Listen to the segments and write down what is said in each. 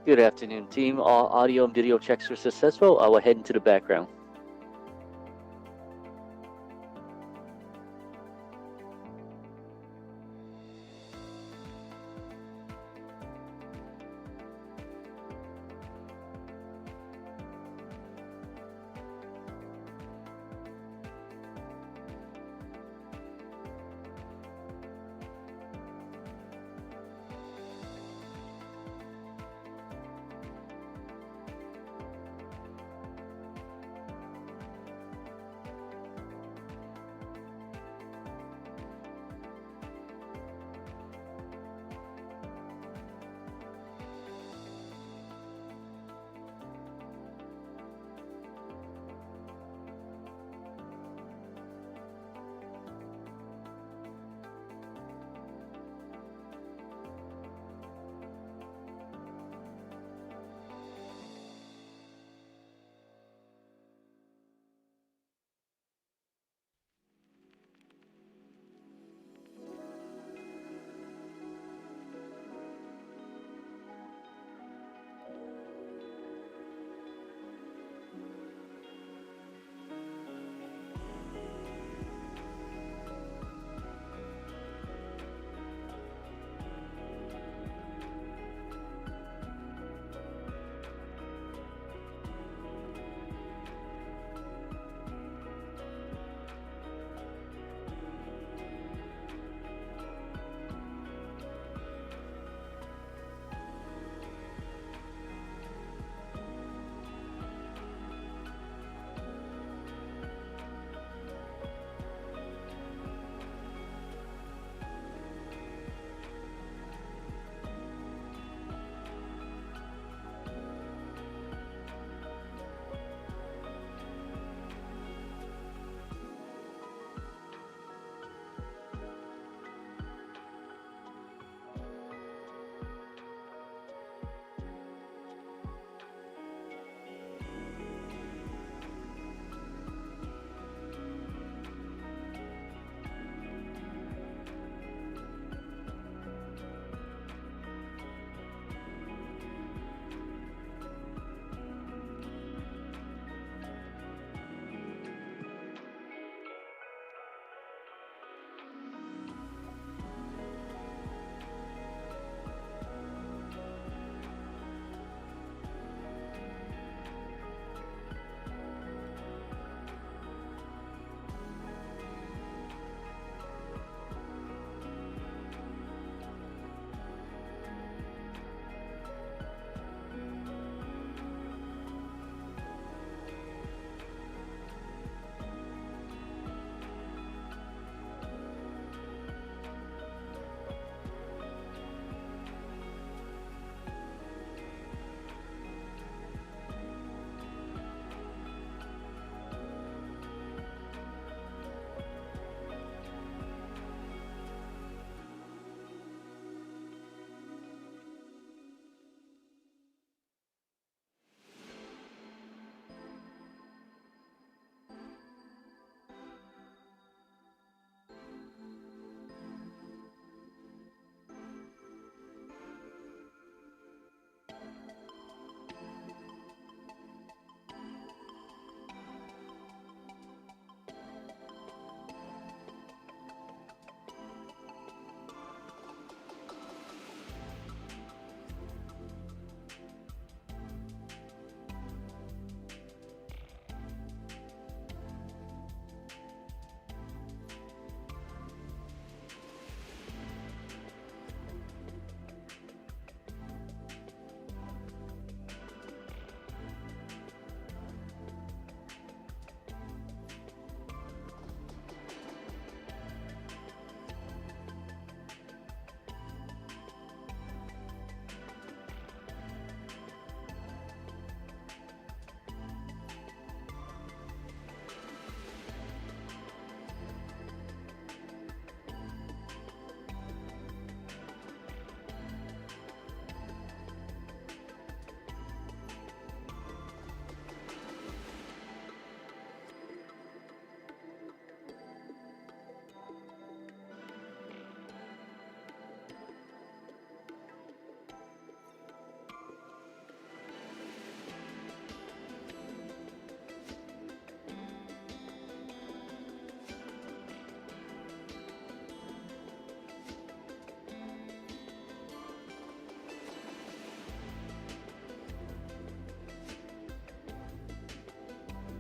Good afternoon, team. All audio and video checks are successful. I will head into the background.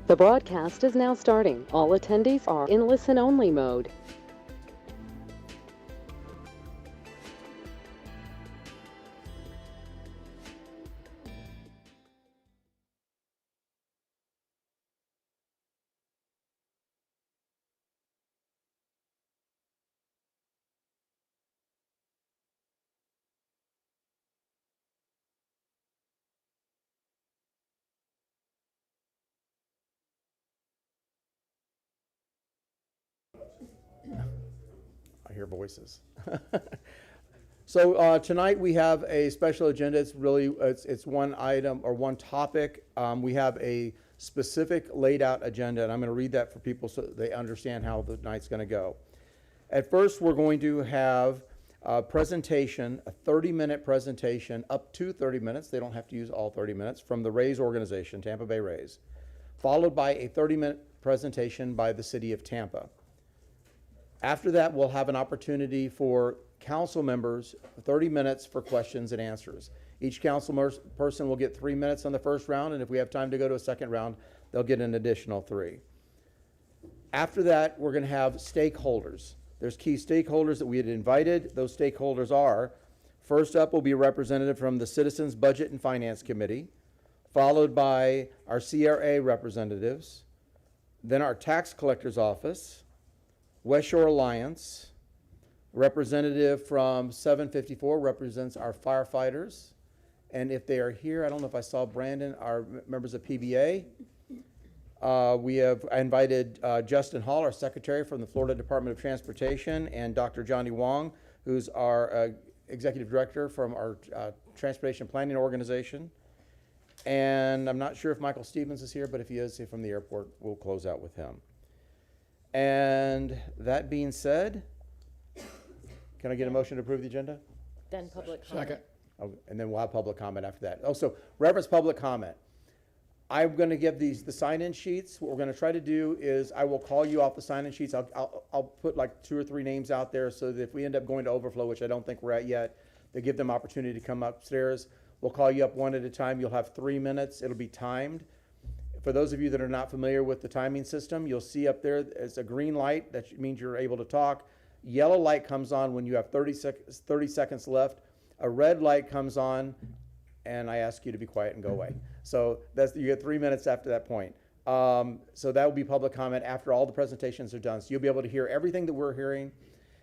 The broadcast is now starting. All attendees are in listen-only mode. I hear voices. So tonight we have a special agenda. It's really it's one item or one topic. We have a specific laid out agenda, and I'm going to read that for people so that they understand how the night's going to go. At first, we're going to have a presentation, a 30-minute presentation, up to 30 minutes. They don't have to use all 30 minutes, from the Rays organization, Tampa Bay Rays, followed by a 30-minute presentation by the city of Tampa. After that, we'll have an opportunity for council members, 30 minutes for questions and answers. Each council person will get 3 minutes on the first round, and if we have time to go to a second round, they'll get an additional 3. After that, we're going to have stakeholders. There's key stakeholders that we had invited. Those stakeholders are, first up will be a representative from the Citizens Budget and Finance Committee, followed by our CRA representatives, then our Tax Collector's Office, West Shore Alliance, representative from 754 represents our firefighters. And if they are here, I don't know if I saw Brandon, our members of PBA. We have invited Justin Hall, our secretary from the Florida Department of Transportation, and Dr. Johnny Wong, who's our executive director from our transportation planning organization. And I'm not sure if Michael Stevens is here, but if he is, from the airport, we'll close out with him. And that being said, can I get a motion to approve the agenda? Then public comment. Second. Oh, and then we'll have public comment after that. Oh, so reference public comment. I'm going to give the sign-in sheets. What we're going to try to do is I will call you off the sign-in sheets. I'll put like 2 or 3 names out there so that if we end up going to overflow, which I don't think we're at yet, to give them opportunity to come upstairs. We'll call you up one at a time. You'll have 3 minutes. It'll be timed. For those of you that are not familiar with the timing system, you'll see up there it's a green light. That means you're able to talk. Yellow light comes on when you have 30 seconds left. A red light comes on, and I ask you to be quiet and go away. So you get 3 minutes after that point. So that will be public comment after all the presentations are done. So you'll be able to hear everything that we're hearing.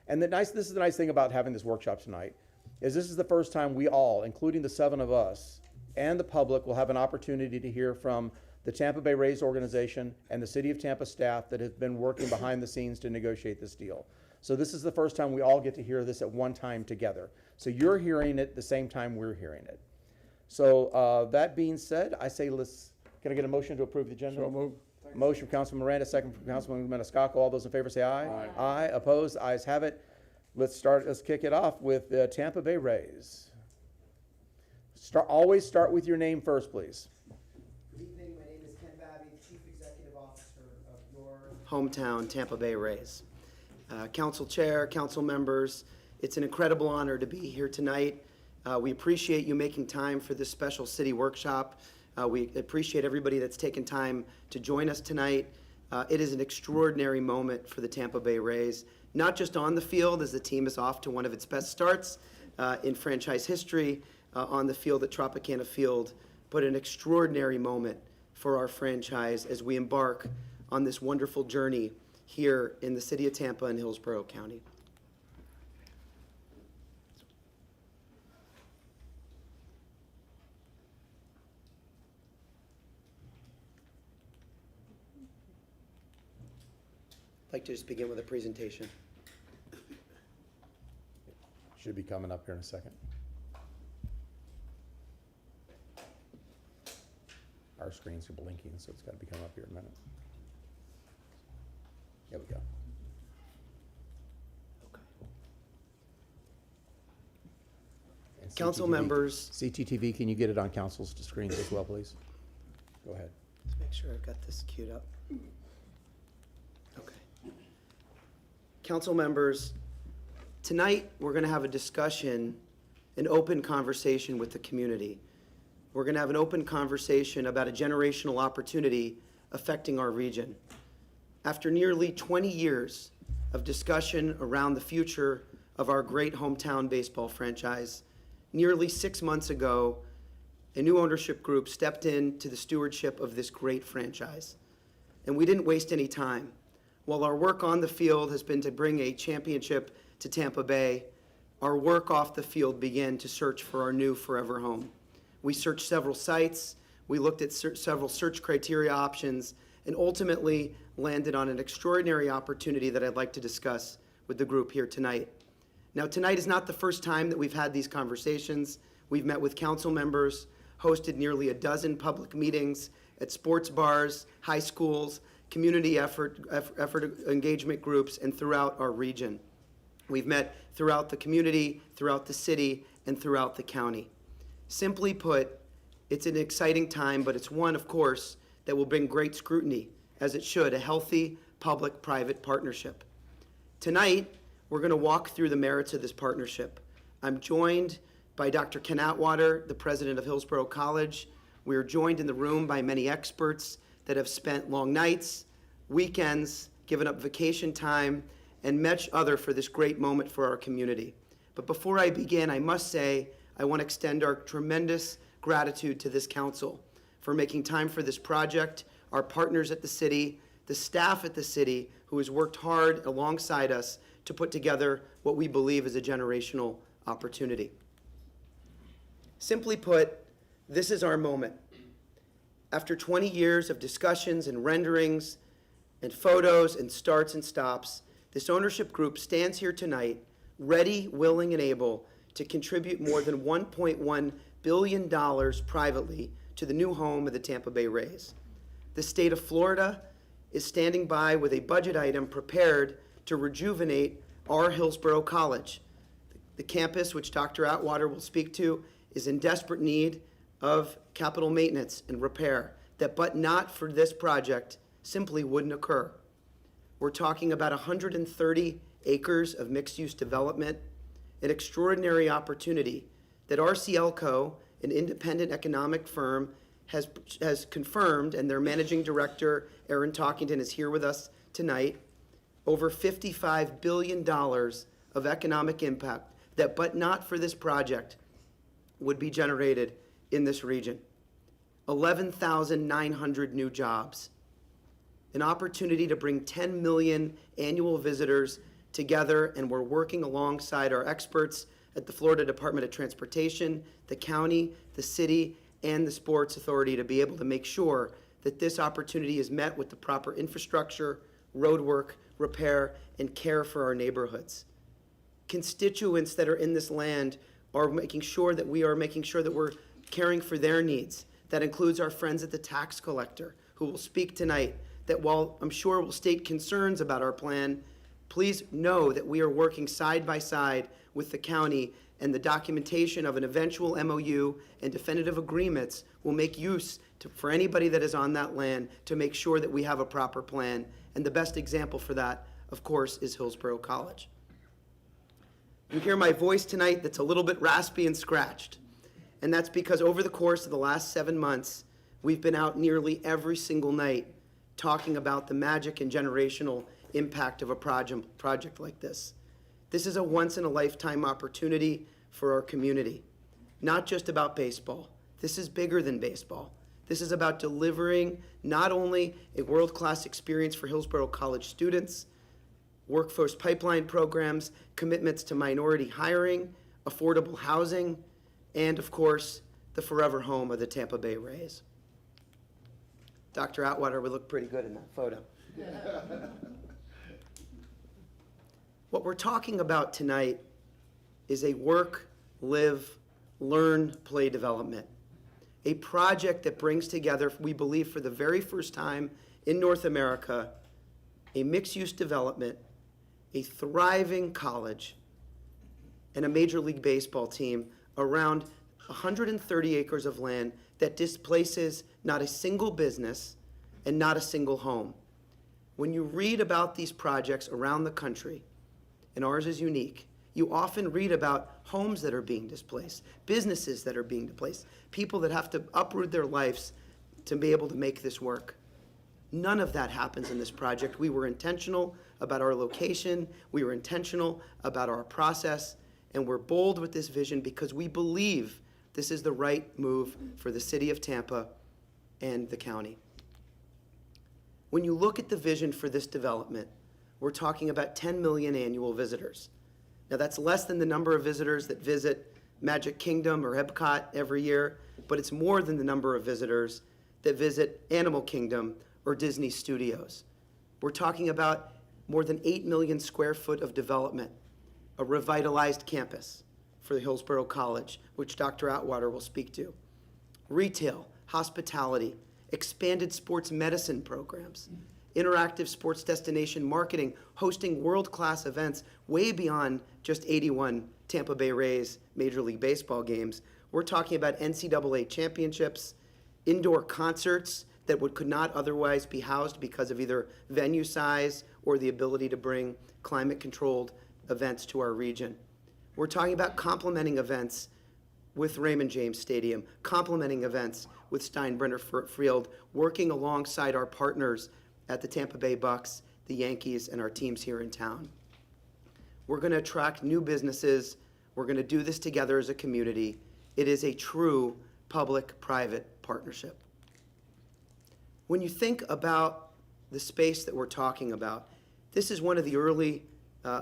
And this is the nice thing about having this workshop tonight, is this is the first time we all, including the 7 of us, and the public will have an opportunity to hear from the Tampa Bay Rays organization and the City of Tampa staff that have been working behind the scenes to negotiate this deal. So this is the first time we all get to hear this at one time together. So you're hearing it the same time we're hearing it. So that being said, I say can I get a motion to approve the agenda? So moved. Motion from Councilman Miranda, second from Councilman Maniscalco. All those in favor say aye. Aye. Aye. Opposed? Ayes have it. Let's kick it off with the Tampa Bay Rays. Always start with your name first, please. Good evening, my name is Ken Babby, Chief Executive Officer of your hometown Tampa Bay Rays. Council Chair, council members, it's an incredible honor to be here tonight. We appreciate you making time for this special city workshop. We appreciate everybody that's taken time to join us tonight. It is an extraordinary moment for the Tampa Bay Rays, not just on the field as the team is off to one of its best starts in franchise history on the field at Tropicana Field, but an extraordinary moment for our franchise as we embark on this wonderful journey here in the city of Tampa and Hillsborough County. I'd like to just begin with a presentation. Should be coming up here in a second. Our screens are blinking, so it's got to be coming up here in a minute. There we go. Okay. And Council CTTV. members. CTTV, can you get it on council's screens as well, please? Go ahead. Let's make sure I've got this queued up. Okay. Council members, tonight we're going to have a discussion, an open conversation with the community. We're going to have an open conversation about a generational opportunity affecting our region. After nearly 20 years of discussion around the future of our great hometown baseball franchise, nearly 6 months ago, a new ownership group stepped into the stewardship of this great franchise. And we didn't waste any time. While our work on the field has been to bring a championship to Tampa Bay, our work off the field began to search for our new forever home. We searched several sites, we looked at several search criteria options, and ultimately landed on an extraordinary opportunity that I'd like to discuss with the group here tonight. Now, tonight is not the first time that we've had these conversations. We've met with council members, hosted nearly a dozen public meetings at sports bars, high schools, community effort engagement groups, and throughout our region. We've met throughout the community, throughout the city, and throughout the county. Simply put, it's an exciting time, but it's one, of course, that will bring great scrutiny, as it should, a healthy public-private partnership. Tonight, we're going to walk through the merits of this partnership. I'm joined by Dr. Ken Atwater, the president of Hillsborough College. We are joined in the room by many experts that have spent long nights, weekends, given up vacation time, and much other for this great moment for our community. But before I begin, I must say I want to extend our tremendous gratitude to this council for making time for this project, our partners at the city, the staff at the city who has worked hard alongside us to put together what we believe is a generational opportunity. Simply put, this is our moment. After 20 years of discussions and renderings and photos and starts and stops, this ownership group stands here tonight, ready, willing, and able to contribute more than $1.1 billion privately to the new home of the Tampa Bay Rays. The state of Florida is standing by with a budget item prepared to rejuvenate our Hillsborough College. The campus, which Dr. Atwater will speak to, is in desperate need of capital maintenance and repair that, but not for this project, simply wouldn't occur. We're talking about 130 acres of mixed-use development, an extraordinary opportunity that RCLCO, an independent economic firm, has confirmed, and their managing director, Aaron Talkington, is here with us tonight, over $55 billion of economic impact that, but not for this project, would be generated in this region. 11,900 new jobs. An opportunity to bring 10 million annual visitors together, and we're working alongside our experts at the Florida Department of Transportation, the county, the city, and the Sports Authority to be able to make sure that this opportunity is met with the proper infrastructure, roadwork, repair, and care for our neighborhoods. Constituents that are in this land are making sure that we're caring for their needs. That includes our friends at the tax collector, who will speak tonight, that while I'm sure will state concerns about our plan, please know that we are working side by side with the county, and the documentation of an eventual MOU and definitive agreements will make use for anybody that is on that land to make sure that we have a proper plan. And the best example for that, of course, is Hillsborough College. You hear my voice tonight that's a little bit raspy and scratched. And that's because over the course of the last 7 months, we've been out nearly every single night talking about the magic and generational impact of a project like this. This is a once-in-a-lifetime opportunity for our community. Not just about baseball. This is bigger than baseball. This is about delivering not only a world-class experience for Hillsborough College students, workforce pipeline programs, commitments to minority hiring, affordable housing, and, of course, the forever home of the Tampa Bay Rays. Dr. Atwater would look pretty good in that photo. What we're talking about tonight is a work, live, learn, play development. A project that brings together, we believe for the very first time in North America, a mixed-use development, a thriving college, and a Major League Baseball team around 130 acres of land that displaces not a single business and not a single home. When you read about these projects around the country, and ours is unique, you often read about homes that are being displaced, businesses that are being displaced, people that have to uproot their lives to be able to make this work. None of that happens in this project. We were intentional about our location, we were intentional about our process, and we're bold with this vision because we believe this is the right move for the city of Tampa and the county. When you look at the vision for this development, we're talking about 10 million annual visitors. Now, that's less than the number of visitors that visit Magic Kingdom or Epcot every year, but it's more than the number of visitors that visit Animal Kingdom or Disney Studios. We're talking about more than 8 million square foot of development, a revitalized campus for the Hillsborough College, which Dr. Atwater will speak to, retail, hospitality, expanded sports medicine programs, interactive sports destination marketing, hosting world-class events way beyond just 81 Tampa Bay Rays Major League Baseball games. We're talking about NCAA championships, indoor concerts that could not otherwise be housed because of either venue size or the ability to bring climate-controlled events to our region. We're talking about complementing events with Raymond James Stadium, complementing events with Steinbrenner Field, working alongside our partners at the Tampa Bay Bucks, the Yankees, and our teams here in town. We're going to attract new businesses. We're going to do this together as a community. It is a true public-private partnership. When you think about the space that we're talking about, this is one of the early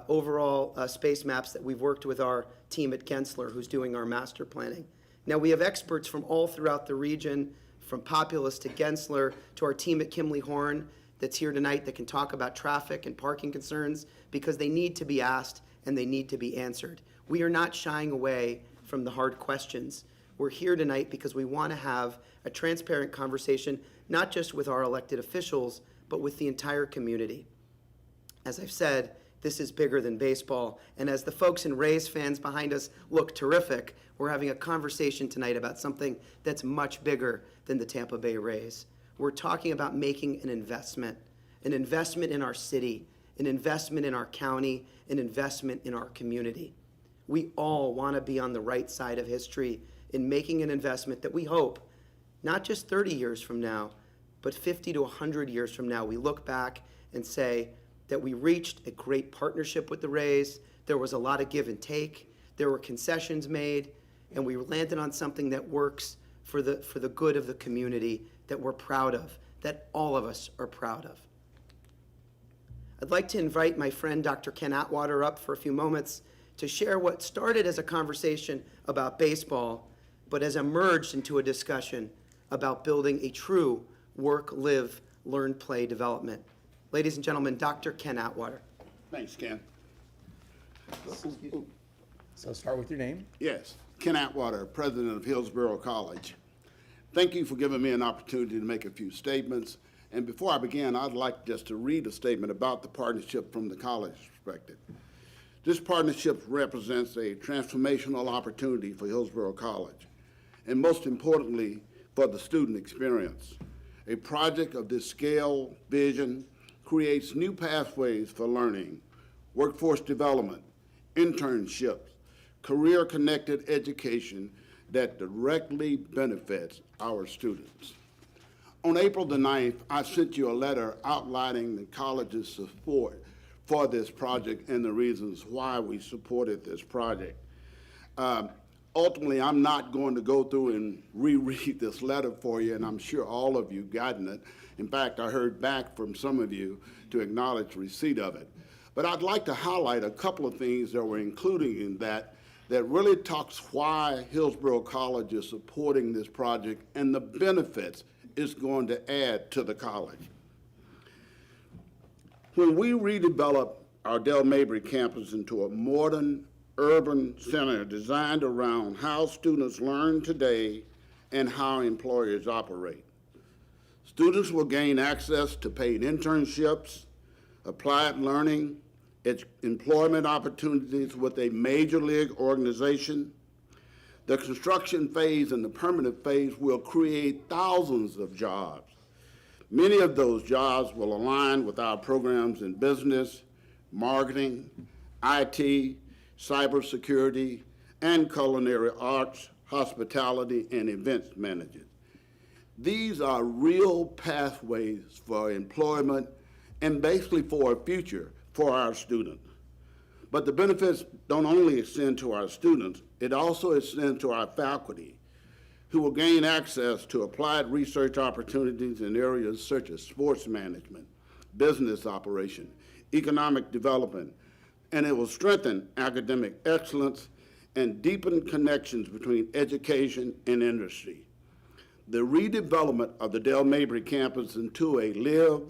overall space maps that we've worked with our team at Gensler, who's doing our master planning. Now, we have experts from all throughout the region, from Populous to Gensler, to our team at Kimley Horn that's here tonight that can talk about traffic and parking concerns, because they need to be asked and they need to be answered. We are not shying away from the hard questions. We're here tonight because we want to have a transparent conversation, not just with our elected officials, but with the entire community. As I've said, this is bigger than baseball, and as the folks and Rays fans behind us look terrific, we're having a conversation tonight about something that's much bigger than the Tampa Bay Rays. We're talking about making an investment in our city, an investment in our county, an investment in our community. We all want to be on the right side of history in making an investment that we hope, not just 30 years from now, but 50 to 100 years from now, we look back and say that we reached a great partnership with the Rays. There was a lot of give and take. There were concessions made, and we landed on something that works for the good of the community that we're proud of, that all of us are proud of. I'd like to invite my friend Dr. Ken Atwater up for a few moments to share what started as a conversation about baseball, but has emerged into a discussion about building a true work, live, learn, play development. Ladies and gentlemen, Dr. Ken Atwater. Thanks, Ken. So start with your name. Yes, Ken Atwater, president of Hillsborough College. Thank you for giving me an opportunity to make a few statements. And before I begin, I'd like just to read a statement about the partnership from the college perspective. This partnership represents a transformational opportunity for Hillsborough College, and most importantly, for the student experience. A project of this scale, vision, creates new pathways for learning, workforce development, internships, career-connected education that directly benefits our students. On April the 9th, I sent you a letter outlining the college's support for this project and the reasons why we supported this project. Ultimately, I'm not going to go through and reread this letter for you, and I'm sure all of you gotten it. In fact, I heard back from some of you to acknowledge receipt of it. But I'd like to highlight a couple of things that we're including in that really talks why Hillsborough College is supporting this project and the benefits it's going to add to the college. When we redevelop our Del Mabry campus into a modern urban center designed around how students learn today and how employers operate, students will gain access to paid internships, applied learning, employment opportunities with a major league organization. The construction phase and the permanent phase will create thousands of jobs. Many of those jobs will align with our programs in business, marketing, IT, cybersecurity, and culinary arts, hospitality, and events management. These are real pathways for employment and basically for a future for our students. But the benefits don't only extend to our students, it also extends to our faculty, who will gain access to applied research opportunities in areas such as sports management, business operation, economic development, and it will strengthen academic excellence and deepen connections between education and industry. The redevelopment of the Del Mabry campus into a live,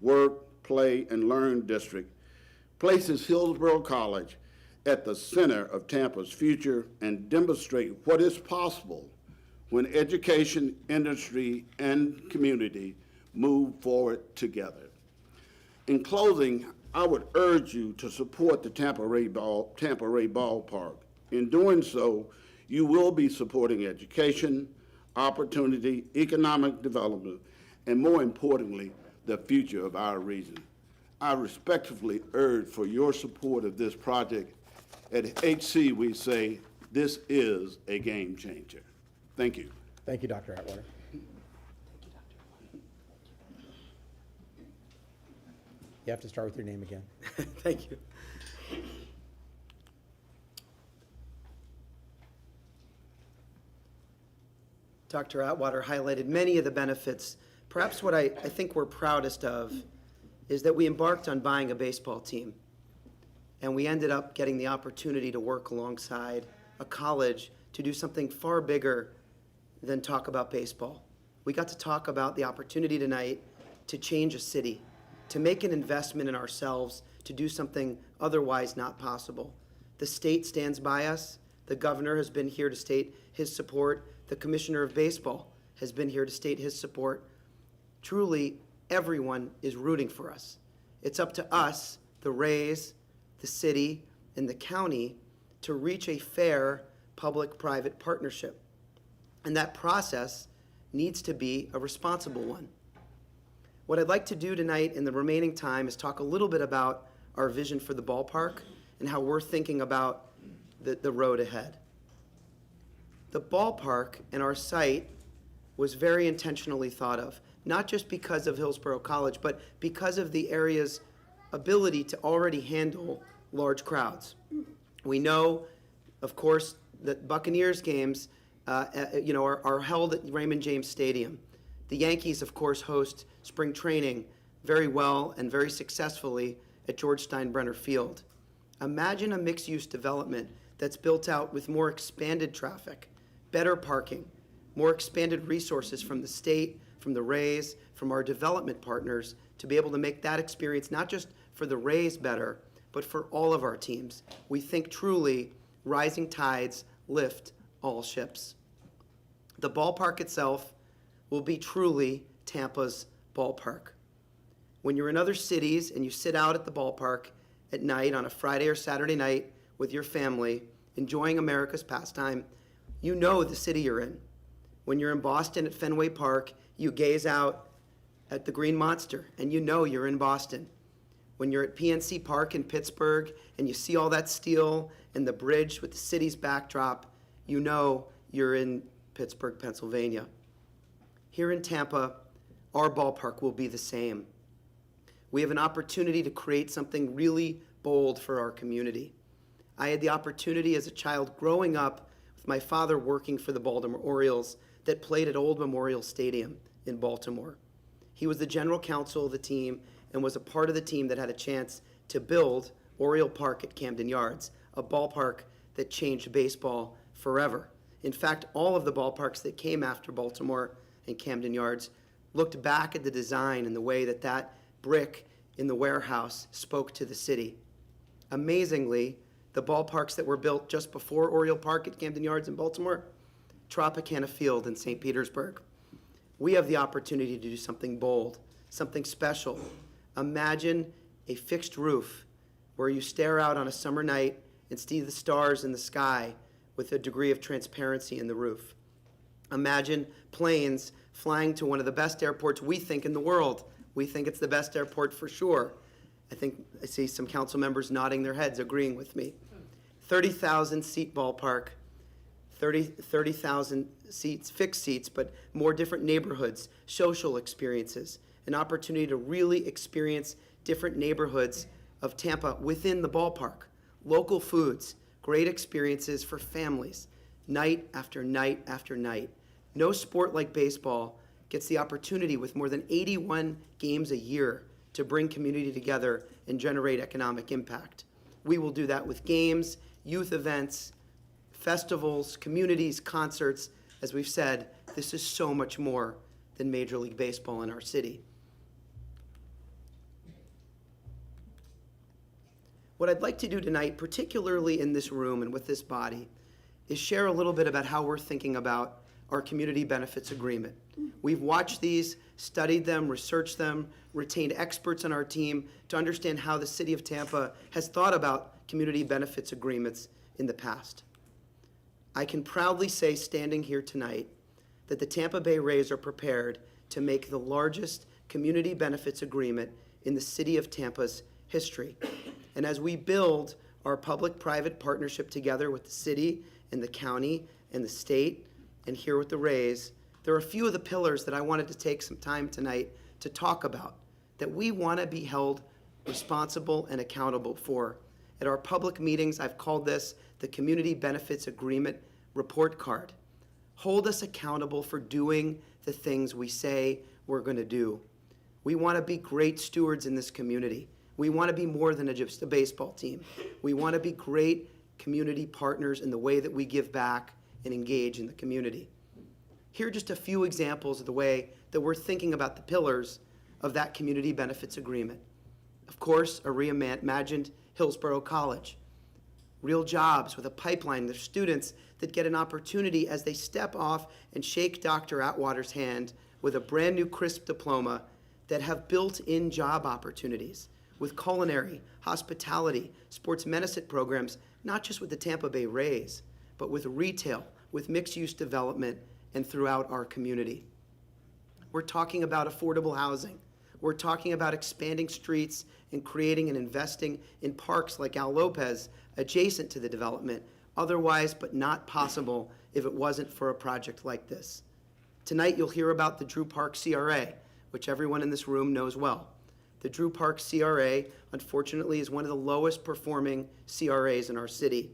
work, play, and learn district places Hillsborough College at the center of Tampa's future and demonstrate what is possible when education, industry, and community move forward together. In closing, I would urge you to support the Tampa Ray Ballpark. In doing so, you will be supporting education, opportunity, economic development, and more importantly, the future of our region. I respectfully urge for your support of this project. At HC, we say this is a game changer. Thank you. Thank you, Dr. Atwater. You have to start with your name again. Thank you. Dr. Atwater highlighted many of the benefits. Perhaps what I think we're proudest of is that we embarked on buying a baseball team, and we ended up getting the opportunity to work alongside a college to do something far bigger than talk about baseball. We got to talk about the opportunity tonight to change a city, to make an investment in ourselves, to do something otherwise not possible. The state stands by us. The governor has been here to state his support. The commissioner of baseball has been here to state his support. Truly, everyone is rooting for us. It's up to us, the Rays, the city, and the county, to reach a fair public-private partnership. And that process needs to be a responsible one. What I'd like to do tonight in the remaining time is talk a little bit about our vision for the ballpark and how we're thinking about the road ahead. The ballpark and our site was very intentionally thought of, not just because of Hillsborough College, but because of the area's ability to already handle large crowds. We know, of course, that Buccaneers games are held at Raymond James Stadium. The Yankees, of course, host spring training very well and very successfully at George Steinbrenner Field. Imagine a mixed-use development that's built out with more expanded traffic, better parking, more expanded resources from the state, from the Rays, from our development partners, to be able to make that experience not just for the Rays better, but for all of our teams. We think truly rising tides lift all ships. The ballpark itself will be truly Tampa's ballpark. When you're in other cities and you sit out at the ballpark at night on a Friday or Saturday night with your family, enjoying America's pastime, you know the city you're in. When you're in Boston at Fenway Park, you gaze out at the Green Monster and you know you're in Boston. When you're at PNC Park in Pittsburgh and you see all that steel and the bridge with the city's backdrop, you know you're in Pittsburgh, Pennsylvania. Here in Tampa, our ballpark will be the same. We have an opportunity to create something really bold for our community. I had the opportunity as a child growing up with my father working for the Baltimore Orioles that played at Old Memorial Stadium in Baltimore. He was the general counsel of the team and was a part of the team that had a chance to build Oriole Park at Camden Yards, a ballpark that changed baseball forever. In fact, all of the ballparks that came after Baltimore and Camden Yards looked back at the design and the way that that brick in the warehouse spoke to the city. Amazingly, the ballparks that were built just before Oriole Park at Camden Yards in Baltimore, Tropicana Field in St. Petersburg. We have the opportunity to do something bold, something special. Imagine a fixed roof where you stare out on a summer night and see the stars in the sky with a degree of transparency in the roof. Imagine planes flying to one of the best airports we think in the world. We think it's the best airport for sure. I think I see some council members nodding their heads, agreeing with me. 30,000 seat ballpark, 30,000 seats, fixed seats, but more different neighborhoods, social experiences, an opportunity to really experience different neighborhoods of Tampa within the ballpark, local foods, great experiences for families, night after night after night. No sport like baseball gets the opportunity with more than 81 games a year to bring community together and generate economic impact. We will do that with games, youth events, festivals, communities, concerts. As we've said, this is so much more than Major League Baseball in our city. What I'd like to do tonight, particularly in this room and with this body, is share a little bit about how we're thinking about our community benefits agreement. We've watched these, studied them, researched them, retained experts on our team to understand how the city of Tampa has thought about community benefits agreements in the past. I can proudly say, standing here tonight, that the Tampa Bay Rays are prepared to make the largest community benefits agreement in the city of Tampa's history. And as we build our public-private partnership together with the city and the county and the state and here with the Rays, there are a few of the pillars that I wanted to take some time tonight to talk about that we want to be held responsible and accountable for. At our public meetings, I've called this the Community Benefits Agreement Report Card. Hold us accountable for doing the things we say we're going to do. We want to be great stewards in this community. We want to be more than just a baseball team. We want to be great community partners in the way that we give back and engage in the community. Here are just a few examples of the way that we're thinking about the pillars of that community benefits agreement. Of course, a reimagined Hillsborough College. Real jobs with a pipeline of students that get an opportunity as they step off and shake Dr. Atwater's hand with a brand new crisp diploma that have built-in job opportunities with culinary, hospitality, sports medicine programs, not just with the Tampa Bay Rays, but with retail, with mixed-use development, and throughout our community. We're talking about affordable housing. We're talking about expanding streets and creating and investing in parks like Al Lopez adjacent to the development, otherwise but not possible if it wasn't for a project like this. Tonight you'll hear about the Drew Park CRA, which everyone in this room knows well. The Drew Park CRA, unfortunately, is one of the lowest performing CRAs in our city.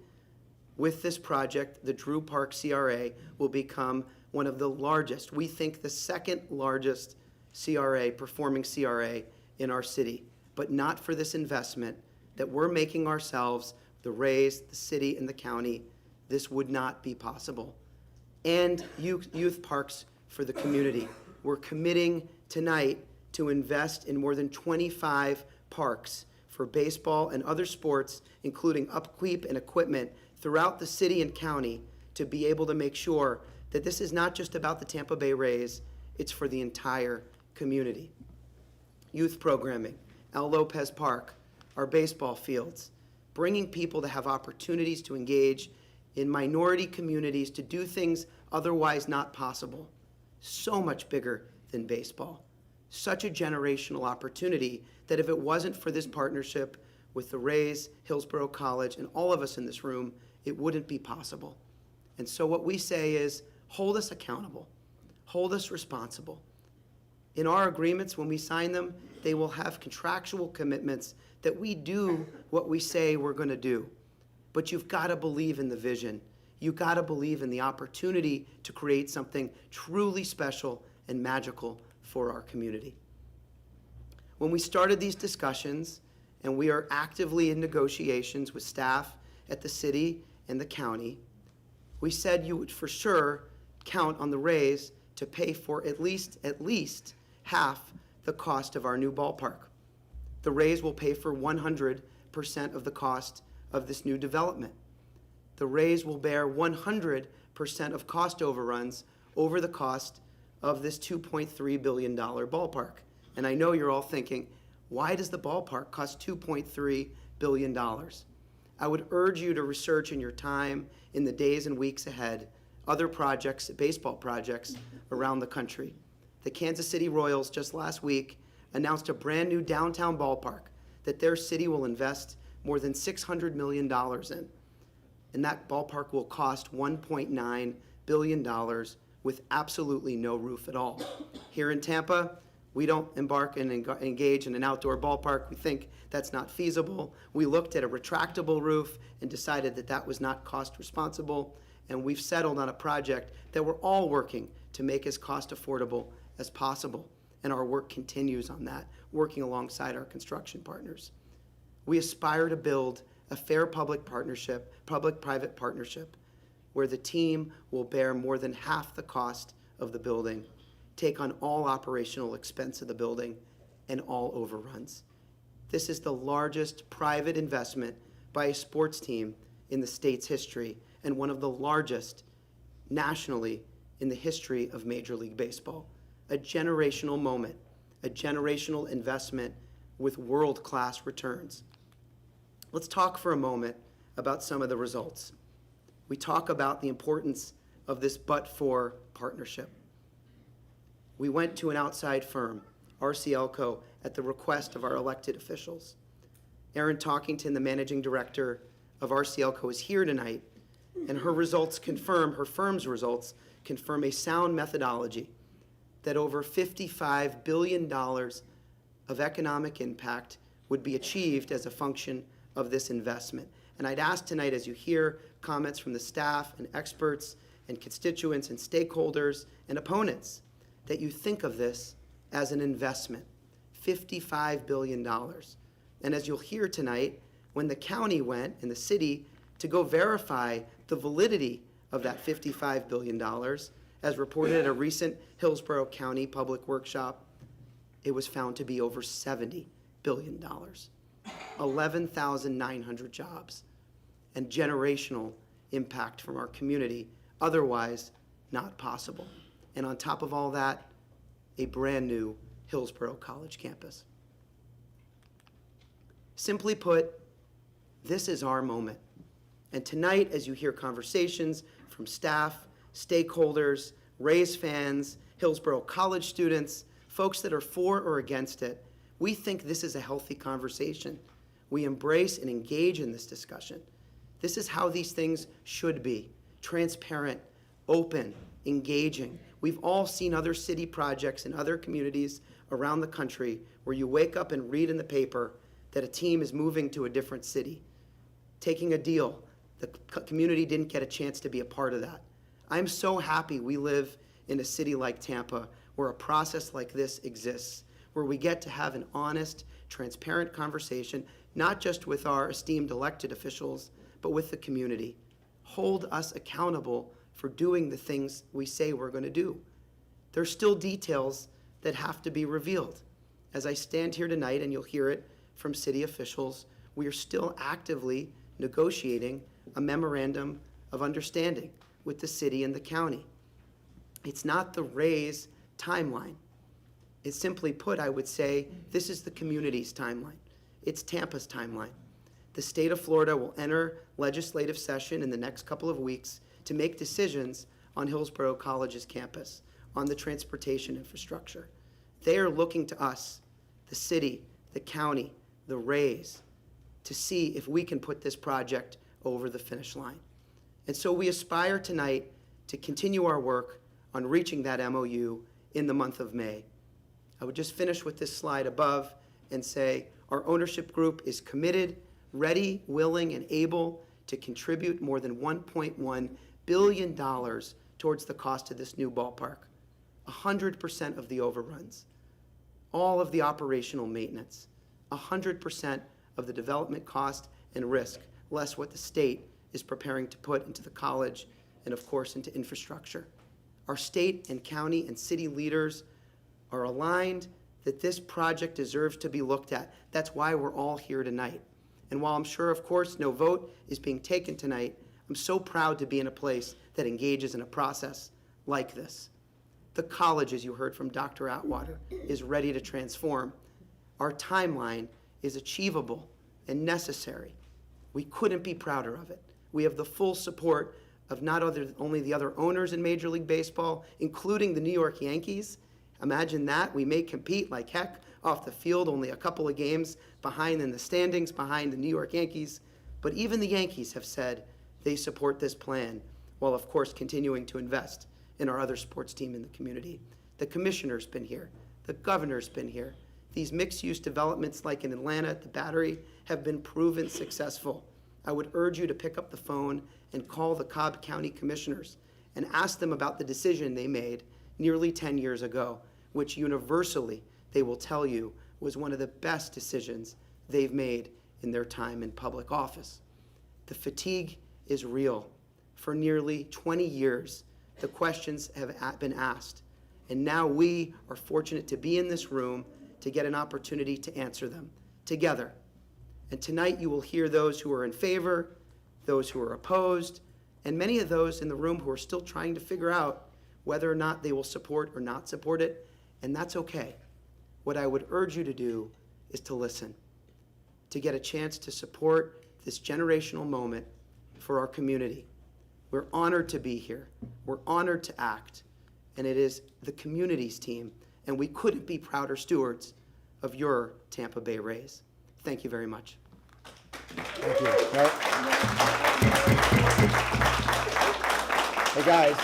With this project, the Drew Park CRA will become one of the largest, we think the second largest CRA, performing CRA in our city. But not for this investment that we're making ourselves, the Rays, the city, and the county. This would not be possible. And youth parks for the community. We're committing tonight to invest in more than 25 parks for baseball and other sports, including upkeep and equipment throughout the city and county, to be able to make sure that this is not just about the Tampa Bay Rays, it's for the entire community. Youth programming, Al Lopez Park, our baseball fields, bringing people to have opportunities to engage in minority communities to do things otherwise not possible. So much bigger than baseball. Such a generational opportunity that if it wasn't for this partnership with the Rays, Hillsborough College, and all of us in this room, it wouldn't be possible. And so what we say is, hold us accountable, hold us responsible. In our agreements, when we sign them, they will have contractual commitments that we do what we say we're going to do. But you've got to believe in the vision. You've got to believe in the opportunity to create something truly special and magical for our community. When we started these discussions, and we are actively in negotiations with staff at the city and the county, we said you would for sure count on the Rays to pay for at least half the cost of our new ballpark. The Rays will pay for 100% of the cost of this new development. The Rays will bear 100% of cost overruns over the cost of this $2.3 billion ballpark. And I know you're all thinking, why does the ballpark cost $2.3 billion? I would urge you to research in your time in the days and weeks ahead other projects, baseball projects around the country. The Kansas City Royals just last week announced a brand new downtown ballpark that their city will invest more than $600 million in. and that ballpark will cost $1.9 billion with absolutely no roof at all. Here in Tampa, we don't embark and engage in an outdoor ballpark. We think that's not feasible. We looked at a retractable roof and decided that that was not cost responsible, and we've settled on a project that we're all working to make as cost affordable as possible, and our work continues on that, working alongside our construction partners. We aspire to build a fair public-private partnership, where the team will bear more than half the cost of the building, take on all operational expense of the building, and all overruns. This is the largest private investment by a sports team in the state's history, and one of the largest nationally in the history of Major League Baseball. A generational moment, a generational investment with world-class returns. Let's talk for a moment about some of the results. We talk about the importance of this but-for partnership. We went to an outside firm, RCLCO, at the request of our elected officials. Erin Talkington, the managing director of RCLCO, is here tonight, and her firm's results confirm a sound methodology that over $55 billion of economic impact would be achieved as a function of this investment. And I'd ask tonight, as you hear comments from the staff and experts and constituents and stakeholders and opponents, that you think of this as an investment, $55 billion. And as you'll hear tonight, when the county went and the city to go verify the validity of that $55 billion, as reported at a recent Hillsborough County public workshop, it was found to be over $70 billion, 11,900 jobs, and generational impact from our community, otherwise not possible. And on top of all that, a brand new Hillsborough College campus. Simply put, this is our moment. And tonight, as you hear conversations from staff, stakeholders, Rays fans, Hillsborough College students, folks that are for or against it, we think this is a healthy conversation. We embrace and engage in this discussion. This is how these things should be: transparent, open, engaging. We've all seen other city projects in other communities around the country where you wake up and read in the paper that a team is moving to a different city, taking a deal. The community didn't get a chance to be a part of that. I'm so happy we live in a city like Tampa where a process like this exists, where we get to have an honest, transparent conversation, not just with our esteemed elected officials, but with the community. Hold us accountable for doing the things we say we're going to do. There's still details that have to be revealed. As I stand here tonight, and you'll hear it from city officials, we are still actively negotiating a memorandum of understanding with the city and the county. It's not the Rays timeline. It's simply put, I would say, this is the community's timeline. It's Tampa's timeline. The state of Florida will enter legislative session in the next couple of weeks to make decisions on Hillsborough College's campus, on the transportation infrastructure. They are looking to us, the city, the county, the Rays, to see if we can put this project over the finish line. And so we aspire tonight to continue our work on reaching that MOU in the month of May. I would just finish with this slide above and say our ownership group is committed, ready, willing, and able to contribute more than $1.1 billion towards the cost of this new ballpark, 100% of the overruns, all of the operational maintenance, 100% of the development cost and risk, less what the state is preparing to put into the college and, of course, into infrastructure. Our state and county and city leaders are aligned that this project deserves to be looked at. That's why we're all here tonight. And while I'm sure, of course, no vote is being taken tonight, I'm so proud to be in a place that engages in a process like this. The college, as you heard from Dr. Atwater, is ready to transform. Our timeline is achievable and necessary. We couldn't be prouder of it. We have the full support of not only the other owners in Major League Baseball, including the New York Yankees. Imagine that. We may compete like heck off the field, only a couple of games behind in the standings, behind the New York Yankees. But even the Yankees have said they support this plan, while of course continuing to invest in our other sports team in the community. The commissioner's been here. The governor's been here. These mixed-use developments like in Atlanta at the Battery have been proven successful. I would urge you to pick up the phone and call the Cobb County Commissioners and ask them about the decision they made nearly 10 years ago, which universally they will tell you was one of the best decisions they've made in their time in public office. The fatigue is real. For nearly 20 years, the questions have been asked, and now we are fortunate to be in this room to get an opportunity to answer them together. And tonight you will hear those who are in favor, those who are opposed, and many of those in the room who are still trying to figure out whether or not they will support or not support it, and that's okay. What I would urge you to do is to listen, to get a chance to support this generational moment for our community. We're honored to be here. We're honored to act, and it is the community's team, and we couldn't be prouder stewards of your Tampa Bay Rays. Thank you very much. Thank you. No. Hey, guys.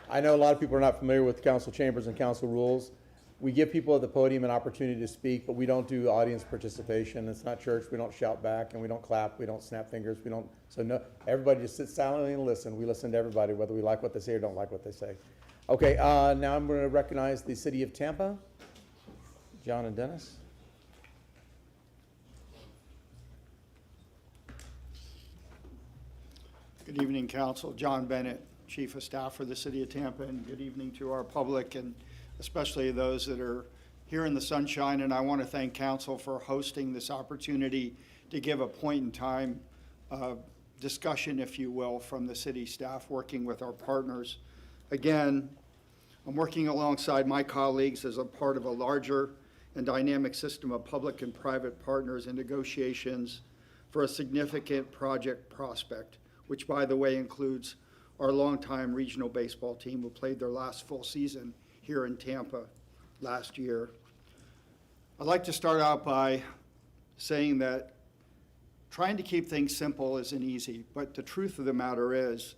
I know a lot of people are not familiar with council chambers and council rules. We give people at the podium an opportunity to speak, but we don't do audience participation. It's not church. We don't shout back, and we don't clap. We don't snap fingers. We don't. So no. Everybody just sits silently and listen. We listen to everybody, whether we like what they say or don't like what they say. Okay. Now I'm going to recognize the city of Tampa. John and Dennis. Good evening, Council. John Bennett, Chief of Staff for the City of Tampa, and good evening to our public and especially those that are here in the sunshine. And I want to thank Council for hosting this opportunity to give a point in time discussion, if you will, from the city staff working with our partners. Again, I'm working alongside my colleagues as a part of a larger and dynamic system of public and private partners in negotiations for a significant project prospect, which, by the way, includes our longtime regional baseball team who played their last full season here in Tampa last year. I'd like to start out by saying that trying to keep things simple isn't easy, but the truth of the matter is,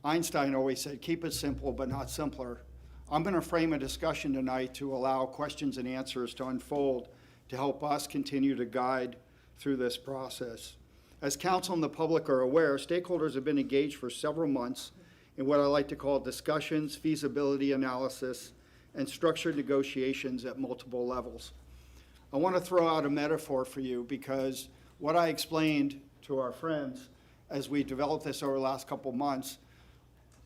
Einstein always said, keep it simple, but not simpler. I'm going to frame a discussion tonight to allow questions and answers to unfold to help us continue to guide through this process. As council and the public are aware, stakeholders have been engaged for several months in what I like to call discussions, feasibility analysis, and structured negotiations at multiple levels. I want to throw out a metaphor for you because what I explained to our friends as we developed this over the last couple months,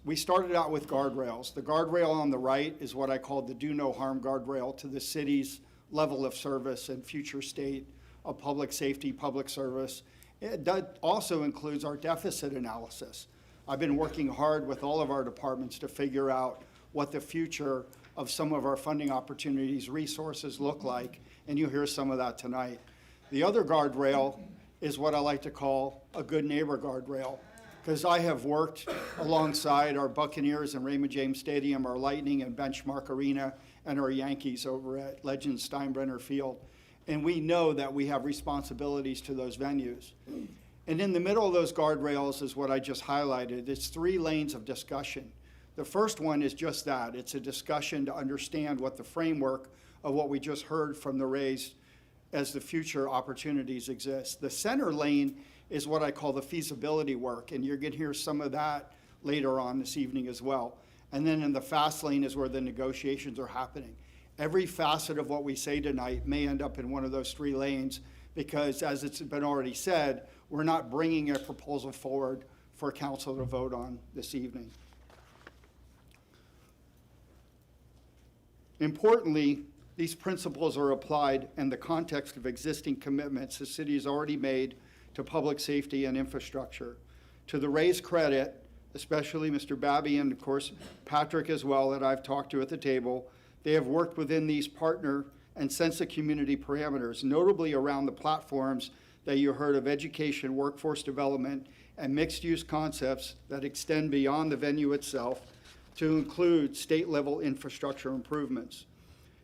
we started out with guardrails. The guardrail on the right is what I call the do no harm guardrail to the city's level of service and future state of public safety, public service. That also includes our deficit analysis. I've been working hard with all of our departments to figure out what the future of some of our funding opportunities, resources look like, and you'll hear some of that tonight. The other guardrail is what I like to call a good neighbor guardrail, because I have worked alongside our Buccaneers and Raymond James Stadium, our Lightning and Benchmark Arena, and our Yankees over at Legends Steinbrenner Field. And we know that we have responsibilities to those venues. And in the middle of those guardrails is what I just highlighted. It's 3 lanes of discussion. The first one is just that. It's a discussion to understand what the framework of what we just heard from the Rays as the future opportunities exist. The center lane is what I call the feasibility work, and you're going to hear some of that later on this evening as well. And then in the fast lane is where the negotiations are happening. Every facet of what we say tonight may end up in one of those 3 lanes because, as it's been already said, we're not bringing a proposal forward for council to vote on this evening. Importantly, these principles are applied in the context of existing commitments the city has already made to public safety and infrastructure. To the Rays' credit, especially Mr. Babby and, of course, Patrick as well, that I've talked to at the table, they have worked within these partner and sense of community parameters, notably around the platforms that you heard of education, workforce development, and mixed-use concepts that extend beyond the venue itself to include state-level infrastructure improvements.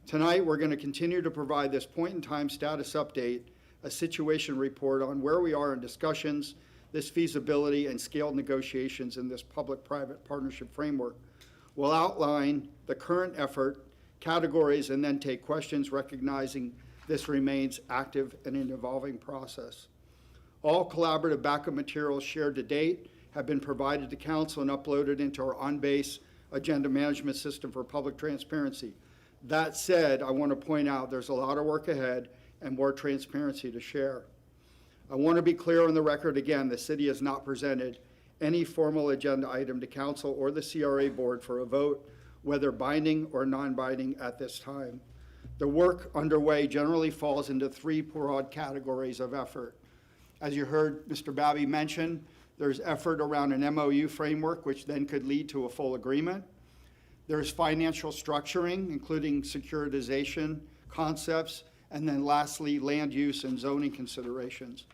Tonight, we're going to continue to provide this point-in-time status update, a situation report on where we are in discussions, this feasibility and scaled negotiations in this public-private partnership framework. We'll outline the current effort, categories, and then take questions, recognizing this remains active and an evolving process. All collaborative backup materials shared to date have been provided to council and uploaded into our on-base agenda management system for public transparency. That said, I want to point out there's a lot of work ahead and more transparency to share. I want to be clear on the record again, the city has not presented any formal agenda item to council or the CRA board for a vote, whether binding or non-binding at this time. The work underway generally falls into three broad categories of effort. As you heard Mr. Babby mention, there's effort around an MOU framework, which then could lead to a full agreement. There's financial structuring, including securitization concepts, and then lastly, land use and zoning considerations.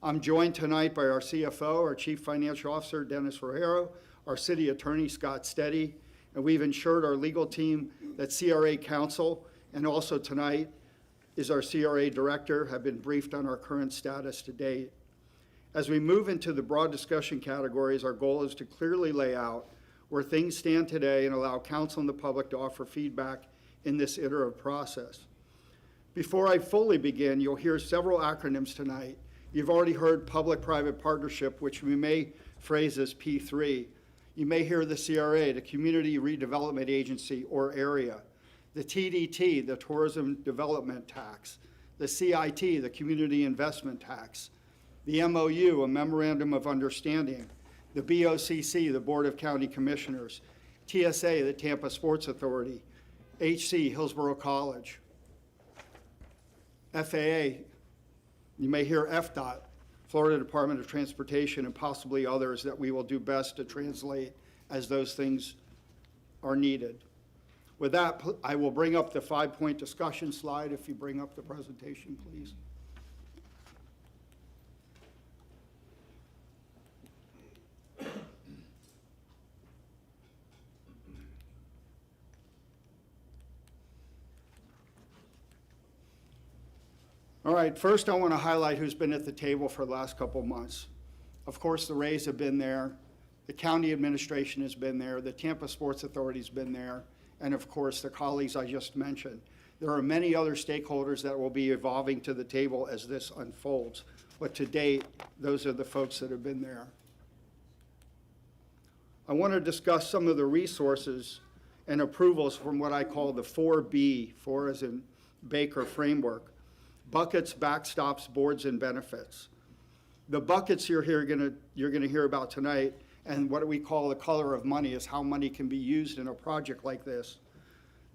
I'm joined tonight by our CFO, our Chief Financial Officer, Dennis Rogero, our City Attorney, Scott Steady, and we've ensured our legal team that CRA counsel, and also tonight is our CRA Director, have been briefed on our current status to date. As we move into the broad discussion categories, our goal is to clearly lay out where things stand today and allow council and the public to offer feedback in this iterative process. Before I fully begin, you'll hear several acronyms tonight. You've already heard public-private partnership, which we may phrase as P3. You may hear the CRA, the Community Redevelopment Agency or area, the TDT, the Tourism Development Tax, the CIT, the Community Investment Tax, the MOU, a Memorandum of Understanding, the BOCC, the Board of County Commissioners, TSA, the Tampa Sports Authority, HC, Hillsborough College, FAA, you may hear FDOT, Florida Department of Transportation, and possibly others that we will do best to translate as those things are needed. With that, I will bring up the 5-point discussion slide. If you bring up the presentation, please. All right, first I want to highlight who's been at the table for the last couple of months. Of course, the Rays have been there, the county administration has been there, the Tampa Sports Authority's been there, and of course, the colleagues I just mentioned. There are many other stakeholders that will be evolving to the table as this unfolds, but to date, those are the folks that have been there. I want to discuss some of the resources and approvals from what I call the 4B, 4 as in Baker framework. Buckets, backstops, boards, and benefits. The buckets you're gonna hear about tonight, and what we call the color of money is how money can be used in a project like this.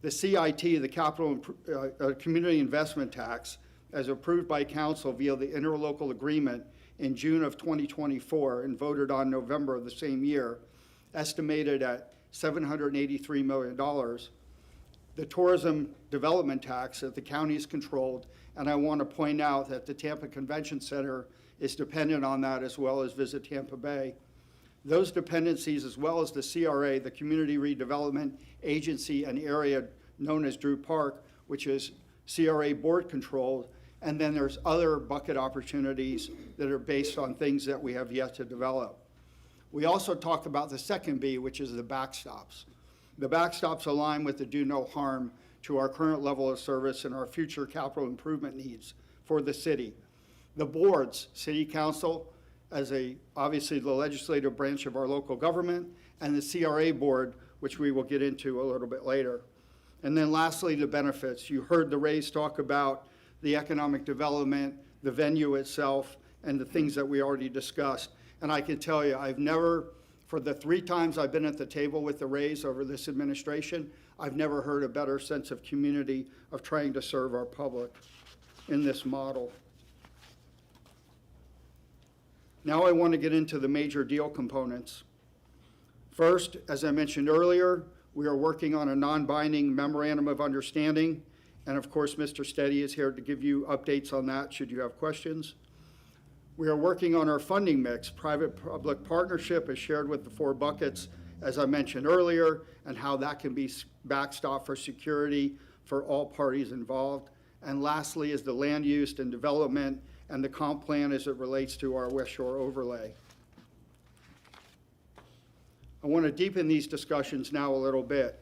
The CIT, the Community Investment Tax, as approved by council via the interlocal agreement in June of 2024 and voted on November of the same year, estimated at $783 million. The Tourism Development Tax that the county is controlled, and I want to point out that the Tampa Convention Center is dependent on that, as well as Visit Tampa Bay. Those dependencies, as well as the CRA, the Community Redevelopment Agency, an area known as Drew Park, which is CRA board controlled, and then there's other bucket opportunities that are based on things that we have yet to develop. We also talk about the second B, which is the backstops. The backstops align with the do no harm to our current level of service and our future capital improvement needs for the city. The boards, city council, as obviously the legislative branch of our local government, and the CRA board, which we will get into a little bit later. And then lastly, the benefits. You heard the Rays talk about the economic development, the venue itself, and the things that we already discussed. And I can tell you, I've never, for the 3 times I've been at the table with the Rays over this administration, I've never heard a better sense of community of trying to serve our public in this model. Now I want to get into the major deal components. First, as I mentioned earlier, we are working on a non-binding memorandum of understanding, and of course, Mr. Steady is here to give you updates on that should you have questions. We are working on our funding mix. Private-public partnership is shared with the 4 buckets, as I mentioned earlier, and how that can be backstop for security for all parties involved. And lastly is the land use and development and the comp plan as it relates to our West Shore overlay. I want to deepen these discussions now a little bit.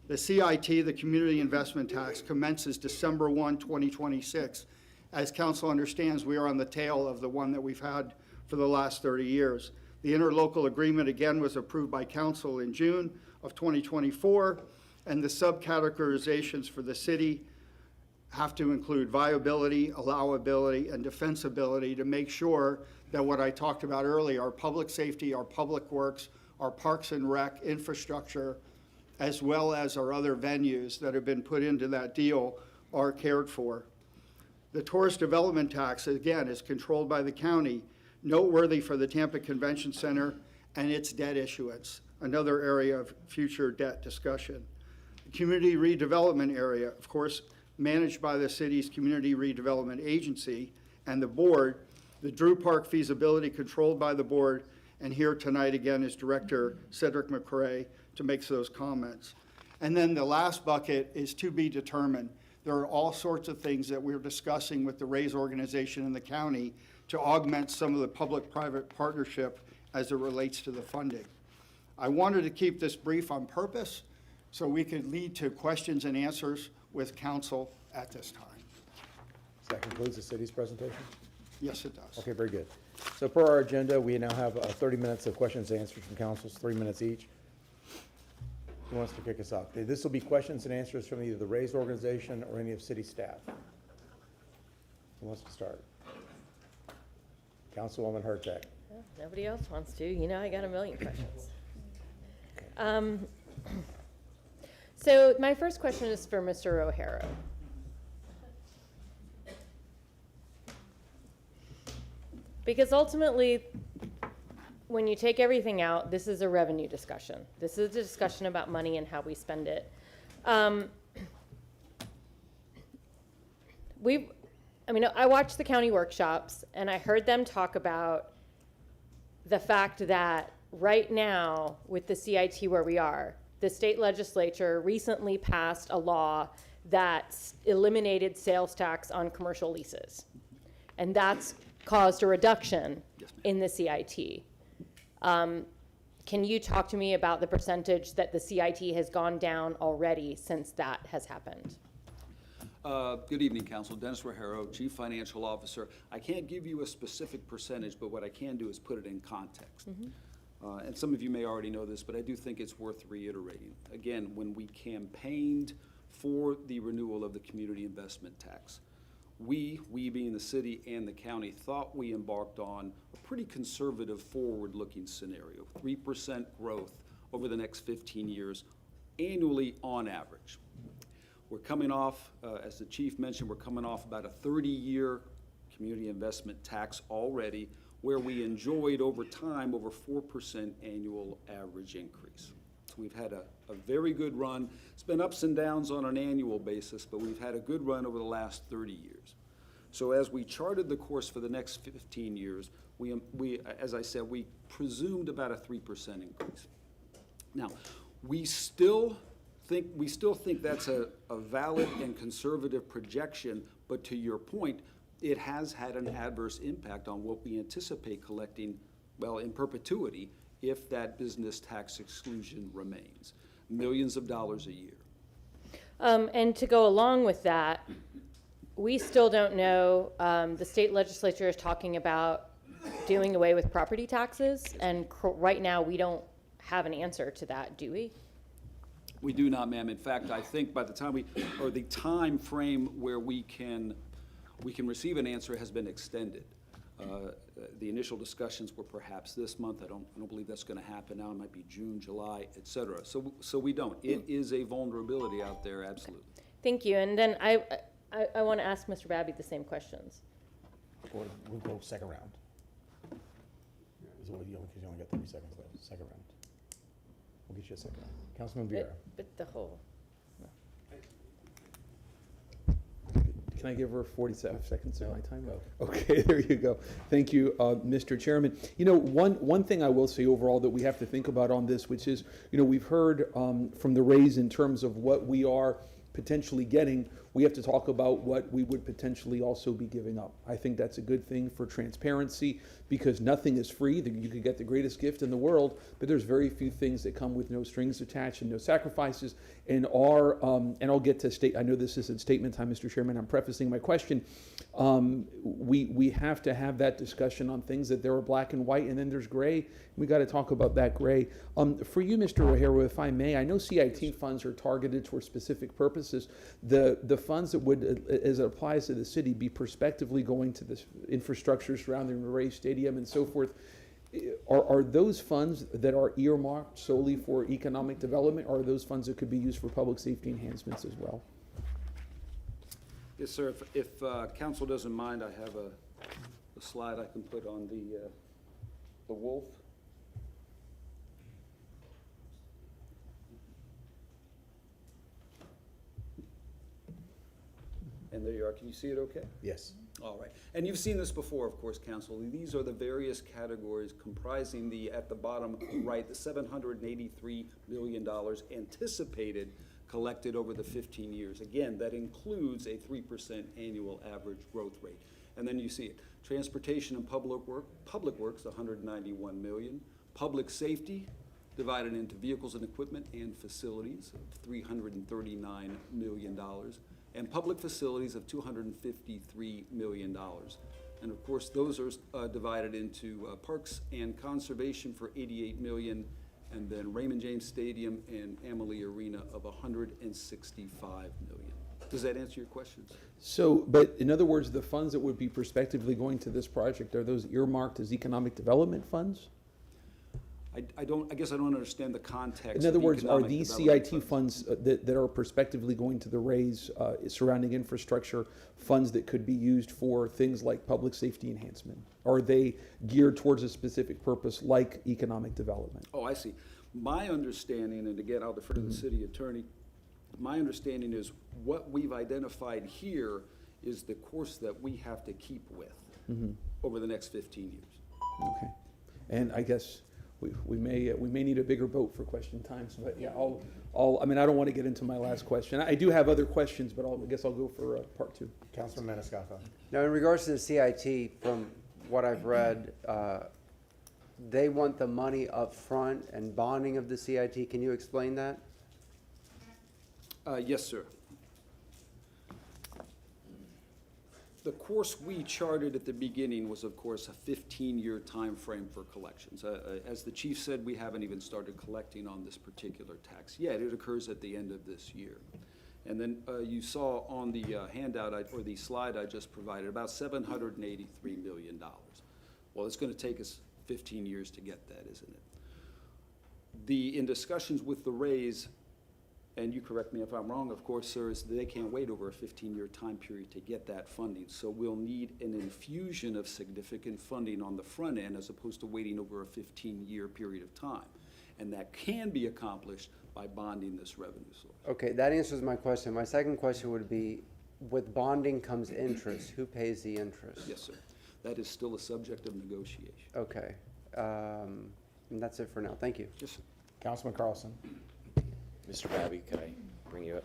The CIT, the Community Investment Tax, commences December 1, 2026. As council understands, we are on the tail of the one that we've had for the last 30 years. The interlocal agreement, again, was approved by council in June of 2024, and the subcategorizations for the city have to include viability, allowability, and defensibility to make sure that what I talked about earlier, our public safety, our public works, our parks and rec infrastructure, as well as our other venues that have been put into that deal are cared for. The tourist development tax, again, is controlled by the county, noteworthy for the Tampa Convention Center and its debt issuance, another area of future debt discussion. The community redevelopment area, of course, managed by the city's Community Redevelopment Agency and the board. The Drew Park feasibility controlled by the board, and here tonight again is Director Cedric McCrae to make those comments. And then the last bucket is to be determined. There are all sorts of things that we're discussing with the Raise organization in the county to augment some of the public-private partnership as it relates to the funding. I wanted to keep this brief on purpose so we could lead to questions and answers with council at this time. So that concludes the city's presentation? Yes, it does. Okay, very good. So per our agenda, we now have 30 minutes of questions and answers from councils, 3 minutes each. Who wants to kick us off? This will be questions and answers from either the Raise organization or any of city staff. Who wants to start? Councilwoman Hurtak. Well, nobody else wants to. You know, I got a million questions. So my first question is for Mr. O'Hara. Because ultimately, when you take everything out, this is a revenue discussion. This is a discussion about money and how we spend it. I watched the county workshops, and I heard them talk about the fact that right now, with the CIT where we are, the state legislature recently passed a law that eliminated sales tax on commercial leases. And that's caused a reduction in the CIT. Can you talk to me about the percentage that the CIT has gone down already since that has happened? Good evening, Council. Dennis Rogero, Chief Financial Officer. I can't give you a specific percentage, but what I can do is put it in context. And some of you may already know this, but I do think it's worth reiterating. Again, when we campaigned for the renewal of the community investment tax, we being the city and the county, thought we embarked on a pretty conservative forward-looking scenario, 3% growth over the next 15 years annually on average. We're coming off, as the chief mentioned, we're coming off about a 30-year community investment tax already, where we enjoyed over time over 4% annual average increase. So we've had a very good run. It's been ups and downs on an annual basis, but we've had a good run over the last 30 years. So as we charted the course for the next 15 years, we as I said, we presumed about a 3% increase. Now, we still think that's a valid and conservative projection, but to your point, it has had an adverse impact on what we anticipate collecting, well, in perpetuity, if that business tax exclusion remains. Millions of dollars a year. And to go along with that, we still don't know, the state legislature is talking about doing away with property taxes, and right now we don't have an answer to that, do we? We do not, ma'am. In fact, I think by the time or the time frame where we can receive an answer has been extended. The initial discussions were perhaps this month. I don't believe that's going to happen now. It might be June, July, et cetera. So we don't. It is a vulnerability out there, absolutely. Thank you. And then I want to ask Mr. Babby the same questions. We'll go second round. Because you only got 30 seconds left. Second round. We'll get you a second round. Councilman Vieira. But the whole. Can I give her 47 seconds of my time? Okay, there you go. Thank you, Mr. Chairman. You know, one thing I will say overall that we have to think about on this, which is, you know, we've heard from the Rays in terms of what we are potentially getting. we have to talk about what we would potentially also be giving up. I think that's a good thing for transparency, because nothing is free. You could get the greatest gift in the world, but there's very few things that come with no strings attached and no sacrifices. And I'll get to state, I know this isn't statement time, Mr. Chairman, I'm prefacing my question. We have to have that discussion on things that there are black and white, and then there's gray. We got to talk about that gray. For you, Mr. O'Hara, if I may, I know CIT funds are targeted toward specific purposes. The funds that would, as it applies to the city, be prospectively going to this infrastructure surrounding the Ray Stadium and so forth. Are those funds that are earmarked solely for economic development, or are those funds that could be used for public safety enhancements as well? Yes, sir. If council doesn't mind, I have a slide I can put on the wolf. And there you are. Can you see it okay? Yes. All right. And you've seen this before, of course, council. These are the various categories comprising at the bottom right, the $783 million anticipated collected over the 15 years. Again, that includes a 3% annual average growth rate. And then you see it. Transportation and public works, 191 million. Public safety, divided into vehicles and equipment and facilities, of $339 million. And public facilities of $253 million. And of course, those are divided into parks and conservation for $88 million, and then Raymond James Stadium and Amalie Arena of $165 million. Does that answer your questions? So, but in other words, the funds that would be prospectively going to this project, are those earmarked as economic development funds? I guess I don't understand the context. In other of words, are economic these development CIT funds that are prospectively going to the Rays surrounding infrastructure funds that could be used for things like public safety enhancement? Are they geared towards a specific purpose like economic development? Oh, I see. My understanding, and again, I'll defer to the city attorney, my understanding is what we've identified here is the course that we have to keep with over the next 15 years. Okay. And I guess we may need a bigger boat for question times, but yeah, I mean, I don't want to get into my last question. I do have other questions, but I guess I'll go for part two. Councilman Maniscalco. Now, in regards to the CIT, from what I've read, they want the money up front and bonding of the CIT. Can you explain that? Yes, sir. The course we charted at the beginning was, of course, a 15-year time frame for collections. As the chief said, we haven't even started collecting on this particular tax yet. It occurs at the end of this year. And then you saw on the handout or the slide I just provided about $783 million. Well, it's going to take us 15 years to get that, isn't it? In discussions with the Rays, and you correct me if I'm wrong, of course, sir, is they can't wait over a 15-year time period to get that funding. So we'll need an infusion of significant funding on the front end as opposed to waiting over a 15-year period of time. And that can be accomplished by bonding this revenue source. Okay, that answers my question. My second question would be, with bonding comes interest. Who pays the interest? Yes, sir. That is still a subject of negotiation. Okay. And that's it for now. Thank you. Yes, sir. Councilman Carlson. Mr. Babby, could I bring you up?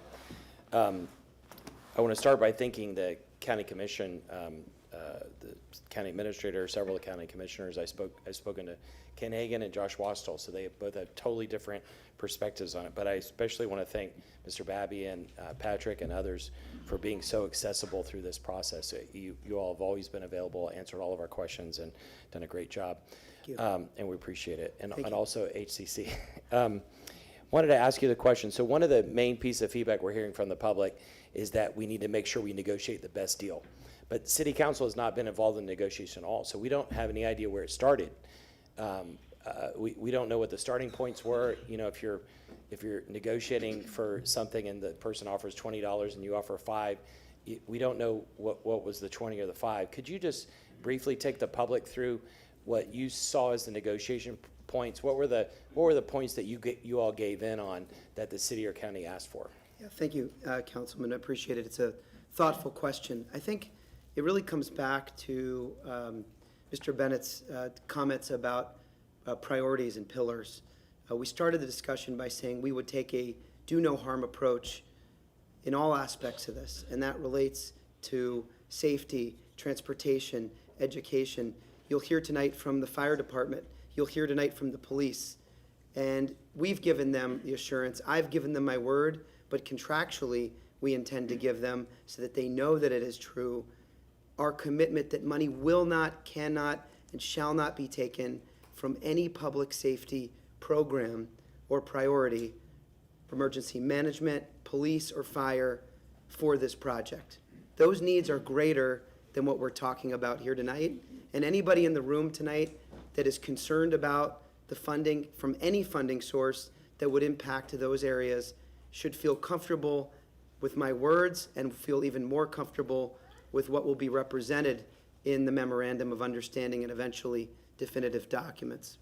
I want to start by thanking the county commission, the county administrator, several of the county commissioners. I've spoken to Ken Hagan and Josh Wastall, so they both have totally different perspectives on it. But I especially want to thank Mr. Babby and Patrick and others for being so accessible through this process. You all have always been available, answered all of our questions, and done a great job. And we appreciate it. And also HCC. Wanted to ask you the question. So one of the main pieces of feedback we're hearing from the public is that we need to make sure we negotiate the best deal. But City Council has not been involved in negotiation at all, so we don't have any idea where it started. We don't know what the starting points were. You know, if you're negotiating for something and the person offers $20 and you offer $5, we don't know what was the 20 or the 5. Could you just briefly take the public through what you saw as the negotiation points? What were the points that you all gave in on that the city or county asked for? Yeah, thank you, Councilman. I appreciate it. It's a thoughtful question. I think it really comes back to Mr. Bennett's comments about priorities and pillars. We started the discussion by saying we would take a do no harm approach in all aspects of this, and that relates to safety, transportation, education. You'll hear tonight from the fire department. You'll hear tonight from the police. And we've given them the assurance. I've given them my word, but contractually, we intend to give them so that they know that it is true. Our commitment that money will not, cannot, and shall not be taken from any public safety program or priority, emergency management, police, or fire for this project. Those needs are greater than what we're talking about here tonight. And anybody in the room tonight that is concerned about the funding from any funding source that would impact those areas should feel comfortable with my words and feel even more comfortable with what will be represented in the memorandum of understanding and eventually definitive documents.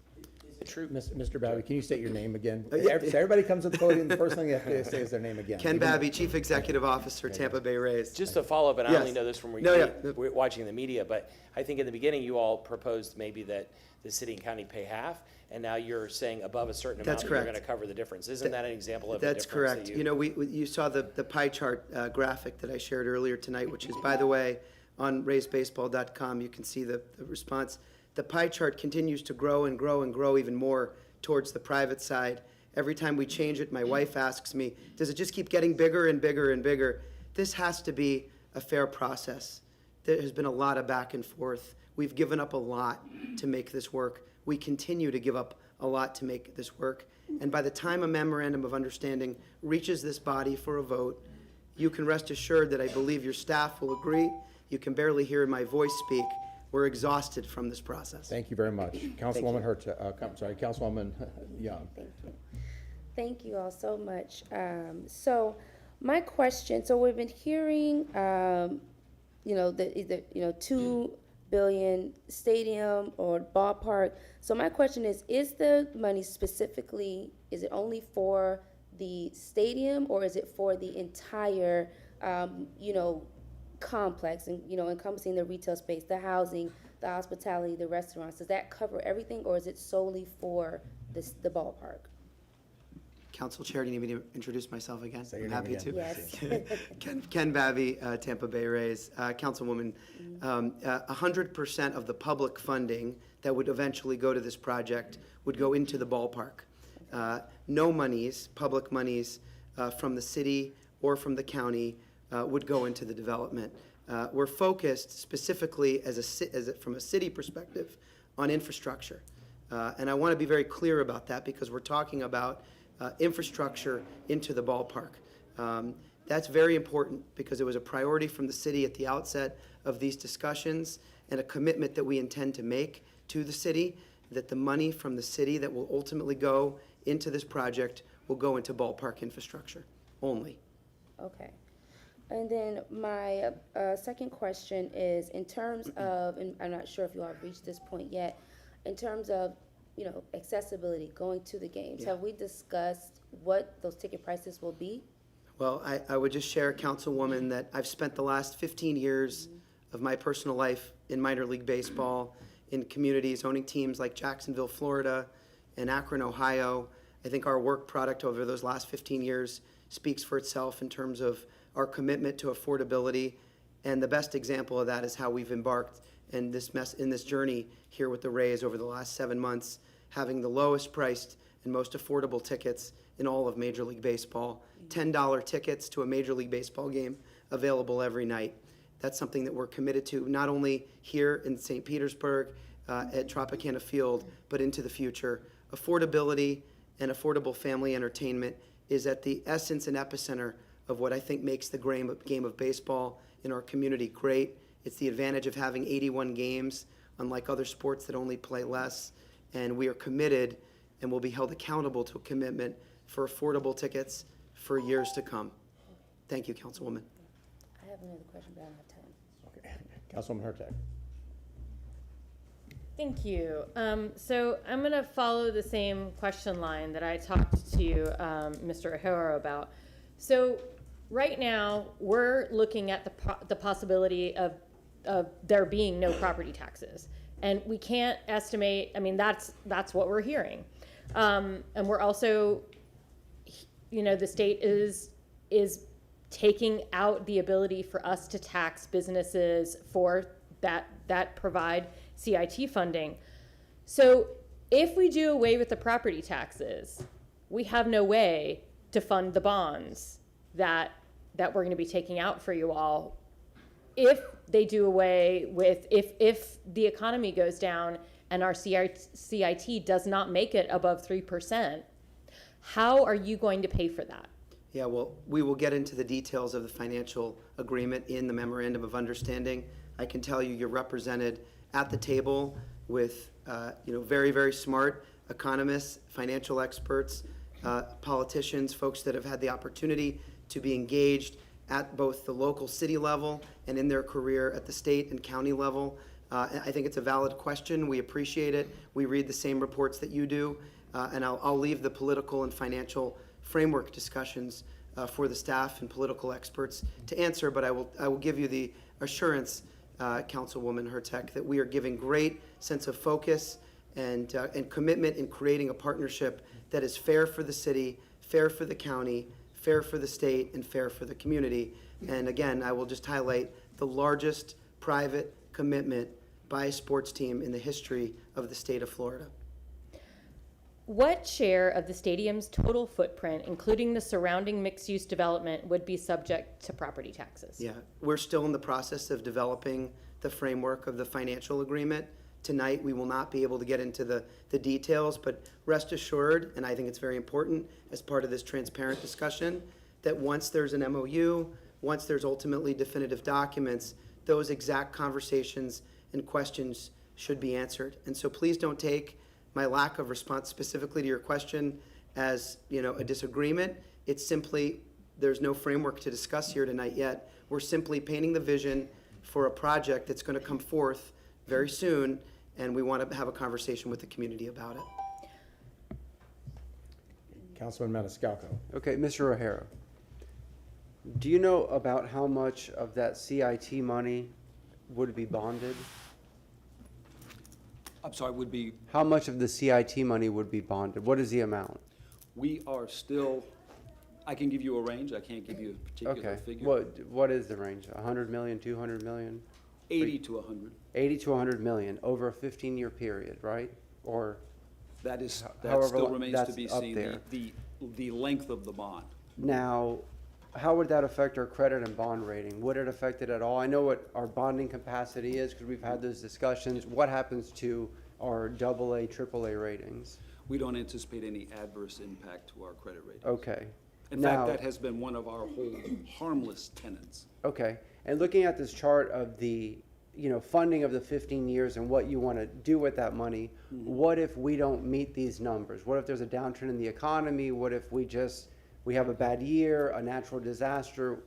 True. Mr. Babby, can you state your name again? Yeah. So everybody comes to the podium, the first thing they have to say is their name again. Ken Babby, Chief Executive Officer, Tampa Bay Rays. Just to follow up, and I Yes. only know this from No, we're watching the media, but I think in the beginning you all proposed maybe that the city and county pay half, and now you're saying above a certain amount That's you're correct. going to cover the difference. Isn't that an example of a That's difference? correct. You know, you saw the pie chart graphic that I shared earlier tonight, which is, by the way, on raysbaseball.com. You can see the response. The pie chart continues to grow and grow and grow even more towards the private side. Every time we change it, my wife asks me, does it just keep getting bigger and bigger and bigger? This has to be a fair process. There has been a lot of back and forth. We've given up a lot to make this work. We continue to give up a lot to make this work. And by the time a memorandum of understanding reaches this body for a vote, you can rest assured that I believe your staff will agree. You can barely hear my voice speak. We're exhausted from this process. Thank you very much. Councilwoman Councilwoman Young. Thank you all so much. So my question, so we've been hearing, the 2 billion stadium or ballpark. So my question is the money specifically, is it only for the stadium or is it for the entire, complex and, encompassing the retail space, the housing, the hospitality, the restaurants? Does that cover everything or is it solely for the ballpark? Council Chair, do you need me to introduce myself again? Say your I'm name happy again. to. Yes. Ken Babby, Tampa Bay Rays. Councilwoman, 100% of the public funding that would eventually go to this project would go into the ballpark. No monies, public monies from the city or from the county would go into the development. We're focused specifically from a city perspective on infrastructure. And I want to be very clear about that because we're talking about infrastructure into the ballpark. That's very important because it was a priority from the city at the outset of these discussions and a commitment that we intend to make to the city, that the money from the city that will ultimately go into this project will go into ballpark infrastructure only. Okay. And then my second question is in terms of, and I'm not sure if you all have reached this point yet, in terms of, accessibility, going to the games. Yeah. Have we discussed what those ticket prices will be? Well, I would just share, Councilwoman, that I've spent the last 15 years of my personal life in minor league baseball, in communities, owning teams like Jacksonville, Florida, and Akron, Ohio. I think our work product over those last 15 years speaks for itself in terms of our commitment to affordability. And the best example of that is how we've embarked in this journey here with the Rays over the last 7 months, having the lowest priced and most affordable tickets in all of Major League Baseball. $10 tickets to a Major League Baseball game available every night. That's something that we're committed to, not only here in St. Petersburg at Tropicana Field, but into the future. Affordability and affordable family entertainment is at the essence and epicenter of what I think makes the game of baseball in our community great. It's the advantage of having 81 games, unlike other sports that only play less. And we are committed and will be held accountable to a commitment for affordable tickets for years to come. Thank you, Councilwoman. I have another question, but I don't have time. Okay. Councilwoman Hurtak. Thank you. So I'm going to follow the same question line that I talked to Mr. O'Hara about. So right now, we're looking at the possibility of there being no property taxes. And we can't estimate, that's what we're hearing. And we're also, the state is taking out the ability for us to tax businesses for that provide CIT funding. So if we do away with the property taxes, we have no way to fund the bonds that we're going to be taking out for you all. If they do away with, if the economy goes down and our CIT does not make it above 3%, how are you going to pay for that? Yeah, well, we will get into the details of the financial agreement in the memorandum of understanding. I can tell you, you're represented at the table with, very, very smart economists, financial experts, politicians, folks that have had the opportunity to be engaged at both the local city level and in their career at the state and county level. I think it's a valid question. We appreciate it. We read the same reports that you do, and I'll leave the political and financial framework discussions for the staff and political experts to answer, but I will give you the assurance, Councilwoman Hurtek, that we are giving great sense of focus and commitment in creating a partnership that is fair for the city, fair for the county, fair for the state, and fair for the community. And again, I will just highlight the largest private commitment by a sports team in the history of the state of Florida. What share of the stadium's total footprint, including the surrounding mixed-use development, would be subject to property taxes? Yeah, we're still in the process of developing the framework of the financial agreement. Tonight, we will not be able to get into the details, but rest assured, and I think it's very important as part of this transparent discussion, that once there's an MOU, once there's ultimately definitive documents, those exact conversations and questions should be answered. And so please don't take my lack of response specifically to your question as, a disagreement. It's simply, there's no framework to discuss here tonight yet. We're simply painting the vision for a project that's going to come forth very soon, and we want to have a conversation with the community about it. Councilman Maniscalco. Okay, Mr. O'Hara, do you know about how much of that CIT money would be bonded? I'm sorry, would be, How much of the CIT money would be bonded? What is the amount? we are still, I can give you a range, I can't give you a particular Okay, figure. what is the range? 100 million, 200 million? 80 to 100. 80 to 100 million over a 15-year period, right? Or That however still lo- remains to that's be up seen, there. the length of the bond. now, how would that affect our credit and bond rating? Would it affect it at all? I know what our bonding capacity is because we've had those discussions. What happens to our AA, AAA ratings? We don't anticipate any adverse impact to our credit rating. Okay. In Now- fact, that has been one of our whole harmless tenets. Okay, and looking at this chart of the, funding of the 15 years and what you want to do with that money, what if we don't meet these numbers? What if there's a downturn in the economy? What if we have a bad year, a natural disaster,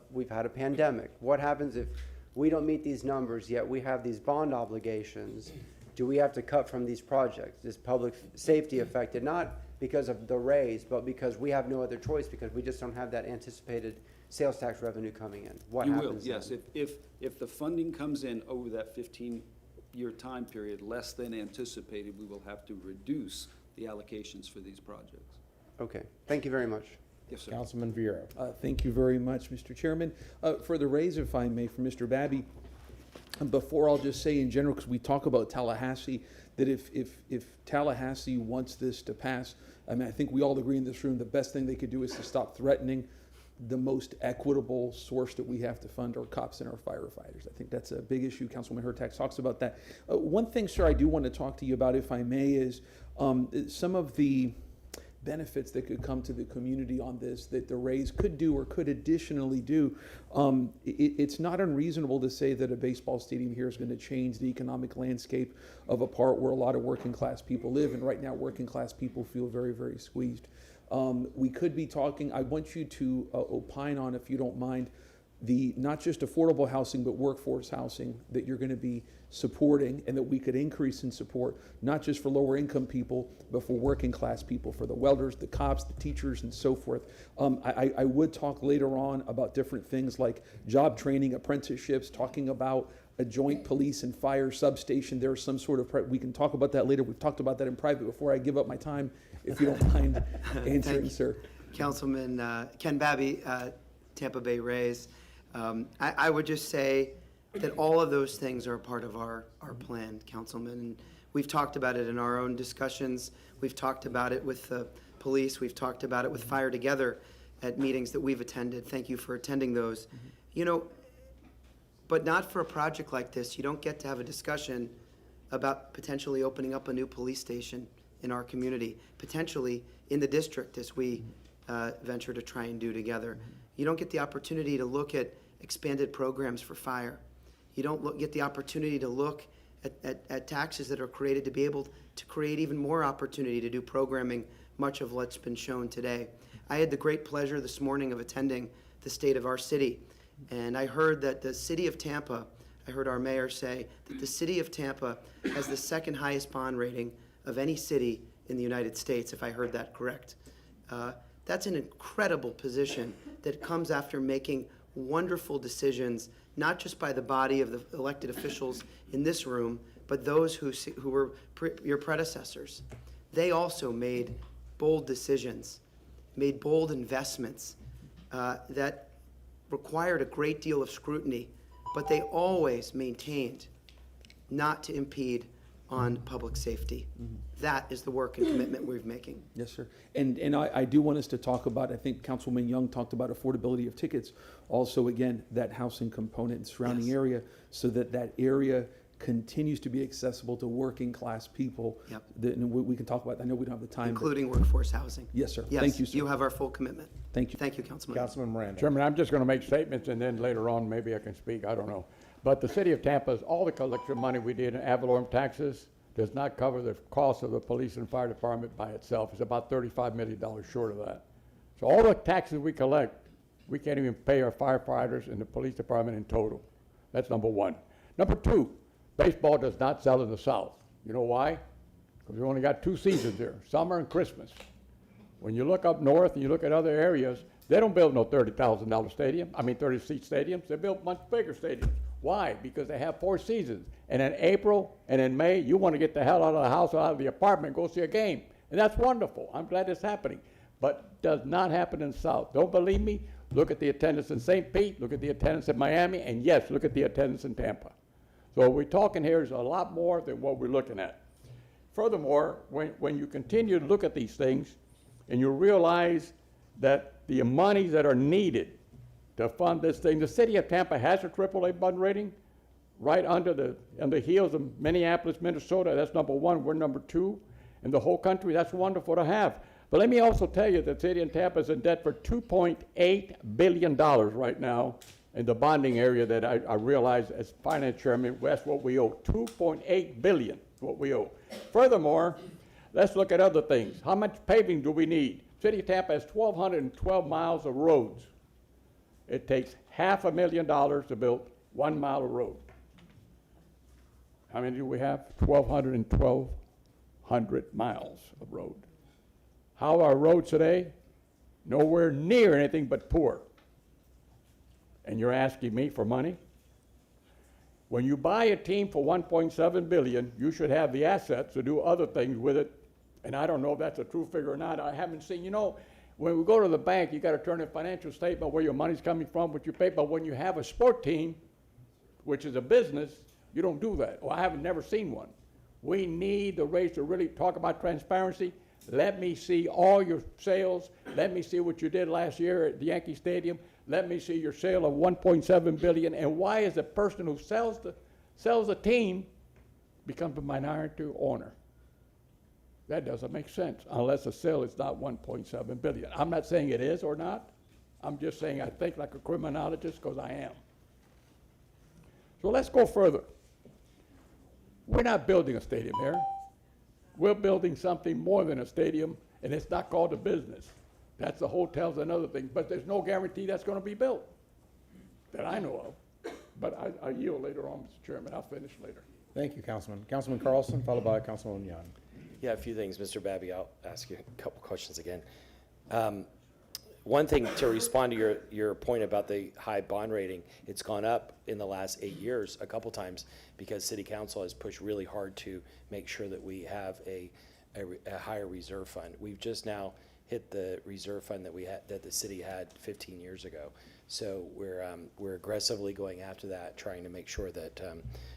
we've had a pandemic? What happens if we don't meet these numbers, yet we have these bond obligations? Do we have to cut from these projects? Is public safety affected? Not because of the raise, but because we have no other choice, because we just don't have that anticipated sales tax revenue coming in. What You happens will, yes. then? If the funding comes in over that 15-year time period less than anticipated, we will have to reduce the allocations for these projects. Okay, thank you very much. Yes, sir. Councilman Vieira. Thank you very much, Mr. Chairman. For the raise, if I may, from Mr. Babby, before I'll just say in general, because we talk about Tallahassee, that if Tallahassee wants this to pass, I think we all agree in this room the best thing they could do is to stop threatening the most equitable source that we have to fund our cops and our firefighters. I think that's a big issue. Councilman Hurtak talks about that. One thing, sir, I do want to talk to you about, if I may, is some of the benefits that could come to the community on this that the raise could do or could additionally do. It's not unreasonable to say that a baseball stadium here is going to change the economic landscape of a part where a lot of working class people live, and right now working class people feel very, very squeezed. We could be talking, I want you to opine on, if you don't mind, the not just affordable housing but workforce housing that you're going to be supporting, and that we could increase in support, not just for lower income people but for working class people, for the welders, the cops, the teachers, and so forth. I would talk later on about different things like job training, apprenticeships, talking about a joint police and fire substation. There's some sort of, we can talk about that later. We've talked about that in private before I give up my time, if you don't mind answering, sir. Councilman Ken Babby, Tampa Bay Rays. I would just say that all of those things are a part of our plan, Councilman. And we've talked about it in our own discussions. We've talked about it with the police. We've talked about it with Fire Together at meetings that we've attended. Thank you for attending those. You know, but not for a project like this. You don't get to have a discussion about potentially opening up a new police station in our community, potentially in the district as we venture to try and do together. You don't get the opportunity to look at expanded programs for fire. You don't get the opportunity to look at taxes that are created to be able to create even more opportunity to do programming, much of what's been shown today. I had the great pleasure this morning of attending the state of our city, and I heard that the city of Tampa, I heard our mayor say that the city of Tampa has the second highest bond rating of any city in the United States, if I heard that correct. That's an incredible position that comes after making wonderful decisions, not just by the body of the elected officials in this room, but those who were your predecessors. They also made bold decisions, made bold investments that required a great deal of scrutiny, but they always maintained not to impede on public safety. That is the work and commitment we're making. Yes, sir. And I do want us to talk about, I think Councilman Young talked about affordability of tickets. Also, again, that housing component and surrounding area, so that that area continues to be accessible to working class people. Yep. And we can talk about, I know we don't have the time. Including workforce housing. Yes, sir. Yes, Thank you, sir. you have our full commitment. Thank you. Thank you, Councilman. Councilman Miranda. Chairman, I'm just going to make statements, and then later on, maybe I can speak, I don't know. But the city of Tampa's, all the collection money we did in ad valorem taxes does not cover the cost of the police and fire department by itself. It's about $35 million short of that. So all the taxes we collect, we can't even pay our firefighters and the police department in total. That's number one. Number two, baseball does not sell in the South. You know why? Because we only got 2 seasons here, summer and Christmas. When you look up north and you look at other areas, they don't build no $30,000 stadium. I mean 30-seat stadiums. They build much bigger stadiums. Why? Because they have 4 seasons. And in April and in May, you want to get the hell out of the house or out of the apartment, go see a game. And that's wonderful. I'm glad it's happening. But does not happen in the South. Don't believe me? Look at the attendance in St. Pete, look at the attendance in Miami, and yes, look at the attendance in Tampa. So what we're talking here is a lot more than what we're looking at. Furthermore, when you continue to look at these things and you realize that the monies that are needed to fund this thing, the city of Tampa has a AAA bond rating right on the heels of Minneapolis, Minnesota. That's number 1, we're number 2 in the whole country. That's wonderful to have. But let me also tell you that the city of Tampa is in debt for $2.8 billion right now in the bonding area that I realize as finance chairman, that's what we owe. $2.8 billion is what we owe. Furthermore, let's look at other things. How much paving do we need? City of Tampa has 1,212 miles of roads. It takes $500,000 to build 1 mile of road. How many do we have? 1,200 miles of road. How are our roads today? Nowhere near anything but poor. And you're asking me for money? When you buy a team for $1.7 billion, you should have the assets to do other things with it. And I don't know if that's a true figure or not. I haven't seen, you know, when we go to the bank, you got to turn in a financial statement where your money's coming from, what you pay. But when you have a sport team, which is a business, you don't do that. Well, I haven't never seen one. We need the race to really talk about transparency. Let me see all your sales. Let me see what you did last year at the Yankee Stadium. Let me see your sale of $1.7 billion. And why is the person who sells the team becomes a minority owner? That doesn't make sense unless the sale is not $1.7 billion. I'm not saying it is or not. I'm just saying I think like a criminologist because I am. So let's go further. We're not building a stadium here. We're building something more than a stadium, and it's not called a business. That's the hotels and other things, but there's no guarantee that's going to be built that I know of. But I yield later on, Mr. Chairman. I'll finish later. Thank you, Councilman. Councilman Carlson, followed by Councilman Young. Yeah, a few things, Mr. Babby. I'll ask you a couple questions again. One thing to respond to your point about the high bond rating, it's gone up in the last 8 years a couple times because City Council has pushed really hard to make sure that we have a higher reserve fund. We've just now hit the reserve fund that the city had 15 years ago. So we're aggressively going after that, trying to make sure that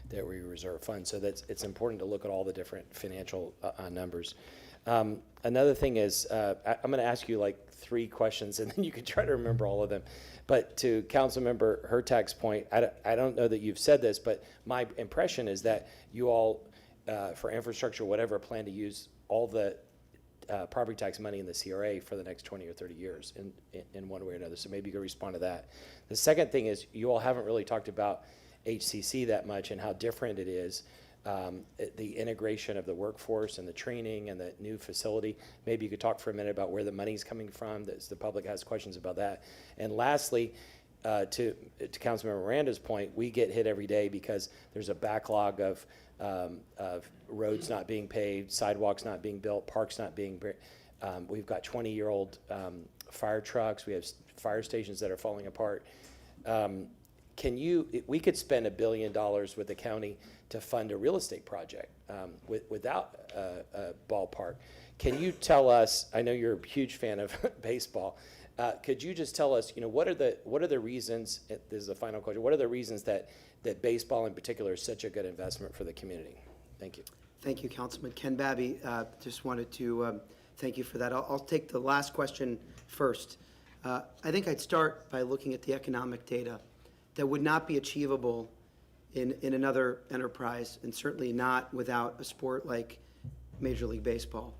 that we reserve funds. So it's important to look at all the different financial numbers. Another thing is, I'm going to ask you like 3 questions, and then you can try to remember all of them. But to Councilmember Hurtak's point, I don't know that you've said this, but my impression is that you all, for infrastructure, whatever, plan to use all the property tax money in the CRA for the next 20 or 30 years in one way or another. So maybe you could respond to that. The second thing is, you all haven't really talked about HCC that much and how different it is. The integration of the workforce and the training and the new facility. Maybe you could talk for a minute about where the money's coming from. The public has questions about that. And lastly, to Councilmember Miranda's point, we get hit every day because there's a backlog of roads not being paved, sidewalks not being built, parks not being built. We've got 20-year-old fire trucks. We have fire stations that are falling apart. We could spend $1 billion with the county to fund a real estate project without a ballpark. Can you tell us, I know you're a huge fan of baseball, could you just tell us, what are the reasons, this is the final question, what are the reasons that baseball in particular is such a good investment for the community? Thank you. Thank you, Councilman Ken Babby. Just wanted to thank you for that. I'll take the last question first. I think I'd start by looking at the economic data that would not be achievable in another enterprise, and certainly not without a sport like Major League Baseball.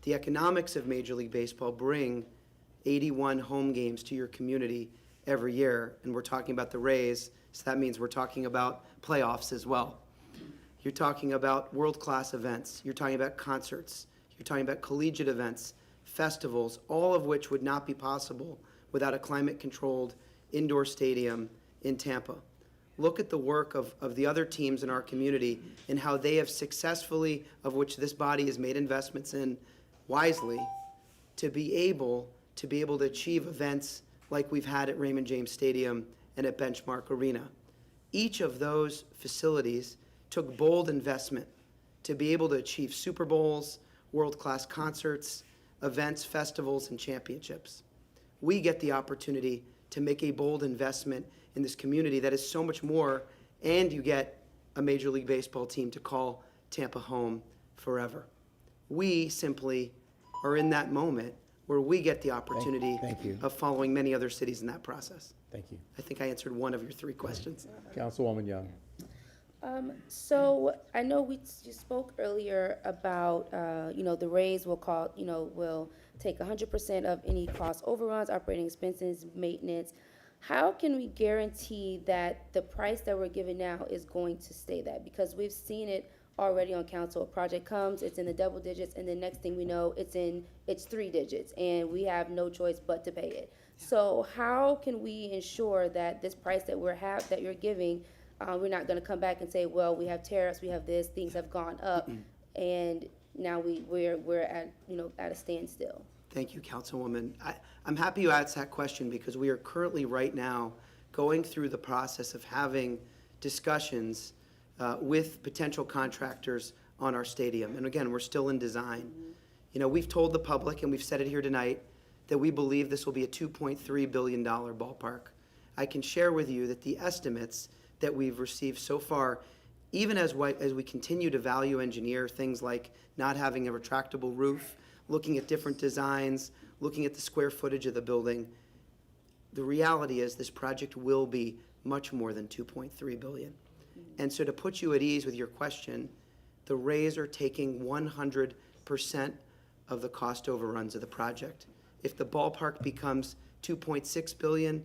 The economics of Major League Baseball bring 81 home games to your community every year, and we're talking about the Rays, so that means we're talking about playoffs as well. You're talking about world-class events. You're talking about concerts. You're talking about collegiate events, festivals, all of which would not be possible without a climate-controlled indoor stadium in Tampa. Look at the work of the other teams in our community and how they have successfully, of which this body has made investments in wisely, to be able to achieve events like we've had at Raymond James Stadium and at Benchmark Arena. Each of those facilities took bold investment to be able to achieve Super Bowls, world-class concerts, events, festivals, and championships. We get the opportunity to make a bold investment in this community that is so much more, and you get a Major League Baseball team to call Tampa home forever. We simply are in that moment where we get the opportunity Thank you. of following many other cities in that process. Thank you. I think I answered one of your 3 questions. Councilwoman Young. So I know you spoke earlier about, the Rays will take 100% of any cost overruns, operating expenses, maintenance. How can we guarantee that the price that we're giving now is going to stay that? Because we've seen it already on council. A project comes, it's in the double digits, and the next thing we know, it's 3 digits, and we have no choice but to pay it. So how can we ensure that this price that that you're giving, we're not going to come back and say, well, we have tariffs, we have this, things have gone up, and now we're at at a standstill. Thank you, Councilwoman. I'm happy you asked that question because we are currently right now going through the process of having discussions with potential contractors on our stadium. And again, we're still in design. We've told the public, and we've said it here tonight, that we believe this will be a $2.3 billion ballpark. I can share with you that the estimates that we've received so far, even as we continue to value engineer things like not having a retractable roof, looking at different designs, looking at the square footage of the building, the reality is this project will be much more than $2.3 billion. And so to put you at ease with your question, the Rays are taking 100% of the cost overruns of the project. If the ballpark becomes $2.6 billion,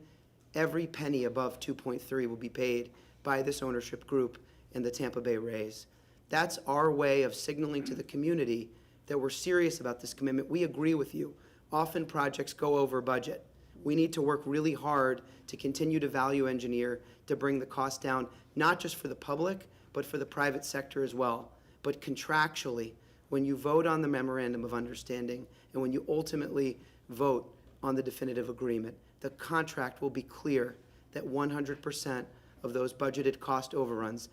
every penny above 2.3 will be paid by this ownership group and the Tampa Bay Rays. That's our way of signaling to the community that we're serious about this commitment. We agree with you. Often projects go over budget. We need to work really hard to continue to value engineer to bring the cost down, not just for the public, but for the private sector as well. But contractually, when you vote on the memorandum of understanding and when you ultimately vote on the definitive agreement, the contract will be clear that 100% of those budgeted cost overruns,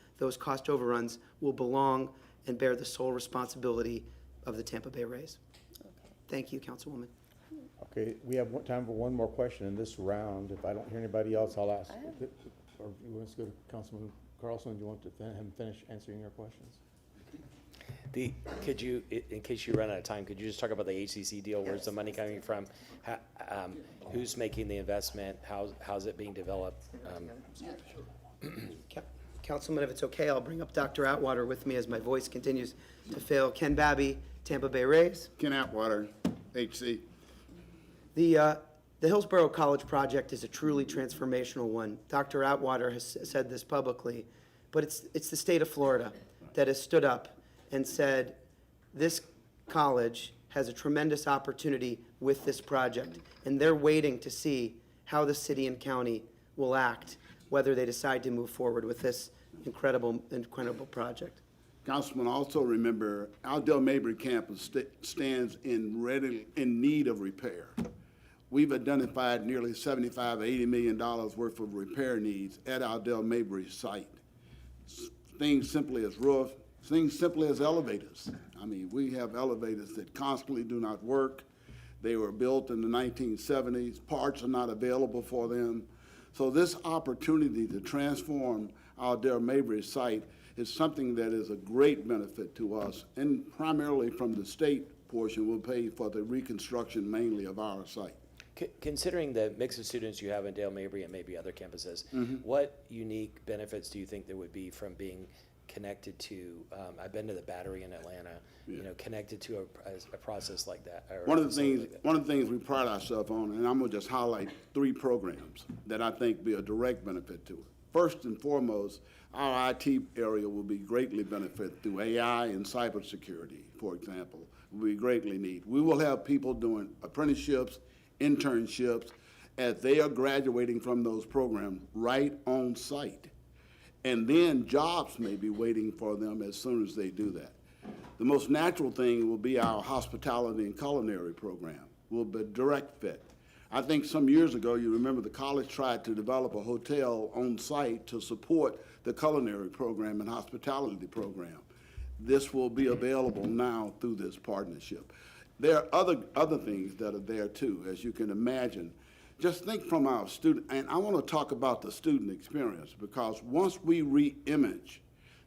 will belong and bear the sole responsibility of the Tampa Bay Rays. Okay. Thank you, Councilwoman. Okay, we have time for one more question in this round. If I don't hear anybody else, I'll ask. Or you want us to go to Councilman Carlson? Do you want to have him finish answering your questions? Could you, in case you run out of time, could you just talk about the HCC deal? Where's the money coming from? Who's making the investment? How's it being developed? Councilman, if it's okay, I'll bring up Dr. Atwater with me as my voice continues to fail. Ken Babby, Tampa Bay Rays. Ken Atwater, HC. The Hillsborough College project is a truly transformational one. Dr. Atwater has said this publicly, but it's the state of Florida that has stood up and said, this college has a tremendous opportunity with this project, and they're waiting to see how the city and county will act, whether they decide to move forward with this incredible project. Councilman, also remember, our Del Mabry campus stands in need of repair. We've identified nearly $75 to $80 million worth of repair needs at our Del Mabry site. Things simply as roof, things simply as elevators. I mean, we have elevators that constantly do not work. They were built in the 1970s. Parts are not available for them. So this opportunity to transform our Del Mabry site is something that is a great benefit to us, and primarily from the state portion will pay for the reconstruction mainly of our site. Considering the mix of students you have in Dale Mabry and maybe other campuses, what unique benefits do you think there would be from being connected to, I've been to the Battery in Atlanta, connected to a process like that? One of the things we pride ourselves on, and I'm gonna just highlight 3 programs that I think be a direct benefit to it. First and foremost, our IT area will be greatly benefit through AI and cybersecurity, for example, will be greatly needed. We will have people doing apprenticeships, internships, as they are graduating from those programs right on site. And then jobs may be waiting for them as soon as they do that. The most natural thing will be our hospitality and culinary program, will be a direct fit. I think some years ago, you remember the college tried to develop a hotel on site to support the culinary program and hospitality program. This will be available now through this partnership. There are other things that are there too, as you can imagine. Just think from our student, and I want to talk about the student experience, because once we re-image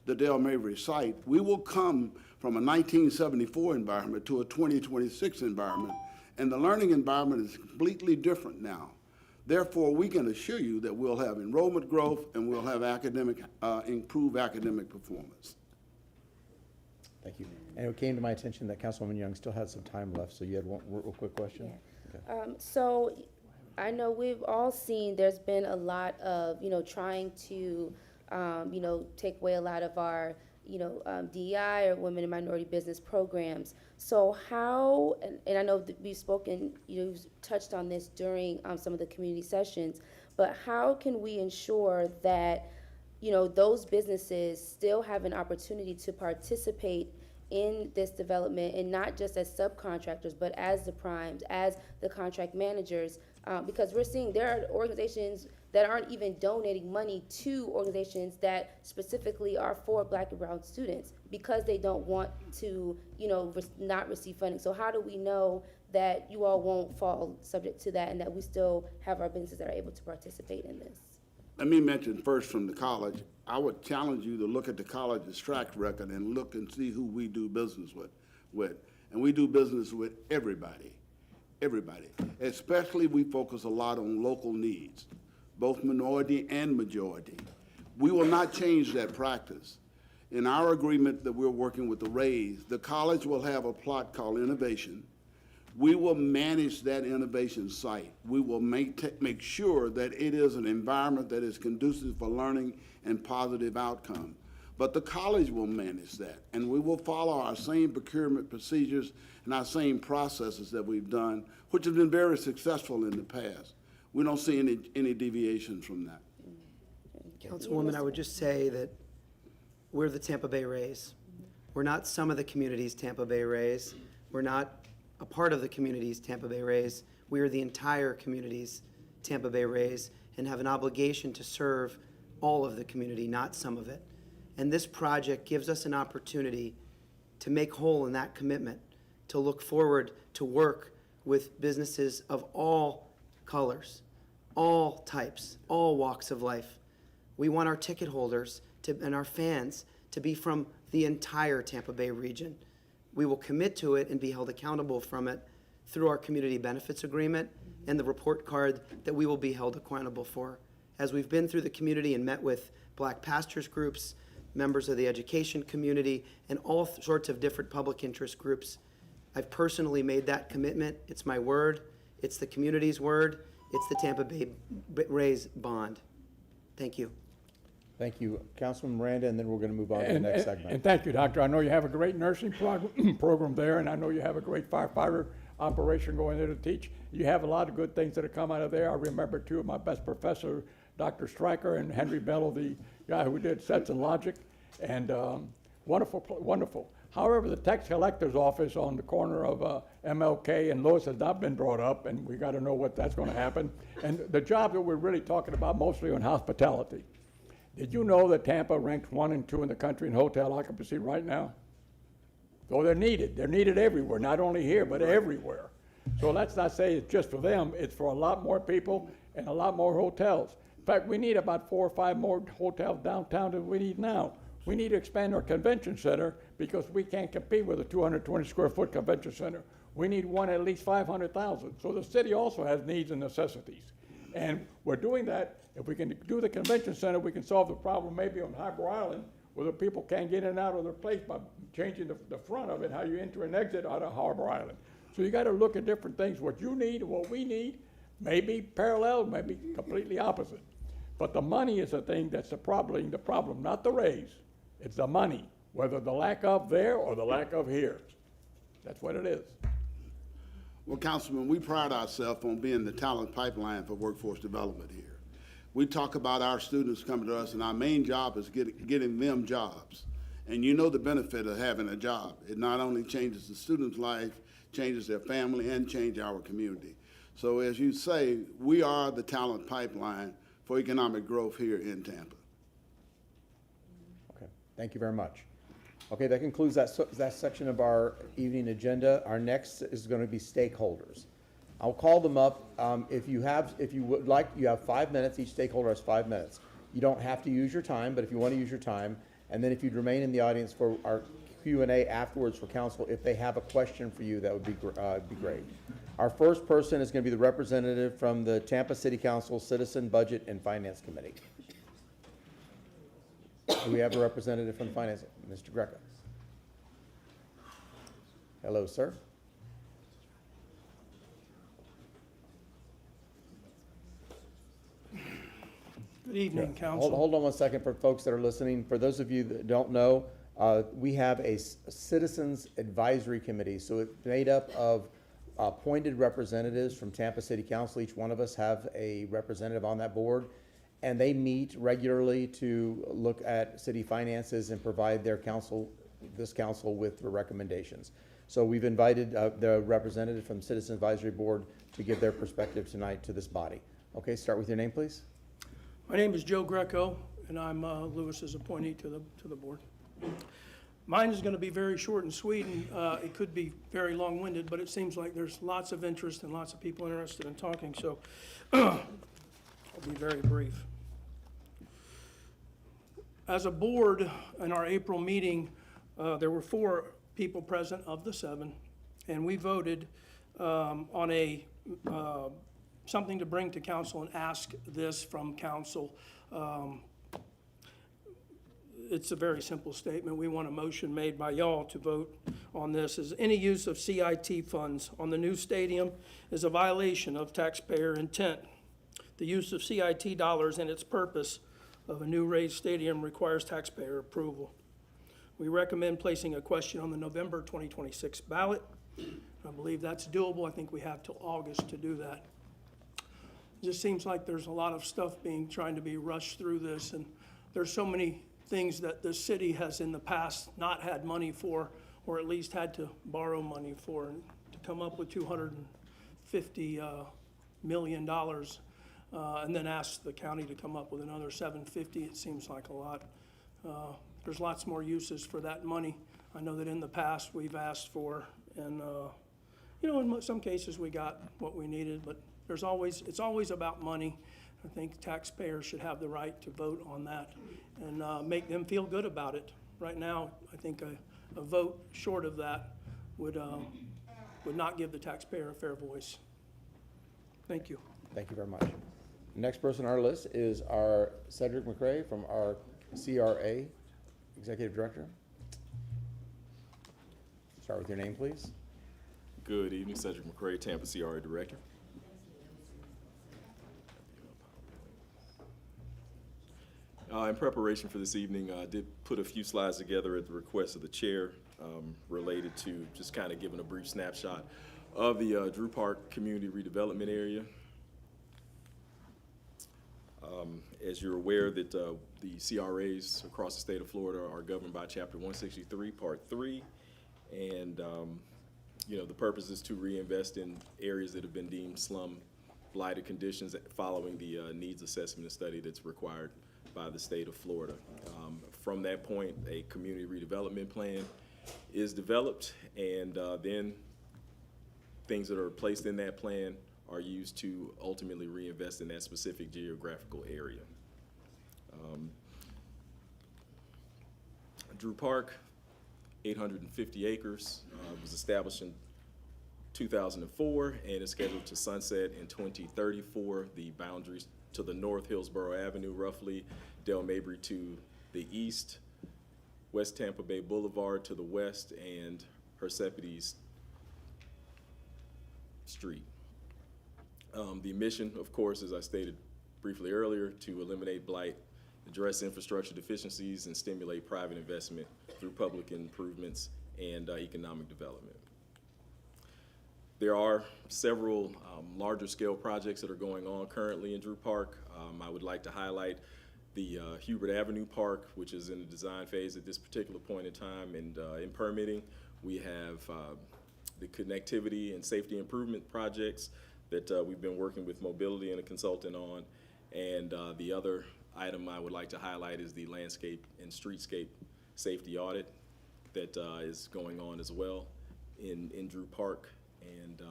the Del Mabry site, we will come from a 1974 environment to a 2026 environment, and the learning environment is completely different now. Therefore, we can assure you that we'll have enrollment growth and we'll have improved academic performance. Thank you. And it came to my attention that Councilwoman Young still had some time left, so you had one real quick question? Yeah. Okay. So I know we've all seen there's been a lot of, trying to, take away a lot of our, DEI or women and minority business programs. So how, and I know that we've spoken, you've touched on this during some of the community sessions, but how can we ensure that, those businesses still have an opportunity to participate in this development, and not just as subcontractors, but as the primes, as the contract managers, because we're seeing there are organizations that aren't even donating money to organizations that specifically are for Black and brown students because they don't want to, not receive funding. So how do we know that you all won't fall subject to that, and that we still have our businesses that are able to participate in this? Let me mention first from the college, I would challenge you to look at the college's track record and look and see who we do business with. And we do business with everybody. Especially we focus a lot on local needs, both minority and majority. We will not change that practice. In our agreement that we're working with the Rays, the college will have a plot called Innovation. We will manage that innovation site. We will make sure that it is an environment that is conducive for learning and positive outcome. But the college will manage that, and we will follow our same procurement procedures and our same processes that we've done, which have been very successful in the past. We don't see any deviations from that. Councilwoman, I would just say that we're the Tampa Bay Rays. We're not some of the community's Tampa Bay Rays. We're not a part of the community's Tampa Bay Rays. We are the entire community's Tampa Bay Rays and have an obligation to serve all of the community, not some of it. And this project gives us an opportunity to make whole in that commitment, to look forward to work with businesses of all colors, all types, all walks of life. We want our ticket holders and our fans to be from the entire Tampa Bay region. We will commit to it and be held accountable from it through our community benefits agreement and the report card that we will be held accountable for. As we've been through the community and met with Black pastors groups, members of the education community, and all sorts of different public interest groups, I've personally made that commitment. It's my word. It's the community's word. It's the Tampa Bay Rays bond. Thank you. Thank you. Councilman Miranda, and then we're going to move on to the next segment. And thank you, Doctor. I know you have a great nursing program there, and I know you have a great firefighter operation going there to teach. You have a lot of good things that have come out of there. I remember two of my best professors, Dr. Stryker and Henry Bello, the guy who did Sets and Logic, and wonderful, wonderful. However, the tax collector's office on the corner of MLK and Lewis has not been brought up, and we got to know what that's going to happen. And the job that we're really talking about mostly on hospitality. Did you know that Tampa ranked 1 and 2 in the country in hotel occupancy right now? So they're needed. They're needed everywhere, not only here, but everywhere. So let's not say it's just for them. It's for a lot more people and a lot more hotels. In fact, we need about 4 or 5 more hotels downtown than we need now. We need to expand our convention center because we can't compete with a 220 square foot convention center. We need one at least 500,000. So the city also has needs and necessities. And we're doing that. If we can do the convention center, we can solve the problem maybe on Harbor Island where the people can't get in and out of their place by changing the front of it, how you enter and exit out of Harbor Island. So you got to look at different things, what you need and what we need, maybe parallel, maybe completely opposite. But the money is the thing that's the problem, not the raise. It's the money, whether the lack of there or the lack of here. That's what it is. Well, Councilman, we pride ourselves on being the talent pipeline for workforce development here. We talk about our students coming to us, and our main job is getting them jobs. And you know the benefit of having a job. It not only changes the student's life, changes their family, and changes our community. So as you say, we are the talent pipeline for economic growth here in Tampa. Okay, thank you very much. Okay, that concludes that section of our evening agenda. Our next is going to be stakeholders. I'll call them up. If you would like, you have 5 minutes. Each stakeholder has 5 minutes. You don't have to use your time, but if you want to use your time, and then if you'd remain in the audience for our Q&A afterwards for council, if they have a question for you, that would be great. Our first person is going to be the representative from the Tampa City Council Citizen Budget and Finance Committee. Do we have a representative from Finance? Mr. Greco. Hello, sir. Good evening, Council. Hold on one second for folks that are listening. For those of you that don't know, we have a Citizens Advisory Committee. So it's made up of appointed representatives from Tampa City Council. Each one of us have a representative on that board. And they meet regularly to look at city finances and provide this council with the recommendations. So we've invited the representative from Citizens Advisory Board to give their perspective tonight to this body. Okay, start with your name, please. My name is Joe Greco, and I'm Lewis's appointee to the board. Mine is going to be very short and sweet, and it could be very long-winded, but it seems like there's lots of interest and lots of people interested in talking, so I'll be very brief. As a board, in our April meeting, there were 4 people present of the 7, and we voted on a something to bring to council and ask this from council. It's a very simple statement. We want a motion made by y'all to vote on this. Is any use of CIT funds on the new stadium is a violation of taxpayer intent. The use of CIT dollars and its purpose of a new raised stadium requires taxpayer approval. We recommend placing a question on the November 2026 ballot. I believe that's doable. I think we have till August to do that. It just seems like there's a lot of stuff trying to be rushed through this, and there's so many things that the city has in the past not had money for, or at least had to borrow money for. And to come up with $250 million and then ask the county to come up with another $750, it seems like a lot. There's lots more uses for that money. I know that in the past we've asked for, and you know, in some cases, we got what we needed, but it's always about money. I think taxpayers should have the right to vote on that and make them feel good about it. Right now, I think a vote short of that would not give the taxpayer a fair voice. Thank you. Thank you very much. The next person on our list is our Cedric McRae from our CRA, Executive Director. Start with your name, please. Good evening, Cedric McRae, Tampa CRA Director. In preparation for this evening, I did put a few slides together at the request of the chair related to just kind of giving a brief snapshot of the Drew Park Community Redevelopment Area. As you're aware that the CRAs across the state of Florida are governed by Chapter 163, Part 3, and you know, the purpose is to reinvest in areas that have been deemed slum blighted conditions following the needs assessment and study that's required by the state of Florida. From that point, a community redevelopment plan is developed, and then things that are placed in that plan are used to ultimately reinvest in that specific geographical area. Drew Park, 850 acres, was established in 2004 and is scheduled to sunset in 2034. The boundaries to the north, Hillsborough Avenue roughly, Del Mabry to the east, West Tampa Bay Boulevard to the west, and Persepolis Street. The mission, of course, as I stated briefly earlier, to eliminate blight, address infrastructure deficiencies, and stimulate private investment through public improvements and economic development. There are several larger scale projects that are going on currently in Drew Park. I would like to highlight the Hubert Avenue Park, which is in the design phase at this particular point in time, and in permitting. We have the connectivity and safety improvement projects that we've been working with Mobility and a consultant on. And the other item I would like to highlight is the landscape and streetscape safety audit that is going on as well in Drew Park. And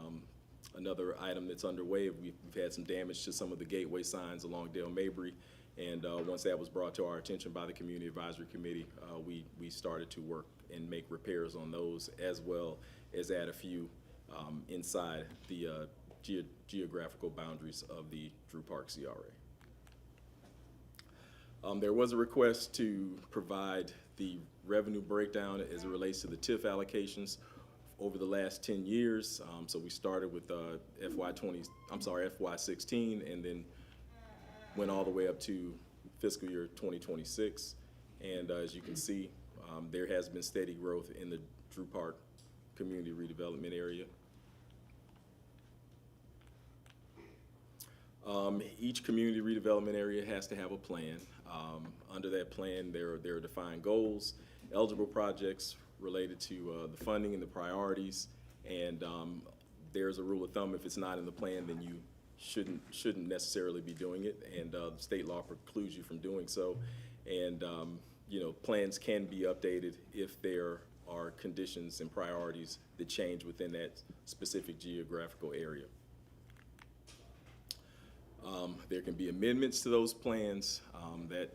another item that's underway, we've had some damage to some of the gateway signs along Del Mabry. And once that was brought to our attention by the Community Advisory Committee, we started to work and make repairs on those, as well as add a few inside the geographical boundaries of the Drew Park CRA. There was a request to provide the revenue breakdown as it relates to the TIF allocations over the last 10 years. So we started with FY16, and then went all the way up to fiscal year 2026. And as you can see, there has been steady growth in the Drew Park Community Redevelopment Area. Each community redevelopment area has to have a plan. Under that plan, there are defined goals, eligible projects related to the funding and the priorities, and there's a rule of thumb: if it's not in the plan, then you shouldn't necessarily be doing it, and state law precludes you from doing so. And you know, plans can be updated if there are conditions and priorities that change within that specific geographical area. There can be amendments to those plans that,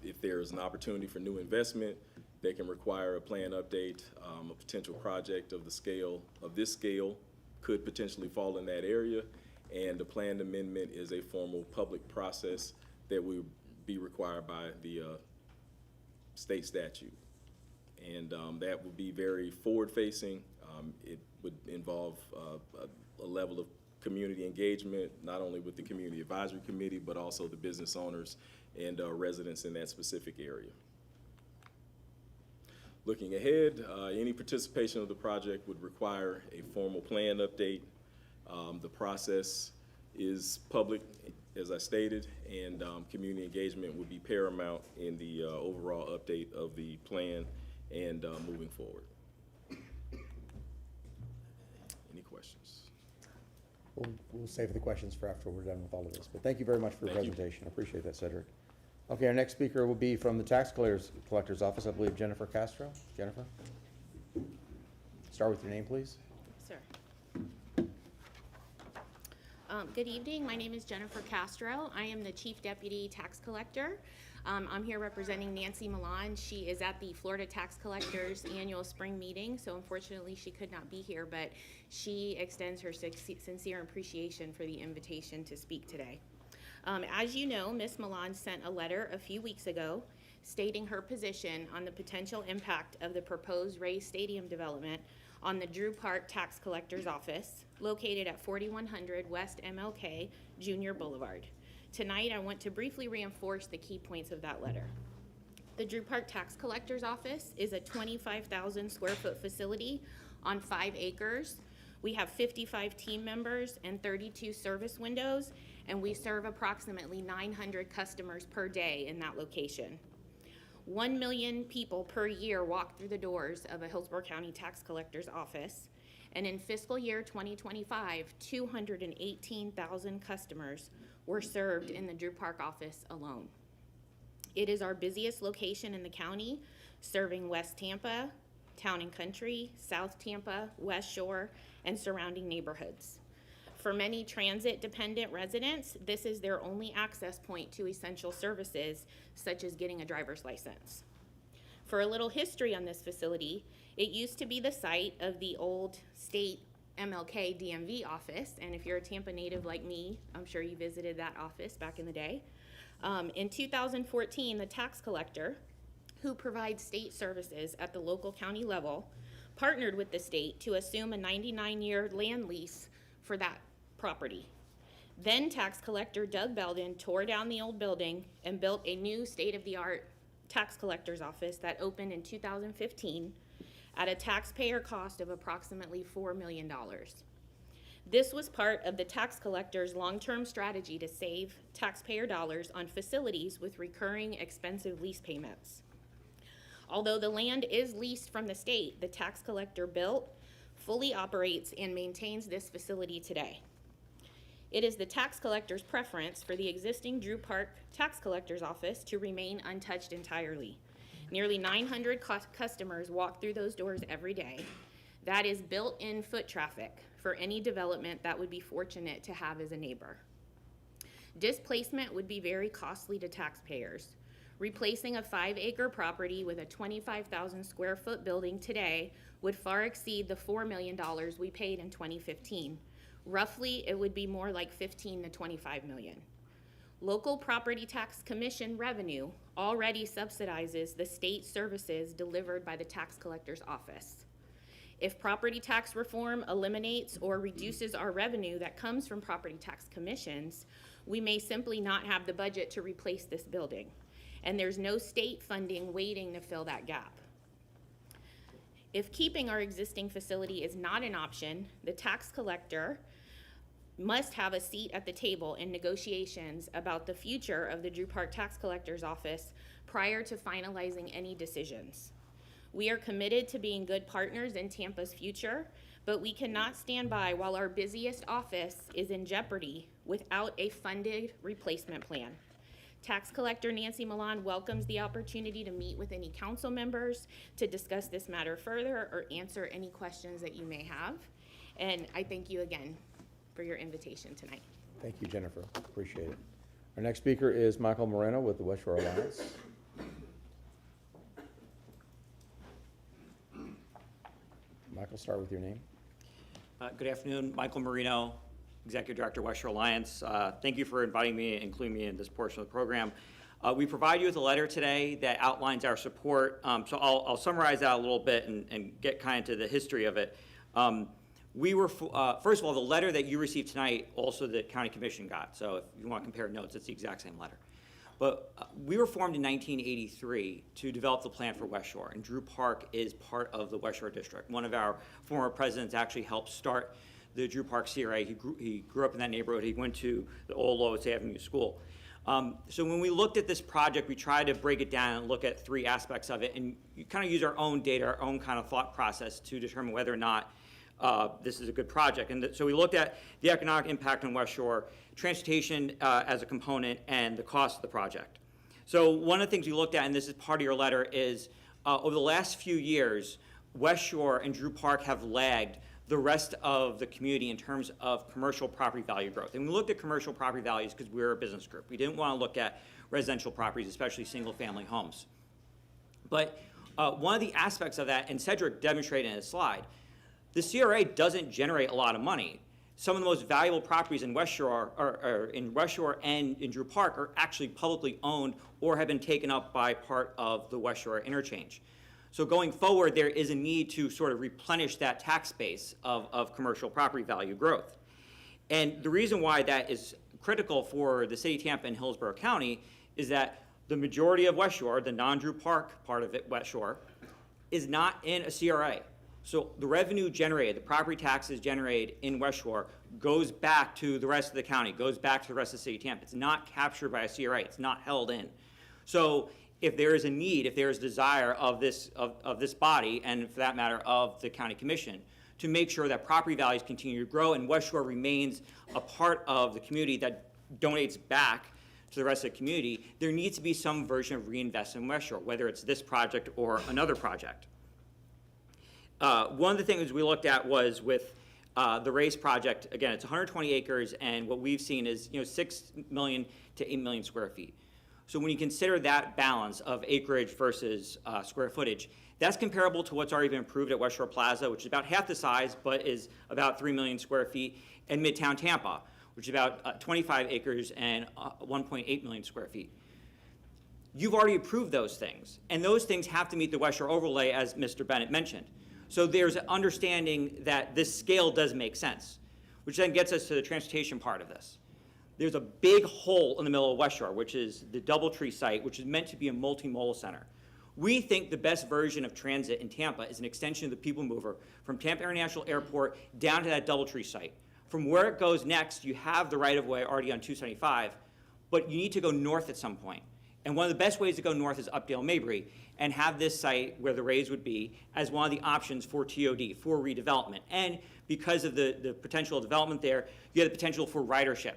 if there is an opportunity for new investment, they can require a plan update. A potential project of this scale could potentially fall in that area, and the planned amendment is a formal public process that will be required by the state statute. And that would be very forward-facing. It would involve a level of community engagement, not only with the Community Advisory Committee, but also the business owners and residents in that specific area. Looking ahead, any participation of the project would require a formal plan update. The process is public, as I stated, and community engagement would be paramount in the overall update of the plan and moving forward. Any questions? We'll save the questions for after we're done with all of this. But thank you very much for your presentation. I appreciate that, Cedric. Okay, our next speaker will be from the Tax Collector's Office, I believe Jennifer Castro. Jennifer? Start with your name, please. Sir. Good evening. My name is Jennifer Castro. I am the Chief Deputy Tax Collector. I'm here representing Nancy Milan. She is at the Florida Tax Collectors Annual Spring Meeting, so unfortunately she could not be here, but she extends her sincere appreciation for the invitation to speak today. As you know, Ms. Milan sent a letter a few weeks ago stating her position on the potential impact of the proposed Rays Stadium development on the Drew Park Tax Collector's Office, located at 4100 West MLK Junior Boulevard. Tonight, I want to briefly reinforce the key points of that letter. The Drew Park Tax Collector's Office is a 25,000 square foot facility on 5 acres. We have 55 team members and 32 service windows, and we serve approximately 900 customers per day in that location. 1 million people per year walk through the doors of a Hillsborough County Tax Collector's Office, and in fiscal year 2025, 218,000 customers were served in the Drew Park office alone. It is our busiest location in the county, serving West Tampa, Town and Country, South Tampa, West Shore, and surrounding neighborhoods. For many transit-dependent residents, this is their only access point to essential services, such as getting a driver's license. For a little history on this facility, it used to be the site of the old state MLK DMV office, and if you're a Tampa native like me, I'm sure you visited that office back in the day. In 2014, the tax collector, who provides state services at the local county level, partnered with the state to assume a 99-year land lease for that property. Then tax collector Doug Belden tore down the old building and built a new state-of-the-art tax collector's office that opened in 2015 at a taxpayer cost of approximately $4 million. This was part of the tax collector's long-term strategy to save taxpayer dollars on facilities with recurring expensive lease payments. Although the land is leased from the state, the tax collector built, fully operates, and maintains this facility today. It is the tax collector's preference for the existing Drew Park Tax Collector's Office to remain untouched entirely. Nearly 900 customers walk through those doors every day. That is built-in foot traffic for any development that would be fortunate to have as a neighbor. Displacement would be very costly to taxpayers. Replacing a 5-acre property with a 25,000 square foot building today would far exceed the $4 million we paid in 2015. Roughly, it would be more like 15 to 25 million. Local property tax commission revenue already subsidizes the state services delivered by the tax collector's office. If property tax reform eliminates or reduces our revenue that comes from property tax commissions, we may simply not have the budget to replace this building, and there's no state funding waiting to fill that gap. If keeping our existing facility is not an option, the tax collector must have a seat at the table in negotiations about the future of the Drew Park Tax Collector's Office prior to finalizing any decisions. We are committed to being good partners in Tampa's future, but we cannot stand by while our busiest office is in jeopardy without a funded replacement plan. Tax Collector Nancy Milan welcomes the opportunity to meet with any council members to discuss this matter further or answer any questions that you may have. And I thank you again for your invitation tonight. Thank you, Jennifer. Appreciate it. Our next speaker is Michael Moreno with the West Shore Alliance. Michael, start with your name. Good afternoon, Michael Marino, Executive Director, West Shore Alliance. Thank you for inviting me and including me in this portion of the program. We provide you with a letter today that outlines our support. So I'll summarize that a little bit and get kind of to the history of it. We were, first of all, the letter that you received tonight, also the County Commission got. So if you want to compare notes, it's the exact same letter. But we were formed in 1983 to develop the plan for West Shore, and Drew Park is part of the West Shore District. One of our former presidents actually helped start the Drew Park CRA. He grew up in that neighborhood. He went to the old Lois Avenue School. So when we looked at this project, we tried to break it down and look at 3 aspects of it, and you kind of use our own data, our own kind of thought process to determine whether or not this is a good project. And so we looked at the economic impact on West Shore, transportation as a component, and the cost of the project. So one of the things we looked at, and this is part of your letter, is over the last few years, West Shore and Drew Park have lagged the rest of the community in terms of commercial property value growth. And we looked at commercial property values because we're a business group. We didn't want to look at residential properties, especially single-family homes. But one of the aspects of that, and Cedric demonstrated in his slide, the CRA doesn't generate a lot of money. Some of the most valuable properties in West Shore, and in Drew Park are actually publicly owned or have been taken up by part of the West Shore interchange. So going forward, there is a need to sort of replenish that tax base of commercial property value growth. And the reason why that is critical for the city of Tampa and Hillsborough County is that the majority of West Shore, the non-Drew Park part of it, West Shore, is not in a CRA. So the revenue generated, the property taxes generated in West Shore goes back to the rest of the county, goes back to the rest of the city of Tampa. It's not captured by a CRA. It's not held in. So if there is a need, if there is desire of this body, and for that matter of the county commission, to make sure that property values continue to grow and West Shore remains a part of the community that donates back to the rest of the community, there needs to be some version of reinvestment in West Shore, whether it's this project or another project. One of the things we looked at was with the Race project. Again, it's 120 acres, and what we've seen is 6 million to 8 million square feet. So when you consider that balance of acreage versus square footage, that's comparable to what's already been approved at West Shore Plaza, which is about half the size, but is about 3 million square feet, and Midtown Tampa, which is about 25 acres and 1.8 million square feet. You've already approved those things, and those things have to meet the West Shore overlay, as Mr. Bennett mentioned. So there's an understanding that this scale does make sense, which then gets us to the transportation part of this. There's a big hole in the middle of West Shore, which is the Doubletree site, which is meant to be a multimodal center. We think the best version of transit in Tampa is an extension of the People Mover from Tampa International Airport down to that Doubletree site. From where it goes next, you have the right-of-way already on 275, but you need to go north at some point. And one of the best ways to go north is up Dale Mabry and have this site where the Rays would be as one of the options for TOD, for redevelopment. And because of the potential development there, you have the potential for ridership.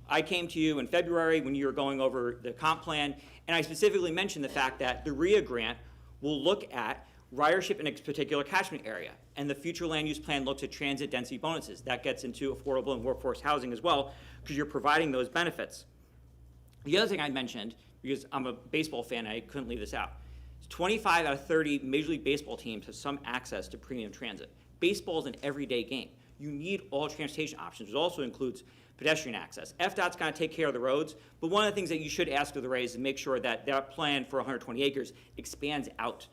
I came to you in February when you were going over the comp plan, and I specifically mentioned the fact that the RIA grant will look at ridership in a particular catchment area. And the future land use plan looks at transit density bonuses. That gets into affordable and workforce housing as well, because you're providing those benefits. The other thing I mentioned, because I'm a baseball fan, I couldn't leave this out. 25 out of 30 Major League Baseball teams have some access to premium transit. Baseball is an everyday game. You need all transportation options. It also includes pedestrian access. FDOT's going to take care of the roads, but one of the things that you should ask of the Rays is make sure that that plan for 120 acres expands out,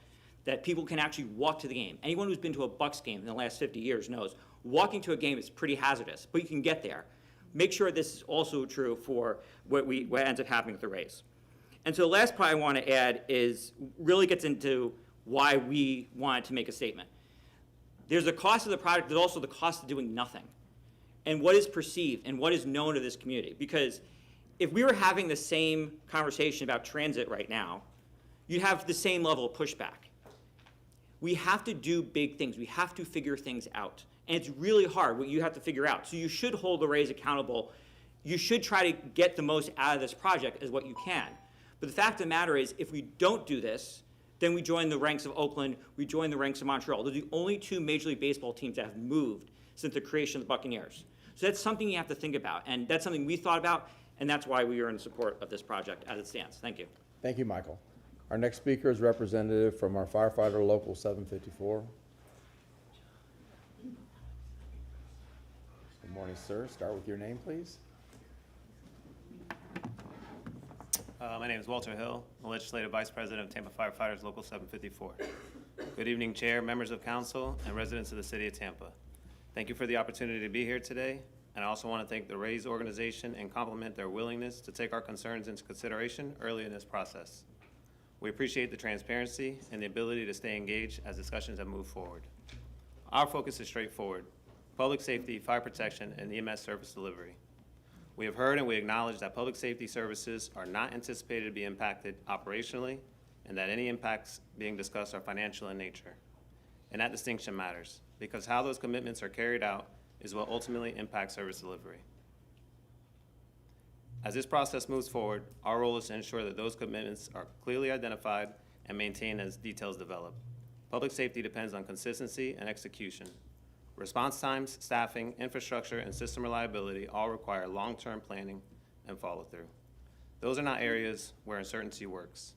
that people can actually walk to the game. Anyone who's been to a Bucks game in the last 50 years knows walking to a game is pretty hazardous, but you can get there. Make sure this is also true for what ends up happening with the Rays. And so the last part I want to add is really gets into why we wanted to make a statement. There's the cost of the product, there's also the cost of doing nothing. And what is perceived and what is known to this community. Because if we were having the same conversation about transit right now, you'd have the same level of pushback. We have to do big things. We have to figure things out. And it's really hard what you have to figure out. So you should hold the Rays accountable. You should try to get the most out of this project as what you can. But the fact of the matter is, if we don't do this, then we join the ranks of Oakland, we join the ranks of Montreal. They're the only two Major League Baseball teams that have moved since the creation of the Buccaneers. So that's something you have to think about, and that's something we thought about, and that's why we are in support of this project as it stands. Thank you. Thank you, Michael. Our next speaker is representative from our firefighter local 754. Good morning, sir. Start with your name, please. My name is Walter Hill, the Legislative Vice President of Tampa Firefighters Local 754. Good evening, Chair, members of Council, and residents of the City of Tampa. Thank you for the opportunity to be here today, and I also want to thank the Rays organization and compliment their willingness to take our concerns into consideration early in this process. We appreciate the transparency and the ability to stay engaged as discussions have moved forward. Our focus is straightforward: public safety, fire protection, and EMS service delivery. We have heard and we acknowledge that public safety services are not anticipated to be impacted operationally, and that any impacts being discussed are financial in nature. And that distinction matters, because how those commitments are carried out is what ultimately impacts service delivery. As this process moves forward, our role is to ensure that those commitments are clearly identified and maintained as details develop. Public safety depends on consistency and execution. Response times, staffing, infrastructure, and system reliability all require long-term planning and follow-through. Those are not areas where uncertainty works.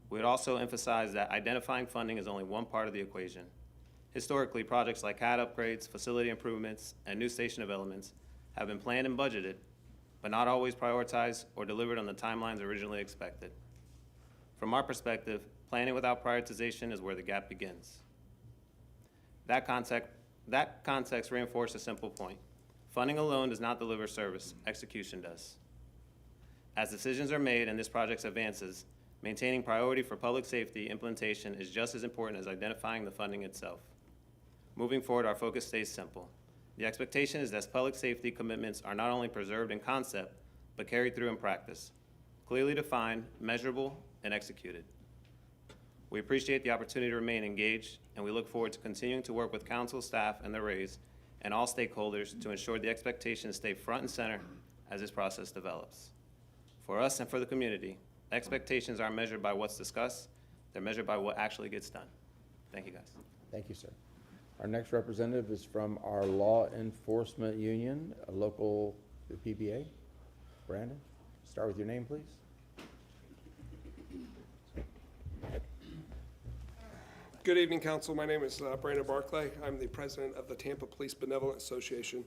We would also emphasize that identifying funding is only one part of the equation. Historically, projects like CAD upgrades, facility improvements, and new station developments have been planned and budgeted, but not always prioritized or delivered on the timelines originally expected. From our perspective, planning without prioritization is where the gap begins. That context reinforces a simple point. Funding alone does not deliver service, execution does. As decisions are made and this project advances, maintaining priority for public safety implementation is just as important as identifying the funding itself. Moving forward, our focus stays simple. The expectation is that public safety commitments are not only preserved in concept, but carried through in practice, clearly defined, measurable, and executed. We appreciate the opportunity to remain engaged, and we look forward to continuing to work with council, staff, and the Rays, and all stakeholders to ensure the expectations stay front and center as this process develops. For us and for the community, expectations aren't measured by what's discussed, they're measured by what actually gets done. Thank you, guys. Thank you, sir. Our next representative is from our law enforcement union, a local PBA. Brandon, start with your name, please. Good evening, Council. My name is Brandon Barclay. I'm the president of the Tampa Police Benevolent Association.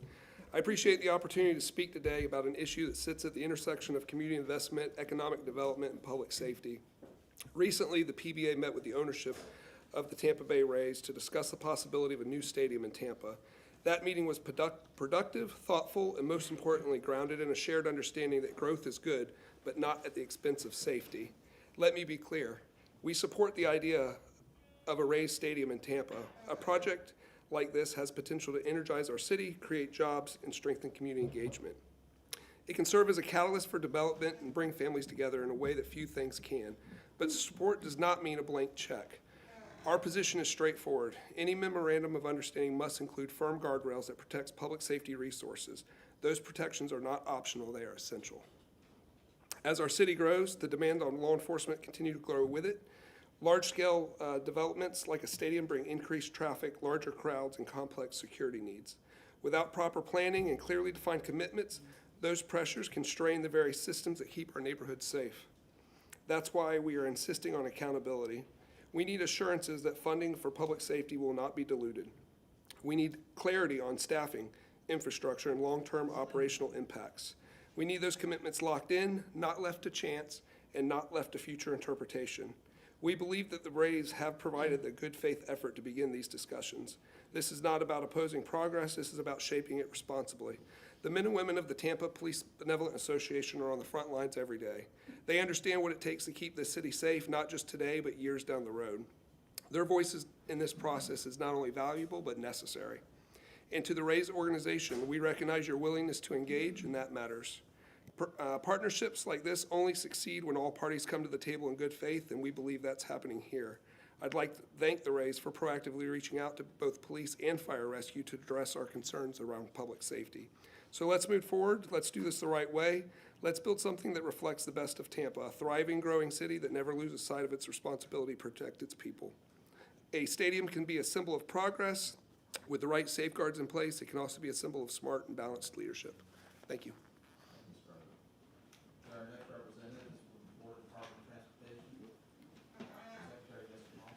I appreciate the opportunity to speak today about an issue that sits at the intersection of community investment, economic development, and public safety. Recently, the PBA met with the ownership of the Tampa Bay Rays to discuss the possibility of a new stadium in Tampa. That meeting was productive, thoughtful, and most importantly, grounded in a shared understanding that growth is good, but not at the expense of safety. Let me be clear. We support the idea of a Rays stadium in Tampa. A project like this has potential to energize our city, create jobs, and strengthen community engagement. It can serve as a catalyst for development and bring families together in a way that few things can. But support does not mean a blank check. Our position is straightforward. Any memorandum of understanding must include firm guardrails that protects public safety resources. Those protections are not optional, they are essential. As our city grows, the demand on law enforcement continue to grow with it. Large-scale developments like a stadium bring increased traffic, larger crowds, and complex security needs. Without proper planning and clearly defined commitments, those pressures can strain the very systems that keep our neighborhoods safe. That's why we are insisting on accountability. We need assurances that funding for public safety will not be diluted. We need clarity on staffing, infrastructure, and long-term operational impacts. We need those commitments locked in, not left to chance, and not left to future interpretation. We believe that the Rays have provided the good faith effort to begin these discussions. This is not about opposing progress, this is about shaping it responsibly. The men and women of the Tampa Police Benevolent Association are on the front lines every day. They understand what it takes to keep this city safe, not just today, but years down the road. Their voices in this process is not only valuable, but necessary. And to the Rays organization, we recognize your willingness to engage, and that matters. Partnerships like this only succeed when all parties come to the table in good faith, and we believe that's happening here. I'd like to thank the Rays for proactively reaching out to both police and fire rescue to address our concerns around public safety. So let's move forward. Let's do this the right way. Let's build something that reflects the best of Tampa, a thriving, growing city that never loses sight of its responsibility to protect its people. A stadium can be a symbol of progress. With the right safeguards in place, it can also be a symbol of smart and balanced leadership. Thank you. Our next representative is from the Board of Department of Transportation. Secretary Justin Hall.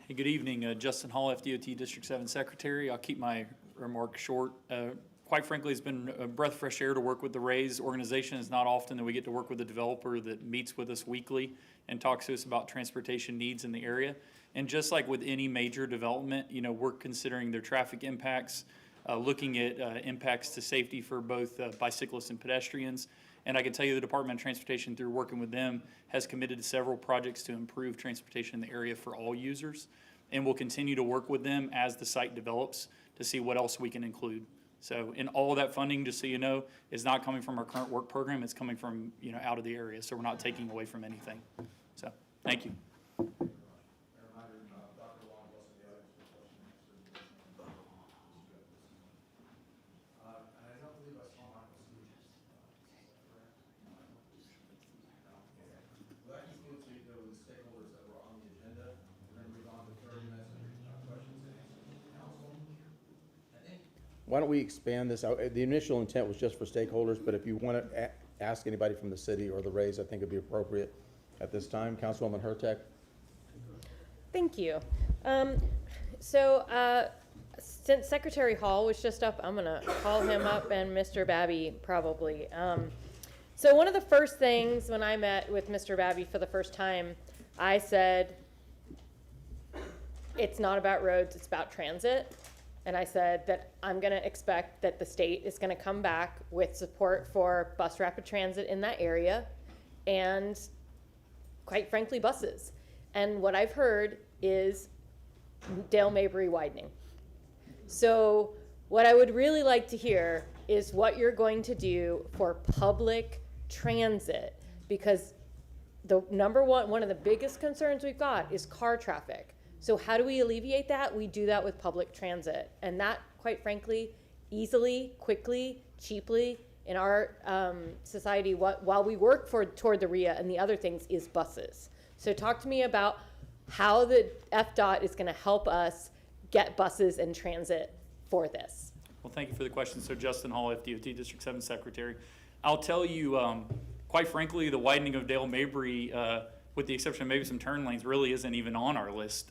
Hey, good evening. Justin Hall, FDOT District 7 Secretary. I'll keep my remarks short. Quite frankly, it's been a breath of fresh air to work with the Rays organization. It's not often that we get to work with a developer that meets with us weekly and talks to us about transportation needs in the area. And just like with any major development, we're considering their traffic impacts, looking at impacts to safety for both bicyclists and pedestrians. And I can tell you the Department of Transportation, through working with them, has committed to several projects to improve transportation in the area for all users. And we'll continue to work with them as the site develops to see what else we can include. So, in all of that funding, just so you know, is not coming from our current work program. It's coming from, out of the area. So we're not taking away from anything. So, thank you. That concludes those stakeholders that were on the agenda. We're going to move on to third why don't we expand this out? The initial intent was just for stakeholders, but if you want to ask anybody from the city or the Rays, I think it'd be appropriate at this time. Councilwoman Hurtak? Thank you. Since Secretary Hall was just up, I'm gonna call him up, and Mr. Babby probably. So one of the first things when I met with Mr. Babby for the first time, I said, it's not about roads, it's about transit. And I said that I'm gonna expect that the state is gonna come back with support for bus rapid transit in that area, and quite frankly, buses. And what I've heard is Dale Mabry widening. So what I would really like to hear is what you're going to do for public transit, because the one of the biggest concerns we've got is car traffic. So how do we alleviate that? We do that with public transit. And that, quite frankly, easily, quickly, cheaply, in our society, while we work toward the RIA and the other things, is buses. So talk to me about how the FDOT is gonna help us get buses and transit for this. Well, thank you for the question. So Justin Hall, FDOT District 7 Secretary. I'll tell you, quite frankly, the widening of Dale Mabry, with the exception of maybe some turn lanes, really isn't even on our list.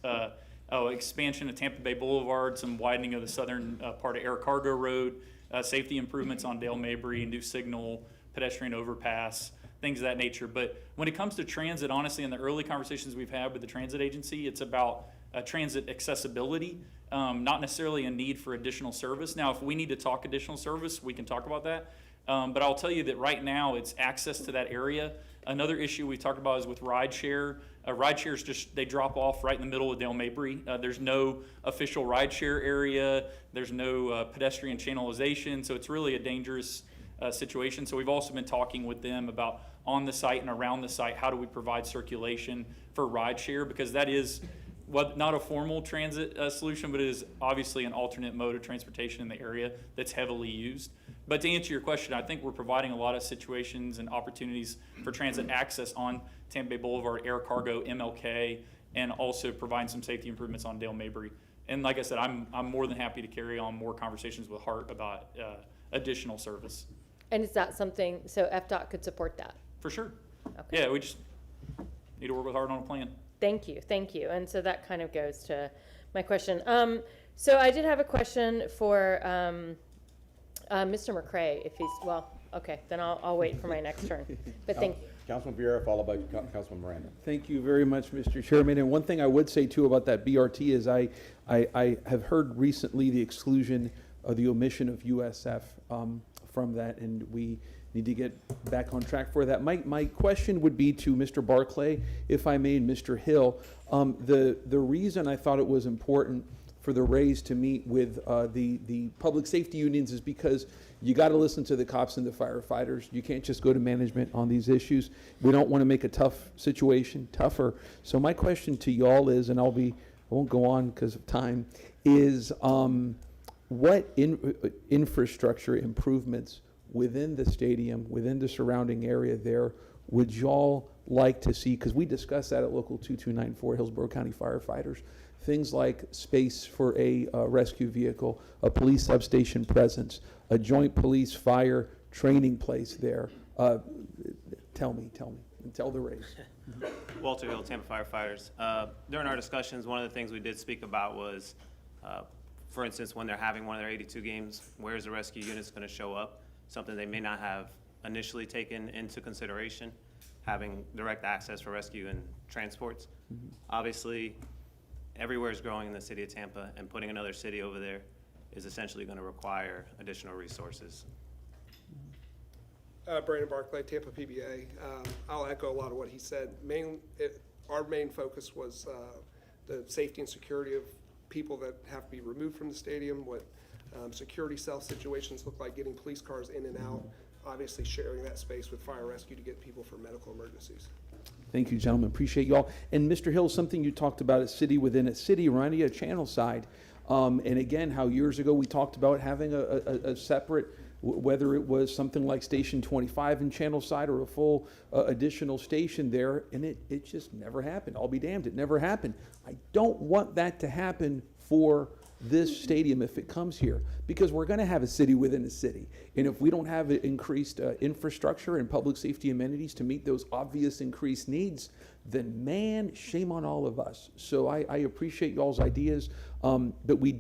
Expansion of Tampa Bay Boulevard, some widening of the southern part of Air Cargo Road, safety improvements on Dale Mabry, new signal, pedestrian overpass, things of that nature. But when it comes to transit, honestly, in the early conversations we've had with the transit agency, it's about transit accessibility, not necessarily a need for additional service. Now, if we need to talk additional service, we can talk about that. But I'll tell you that right now it's access to that area. Another issue we talked about is with rideshare. Rideshares just, they drop off right in the middle of Dale Mabry. There's no official rideshare area. There's no pedestrian channelization. So it's really a dangerous situation. So we've also been talking with them about on the site and around the site, how do we provide circulation for rideshare? Because that is not a formal transit solution, but it is obviously an alternate mode of transportation in the area that's heavily used. But to answer your question, I think we're providing a lot of situations and opportunities for transit access on Tampa Bay Boulevard, Air Cargo, MLK, and also providing some safety improvements on Dale Mabry. And like I said, I'm more than happy to carry on more conversations with Hart about additional service. And is that something, so FDOT could support that? For sure. Okay. Yeah, we just need to work with Hart on a plan. Thank you, thank you. And so that kind of goes to my question. So I did have a question for Mr. McCray, if he's, well, okay, then I'll wait for my next turn. But thank you. Councilman Vieira, followed by Councilman Miranda. Thank you very much, Mr. Chairman. And one thing I would say too about that BRT is I have heard recently the exclusion of the omission of USF from that, and we need to get back on track for that. My question would be to Mr. Barclay, if I may, and Mr. Hill. The reason I thought it was important for the Rays to meet with the public safety unions is because you got to listen to the cops and the firefighters. You can't just go to management on these issues. We don't want to make a tough situation tougher. So my question to y'all is, and I won't go on because of time, is what infrastructure improvements within the stadium, within the surrounding area there, would y'all like to see? Because we discussed that at Local 2294, Hillsborough County Firefighters. Things like space for a rescue vehicle, a police substation presence, a joint police fire training place there. Tell me, and tell the Rays. Walter Hill, Tampa Firefighters. During our discussions, one of the things we did speak about was, for instance, when they're having one of their 82 games, where's the rescue units going to show up? Something they may not have initially taken into consideration, having direct access for rescue and transports. Mm-hmm. Obviously, everywhere is growing in the city of Tampa, and putting another city over there is essentially going to require additional resources. Brandon Barclay, Tampa PBA. I'll echo a lot of what he said. Our main focus was the safety and security of people that have to be removed from the stadium, what security cell situations look like, getting police cars in and out, obviously sharing that space with fire rescue to get people for medical emergencies. Thank you, gentlemen. Appreciate you all. And Mr. Hill, something you talked about, a city within a city, reminding you of Channel Side. And again, how years ago we talked about having a separate, whether it was something like Station 25 in Channel Side or a full additional station there, and it just never happened. I'll be damned, it never happened. I don't want that to happen for this stadium if it comes here, because we're going to have a city within a city. And if we don't have increased infrastructure and public safety amenities to meet those obvious increased needs, then man, shame on all of us. So I appreciate y'all's ideas, but we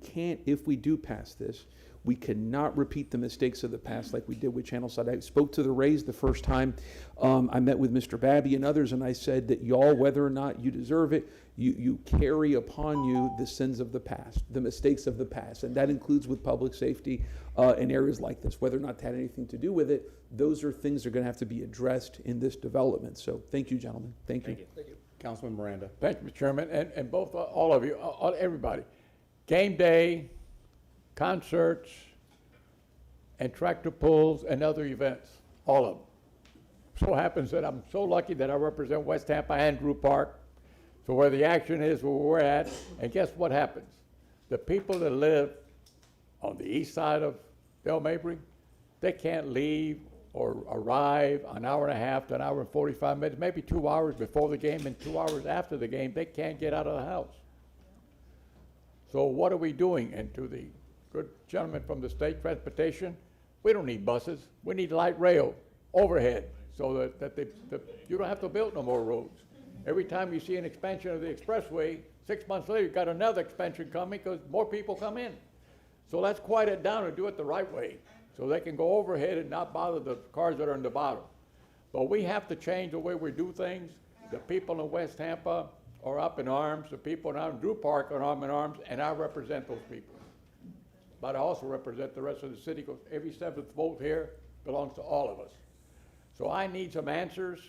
can't, if we do pass this, we cannot repeat the mistakes of the past like we did with Channelside. I spoke to the Rays the first time. I met with Mr. Babby and others, and I said that y'all, whether or not you deserve it, you carry upon you the sins of the past, the mistakes of the past, and that includes with public safety in areas like this. Whether or not that had anything to do with it, those are things that are going to have to be addressed in this development. So thank you, gentlemen. Thank you. Thank you. Councilman Miranda. Thank you, Mr. Chairman, and both, all of you, everybody. Game day, concerts, and tractor pulls and other events, all of them. So happens that I'm so lucky that I represent West Tampa and Drew Park. So where the action is, where we're at, and guess what happens? The people that live on the east side of Del Mabry, they can't leave or arrive an hour and a half to an hour and 45 minutes, maybe 2 hours before the game and 2 hours after the game. They can't get out of the house. So what are we doing? And to the good gentleman from the state transportation, we don't need buses. We need light rail overhead so that you don't have to build no more roads. Every time you see an expansion of the expressway, 6 months later, you've got another expansion coming because more people come in. So let's quiet it down and do it the right way so they can go overhead and not bother the cars that are in the bottom. But we have to change the way we do things. The people in West Tampa are up in arms. The people in Drew Park are up in arms, and I represent those people. But I also represent the rest of the city because every seventh vote here belongs to all of us. So I need some answers.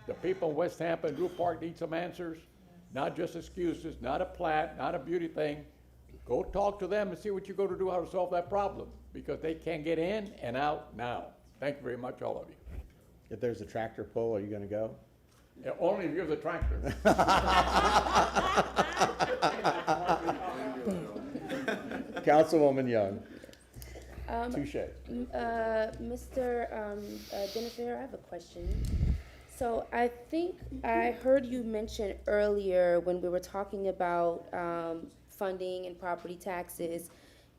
The people in West Tampa and Drew Park need some answers, not just excuses, not a plat, not a beauty thing. Go talk to them and see what you're going to do how to solve that problem because they can't get in and out now. Thank you very much, all of you. If there's a tractor pull, are you going to go? Yeah, only if you're the tractor. Councilwoman Young. Touche. Mr. Dennis Vera, I have a question. So I think I heard you mention earlier when we were talking about funding and property taxes,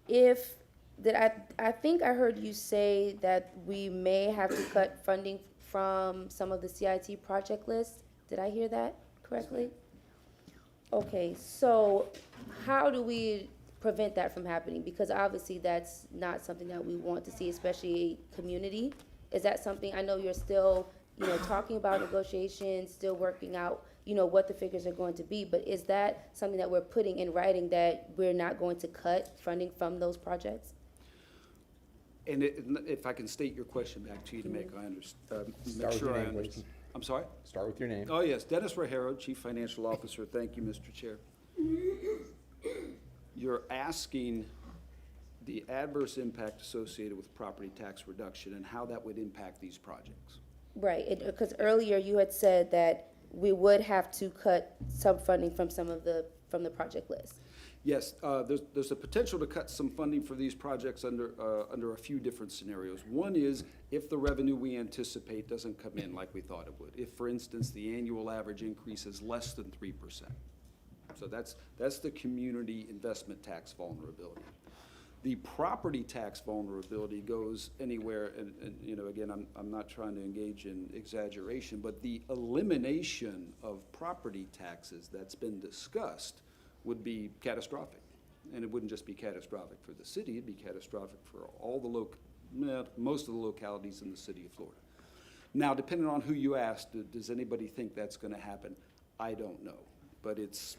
I think I heard you say that we may have to cut funding from some of the CIT project lists. Did I hear that correctly? Okay, so how do we prevent that from happening? Because obviously that's not something that we want to see, especially a community. Is that something, I know you're still, talking about negotiations, still working out, what the figures are going to be, but is that something that we're putting in writing that we're not going to cut funding from those projects? And if I can state your question back to you to make I understand, Start with your name, please. I'm sorry? Start with your name. Oh, yes, Dennis Rajero, Chief Financial Officer. Thank you, Mr. Chair. You're asking the adverse impact associated with property tax reduction and how that would impact these projects. Right, because earlier you had said that we would have to cut some funding from from the project list. Yes, there's a potential to cut some funding for these projects under a few different scenarios. One is if the revenue we anticipate doesn't come in like we thought it would. If, for instance, the annual average increase is less than 3%. So that's the community investment tax vulnerability. The property tax vulnerability goes anywhere, and again, I'm not trying to engage in exaggeration, but the elimination of property taxes that's been discussed would be catastrophic. And it wouldn't just be catastrophic for the city, it'd be catastrophic for all the most of the localities in the city of Florida. Now, depending on who you ask, does anybody think that's gonna happen? I don't know, but it's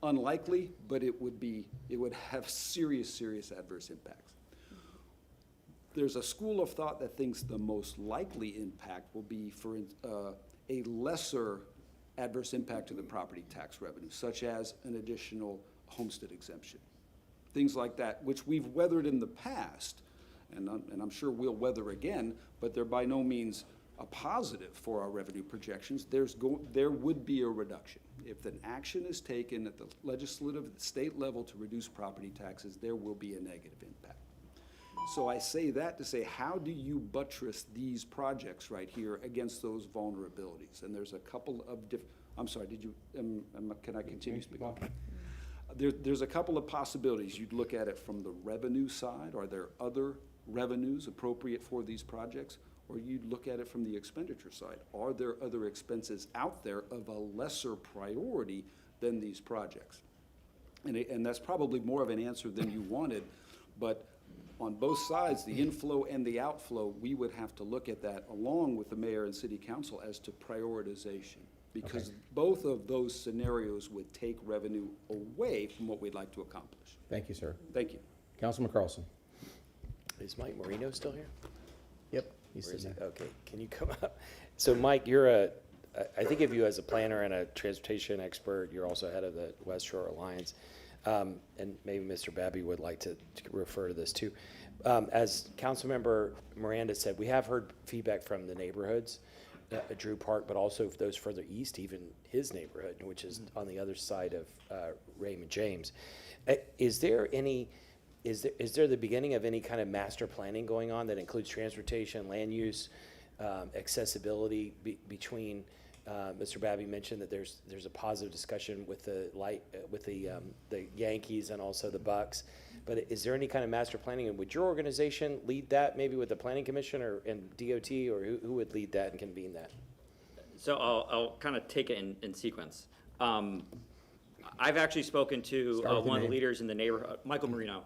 unlikely, but it would have serious adverse impacts. There's a school of thought that thinks the most likely impact will be for a lesser adverse impact to the property tax revenue, such as an additional homestead exemption. Things like that, which we've weathered in the past, and I'm sure we'll weather again, but they're by no means a positive for our revenue projections. There would be a reduction. If an action is taken at the legislative, state level to reduce property taxes, there will be a negative impact. So I say that to say, how do you buttress these projects right here against those vulnerabilities? And there's a couple of I'm sorry, can I continue speaking? There's a couple of possibilities. You'd look at it from the revenue side. Are there other revenues appropriate for these projects? Or you'd look at it from the expenditure side. Are there other expenses out there of a lesser priority than these projects? And that's probably more of an answer than you wanted, but on both sides, the inflow and the outflow, we would have to look at that along with the mayor and city council as to prioritization. Because both of those scenarios would take revenue away from what we'd like to accomplish. Thank you, sir. Thank you. Councilman Carlson. Is Mike Marino still here? Yep. Where is he? Okay, can you come up? So Mike, you're I think of you as a planner and a transportation expert. You're also head of the West Shore Alliance. And maybe Mr. Babby would like to refer to this too. As Councilmember Miranda said, we have heard feedback from the neighborhoods, Drew Park, but also those further east, even his neighborhood, which is on the other side of Raymond James. Is there the beginning of any kind of master planning going on that includes transportation, land use, accessibility between? Mr. Babby mentioned that there's a positive discussion with the Yankees and also the Bucks. But is there any kind of master planning, and would your organization lead that, maybe with the Planning Commission and DOT, or who would lead that and convene that? So I'll kind of take it in sequence. I've actually spoken to one of the leaders in the neighborhood, Michael Marino,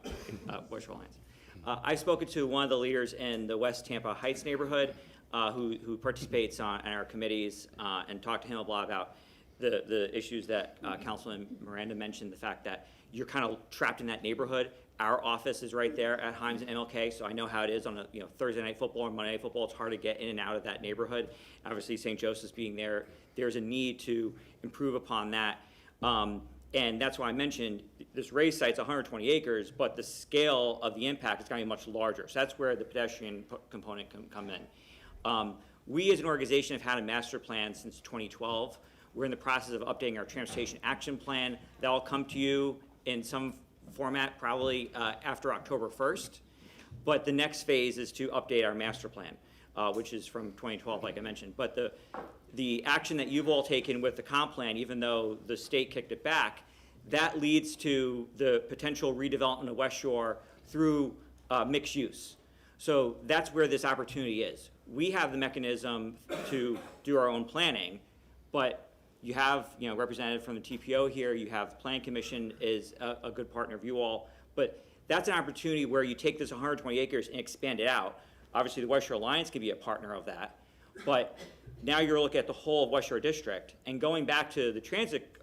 West Shore Alliance. I've spoken to one of the leaders in the West Tampa Heights neighborhood who participates on our committees and talked to him a lot about the issues that Councilman Miranda mentioned, the fact that you're kind of trapped in that neighborhood. Our office is right there at Himes and MLK, so I know how it is on a Thursday night football and Monday night football. It's hard to get in and out of that neighborhood. Obviously, St. Joseph's being there, there's a need to improve upon that. And that's why I mentioned this race site's 120 acres, but the scale of the impact is going to be much larger. So that's where the pedestrian component can come in. We as an organization have had a master plan since 2012. We're in the process of updating our transportation action plan. That'll come to you in some format probably after October 1st. But the next phase is to update our master plan, which is from 2012, like I mentioned. But the action that you've all taken with the comp plan, even though the state kicked it back, that leads to the potential redevelopment of West Shore through mixed use. So that's where this opportunity is. We have the mechanism to do our own planning, but you have representative from the TPO here, you have Plan Commission is a good partner of you all, but that's an opportunity where you take this 120 acres and expand it out. Obviously the West Shore Alliance can be a partner of that, but now you're looking at the whole of West Shore District. And going back to the transit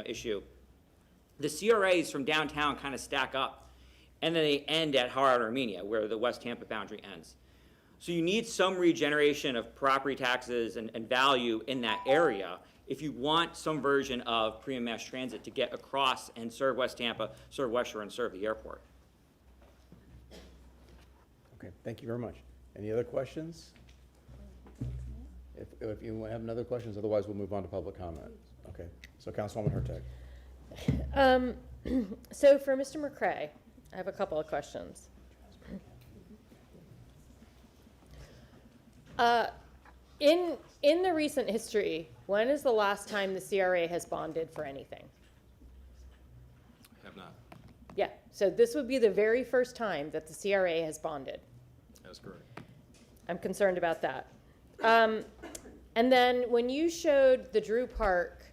issue, the CRAs from downtown kind of stack up, and then they end at Howard, Armenia, where the West Tampa boundary ends. So you need some regeneration of property taxes and value in that area if you want some version of premium mass transit to get across and serve West Tampa, serve West Shore, and serve the airport. Okay, thank you very much. Any other questions? If you have another questions, otherwise we'll move on to public comment. Okay, so Councilwoman Hurtak. So for Mr. McCray, I have a couple of questions. In the recent history, when is the last time the CRA has bonded for anything? Have not. Yeah, so this would be the very first time that the CRA has bonded. That's correct. I'm concerned about that. And then when you showed the Drew Park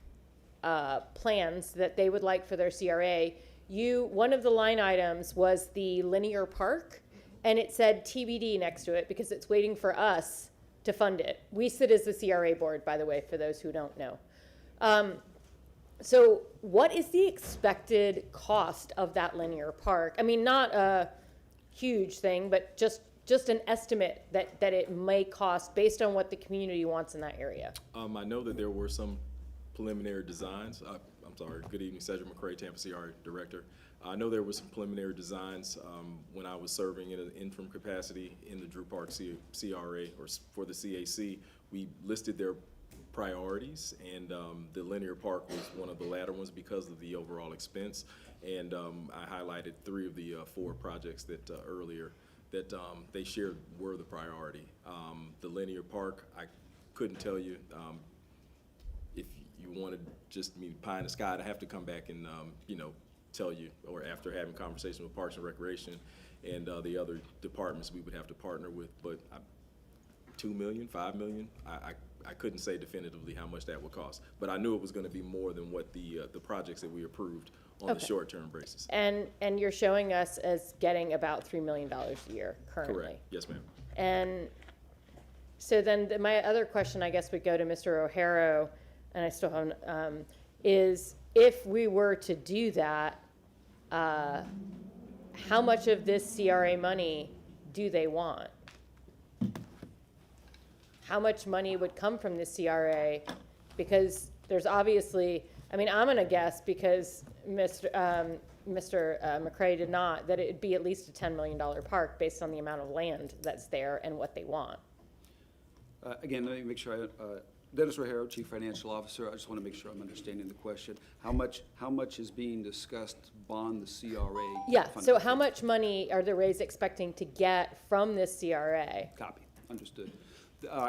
plans that they would like for their CRA, one of the line items was the linear park, and it said TBD next to it because it's waiting for us to fund it. We sit as the CRA board, by the way, for those who don't know. So what is the expected cost of that linear park? I mean, not a huge thing, but just an estimate that it may cost based on what the community wants in that area. I know that there were some preliminary designs. I'm sorry, good evening, Cedric McCray, Tampa CRA Director. I know there were some preliminary designs when I was serving in an interim capacity in the Drew Park CRA, or for the CAC. We listed their priorities, and the linear park was one of the latter ones because of the overall expense. And I highlighted 3 of the 4 projects that earlier that they shared were the priority. The linear park, I couldn't tell you. If you wanted just me pie in the sky, I'd have to come back and, you know, tell you, or after having conversation with Parks and Recreation and the other departments we would have to partner with, but 2 million, 5 million, I couldn't say definitively how much that would cost, but I knew it was going to be more than what the projects that we approved on the short-term basis. And you're showing us as getting about $3 million a year currently. Correct. Yes, ma'am. And so then my other question, I guess, would go to Mr. O'Hara, and I still haven't, is if we were to do that, how much of this CRA money do they want? How much money would come from the CRA? Because there's obviously, I mean, I'm gonna guess, because Mr. McCray did not, that it'd be at least a $10 million park based on the amount of land that's there and what they want. Again, let me make sure Dennis O'Hara, Chief Financial Officer, I just want to make sure I'm understanding the question. How much is being discussed bond the CRA? Yeah, so how much money are the Rays expecting to get from this CRA? Copy, understood.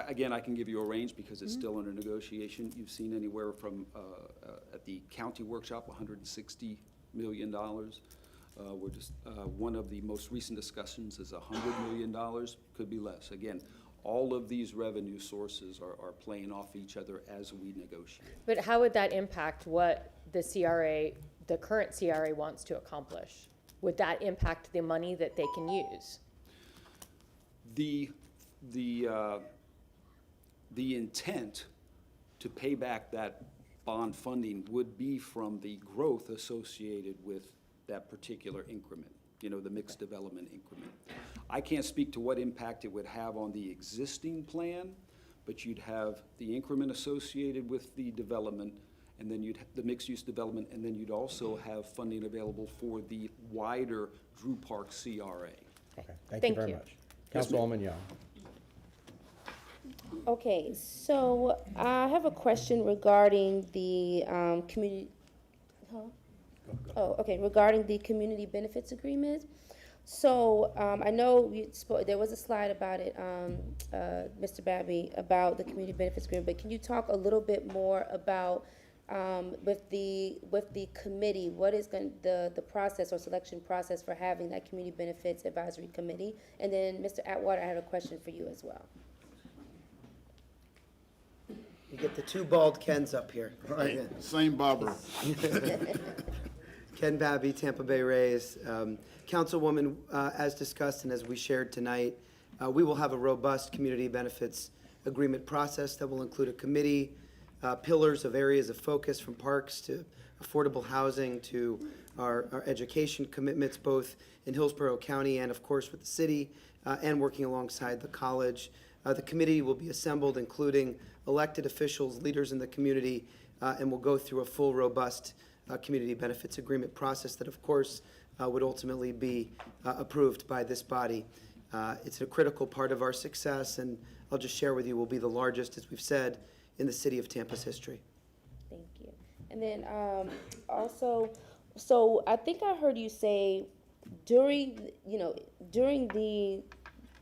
Again, I can give you a range because it's still under negotiation. You've seen anywhere from, at the county workshop, $160 million. We're just, one of the most recent discussions is $100 million, could be less. Again, all of these revenue sources are playing off each other as we negotiate. But how would that impact what the CRA, the current CRA wants to accomplish? Would that impact the money that they can use? The intent to pay back that bond funding would be from the growth associated with that particular increment, you know, the mixed development increment. I can't speak to what impact it would have on the existing plan, but you'd have the increment associated with the development, and then you'd have the mixed-use development, and then you'd also have funding available for the wider Drew Park CRA. Okay, thank you very much. Councilwoman Young. Okay, so I have a question regarding the community, regarding the community benefits agreement. So I know there was a slide about it, Mr. Babby, about the community benefits agreement, but can you talk a little bit more about with the committee, what is the process or selection process for having that community benefits advisory committee? And then Mr. Atwater, I have a question for you as well. You get the two bald Kens up here. Right, same barber. Ken Babby, Tampa Bay Rays. Councilwoman, as discussed and as we shared tonight, we will have a robust community benefits agreement process that will include a committee, pillars of areas of focus from parks to affordable housing to our education commitments, both in Hillsborough County and, of course, with the city, and working alongside the college. The committee will be assembled, including elected officials, leaders in the community, and will go through a full, robust community benefits agreement process that, of course, would ultimately be approved by this body. It's a critical part of our success, and I'll just share with you, will be the largest, as we've said, in the city of Tampa's history. Thank you. And then also, so I think I heard you say during the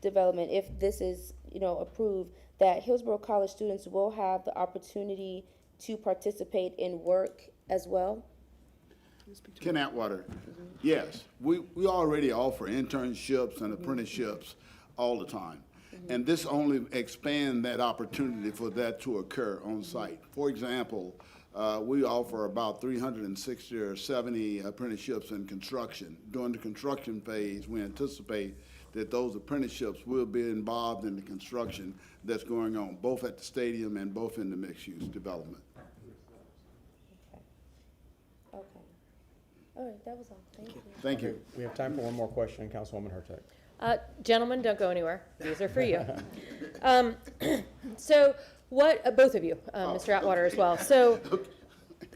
development, if this is, approved, that Hillsborough College students will have the opportunity to participate in work as well? Ken Atwater, yes, we already offer internships and apprenticeships all the time. And this only expands that opportunity for that to occur on site. For example, we offer about 360 or 70 apprenticeships in construction. During the construction phase, we anticipate that those apprenticeships will be involved in the construction that's going on, both at the stadium and both in the mixed-use development. Okay. All right, that was all. Thank you. Thank you. We have time for one more question, Councilwoman Hurtak. Gentlemen, don't go anywhere. These are for you. So what, both of you, Mr. Atwater as well. So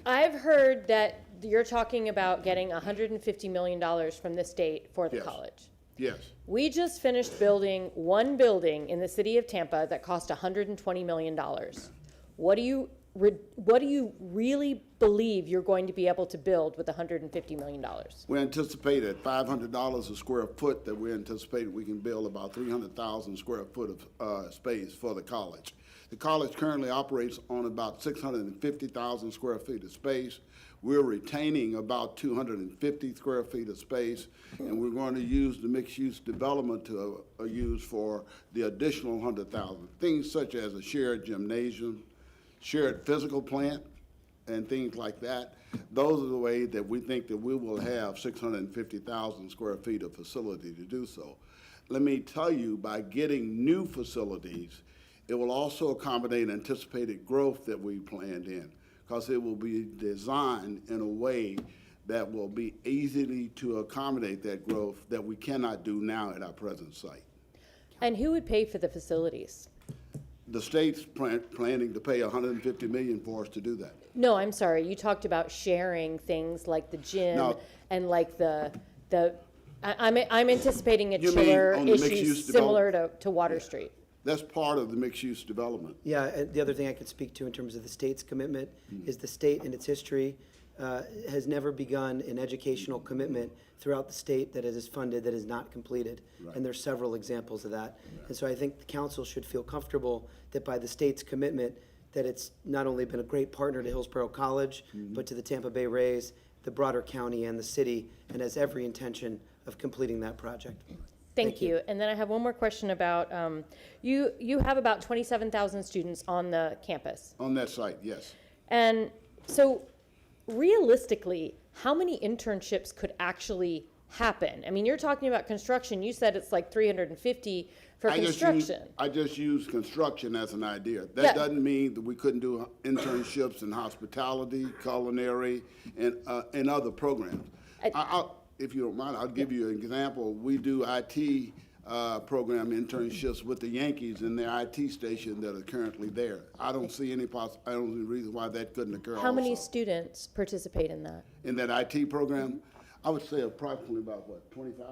I've heard that you're talking about getting $150 million from the state for the college. Yes. We just finished building one building in the city of Tampa that cost $120 million. What do you really believe you're going to be able to build with $150 million? We anticipate at $500 a square foot that we anticipate we can build about 300,000 square foot of space for the college. The college currently operates on about 650,000 square feet of space. We're retaining about 250 square feet of space, and we're going to use the mixed-use development to use for the additional 100,000. Things such as a shared gymnasium, shared physical plant, and things like that. Those are the ways that we think that we will have 650,000 square feet of facility to do so. Let me tell you, by getting new facilities, it will also accommodate anticipated growth that we planned in, because it will be designed in a way that will be easily to accommodate that growth that we cannot do now at our present site. And who would pay for the facilities? The state's planning to pay $150 million for us to do that. No, I'm sorry. You talked about sharing things like the gym No. and like I'm anticipating a You mean chiller on the issue mixed-use similar to Water Street. That's part of the mixed-use development. Yeah, and the other thing I could speak to in terms of the state's commitment is the state in its history has never begun an educational commitment throughout the state that is funded that is not completed. Right. And there's several examples of that. And so I think the council should feel comfortable that by the state's commitment, that it's not only been a great partner to Hillsborough College, but to the Tampa Bay Rays, the broader county and the city, and has every intention of completing that project. Thank you. And then I have one more question about, you have about 27,000 students on the campus. On that site, yes. And so realistically, how many internships could actually happen? I mean, you're talking about construction. You said it's like 350 for construction. I just use construction as an idea. That Yeah. doesn't mean that we couldn't do internships in hospitality, culinary, and other programs. If you don't mind, I'll give you an example. We do IT program internships with the Yankees in their IT station that are currently there. I don't see any reason why that couldn't occur How many also. students participate in that? In that IT program, I would say approximately about, what, 25?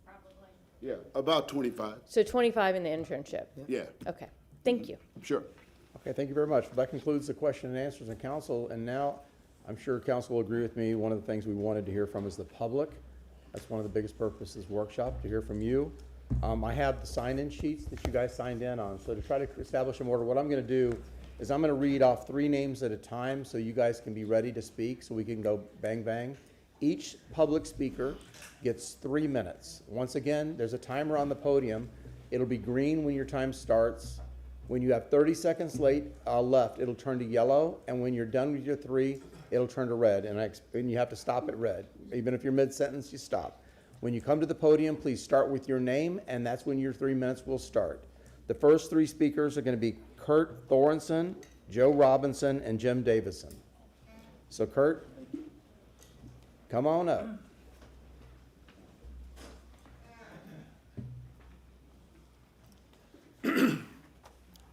Probably. Yeah, about 25. So 25 in the internship? Yeah. Okay, thank you. Sure. Okay, thank you very much. That concludes the question and answers in council. And now, I'm sure council will agree with me, one of the things we wanted to hear from is the public. That's one of the biggest purposes of this workshop, to hear from you. I have the sign-in sheets that you guys signed in on. So to try to establish an order, what I'm going to do is I'm going to read off 3 names at a time so you guys can be ready to speak, so we can go bang, bang. Each public speaker gets 3 minutes. Once again, there's a timer on the podium. It'll be green when your time starts. When you have 30 seconds left, it'll turn to yellow. And when you're done with your 3, it'll turn to red. And you have to stop at red. Even if you're mid-sentence, you stop. When you come to the podium, please start with your name, and that's when your 3 minutes will start. The first 3 speakers are going to be Kurt Thorenson, Joe Robinson, and Jim Davison. So Kurt, come on up.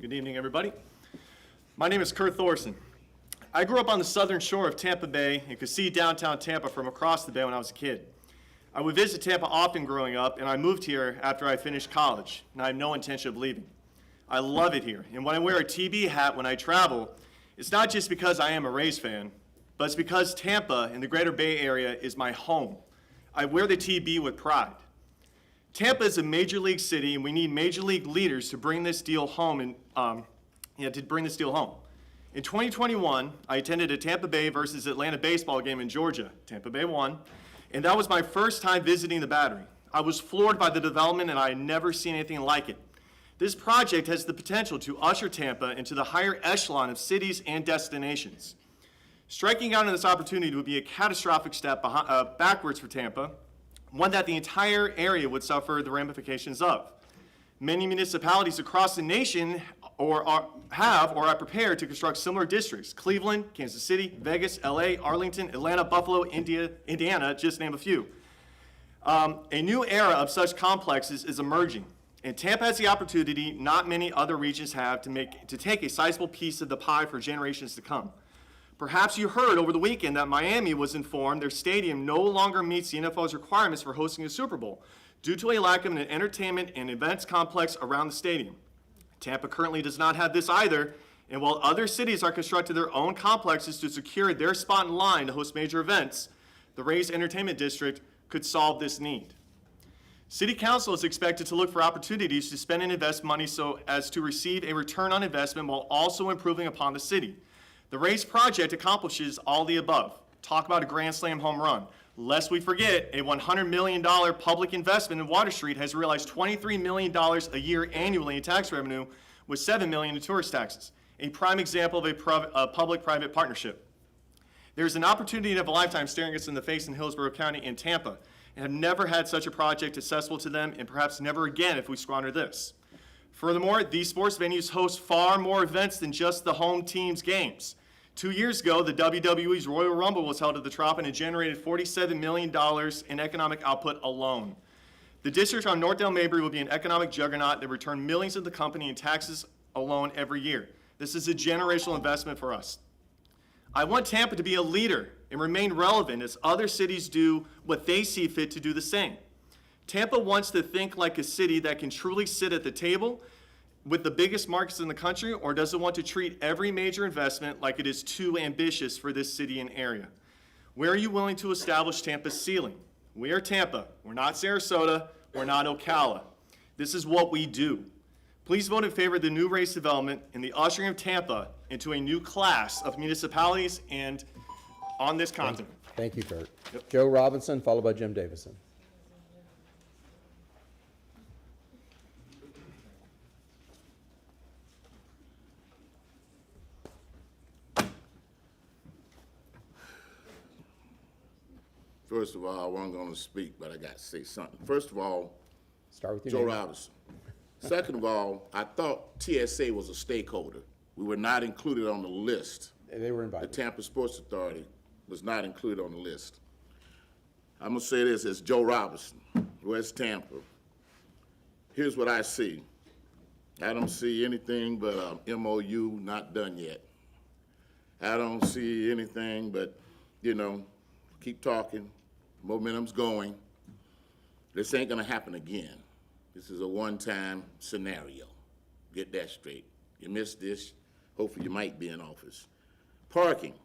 Good evening, everybody. My name is Kurt Thorson. I grew up on the southern shore of Tampa Bay and could see downtown Tampa from across the bay when I was a kid. I would visit Tampa often growing up, and I moved here after I finished college, and I have no intention of leaving. I love it here, and when I wear a TB hat when I travel, it's not just because I am a Rays fan, but it's because Tampa and the greater Bay Area is my home. I wear the TB with pride. Tampa is a major league city, and we need major league leaders to bring this deal home. In 2021, I attended a Tampa Bay versus Atlanta baseball game in Georgia. Tampa Bay won, and that was my first time visiting the Battery. I was floored by the development, and I had never seen anything like it. This project has the potential to usher Tampa into the higher echelon of cities and destinations. Striking out on this opportunity would be a catastrophic step backwards for Tampa, one that the entire area would suffer the ramifications of. Many municipalities across the nation are prepared to construct similar districts: Cleveland, Kansas City, Vegas, LA, Arlington, Atlanta, Buffalo, Indiana, just name a few. A new era of such complexes is emerging, and Tampa has the opportunity not many other regions have to take a sizable piece of the pie for generations to come. Perhaps you heard over the weekend that Miami was informed their stadium no longer meets the NFL's requirements for hosting a Super Bowl due to a lack of an entertainment and events complex around the stadium. Tampa currently does not have this either, and while other cities are constructing their own complexes to secure their spot in line to host major events, the Rays Entertainment District could solve this need. City Council is expected to look for opportunities to spend and invest money so as to receive a return on investment while also improving upon the city. The RAISE project accomplishes all the above. Talk about a grand slam home run. Lest we forget, a $100 million public investment in Water Street has realized $23 million a year annually in tax revenue with $7 million in tourist taxes. A prime example of a public-private partnership. There's an opportunity of a lifetime staring us in the face in Hillsborough County and Tampa, and have never had such a project accessible to them, and perhaps never again if we squander this. Furthermore, these sports venues host far more events than just the home team's games. 2 years ago, the WWE's Royal Rumble was held at the Trop and it generated $47 million in economic output alone. The district on Northdale Mabry will be an economic juggernaut that returned millions to the company in taxes alone every year. This is a generational investment for us. I want Tampa to be a leader and remain relevant as other cities do what they see fit to do the same. Tampa wants to think like a city that can truly sit at the table with the biggest markets in the country, or does it want to treat every major investment like it is too ambitious for this city and area? Where are you willing to establish Tampa's ceiling? We are Tampa. We're not Sarasota. We're not Ocala. This is what we do. Please vote in favor of the new race development and the ushering of Tampa into a new class of municipalities and on this continent. Thank you, Kurt. Joe Robinson, followed by Jim Davison. First of all, I wasn't going to speak, but I got to say something. First of all, start with Joe Robinson. Second of all, I thought TSA was a stakeholder. We were not included on the list. They were invited. The Tampa Sports Authority was not included on the list. I'm going to say this as Joe Robinson, West Tampa. Here's what I see. I don't see anything but MOU not done yet. I don't see anything but, keep talking. Momentum's going. This ain't going to happen again. This is a one-time scenario. Get that straight. You missed this, hopefully you might be in office. Parking,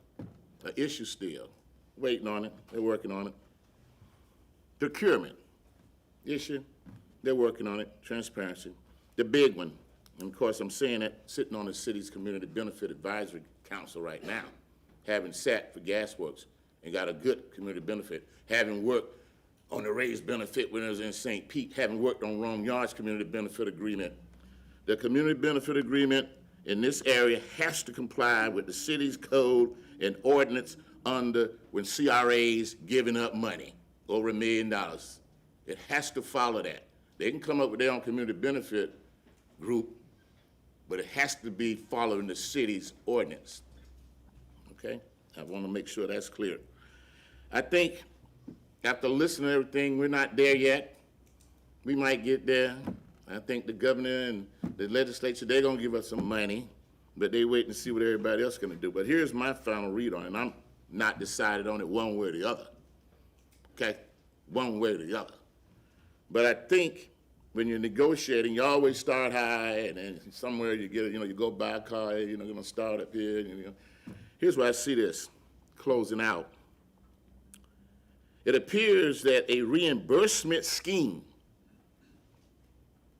an issue still. Waiting on it. They're working on it. Procurement, issue. They're working on it. Transparency. The big one, and of course I'm saying that sitting on the city's Community Benefit Advisory Council right now, having sat for Gas Works and got a good community benefit, having worked on the raised benefit when it was in St. Pete, having worked on Rome Yard's community benefit agreement. The community benefit agreement in this area has to comply with the city's code and ordinance under when CRA's giving up money, over $1 million. It has to follow that. They can come up with their own community benefit group, but it has to be following the city's ordinance. Okay? I want to make sure that's clear. I think after listening to everything, we're not there yet. We might get there. I think the governor and the legislature, they're going to give us some money, but they wait and see what everybody else is going to do. But here's my final read on it, and I'm not decided on it one way or the other. Okay? One way or the other. But I think when you're negotiating, you always start high, and then somewhere you get, you go buy a car, you're going to start up here. Here's where I see this closing out. It appears that a reimbursement scheme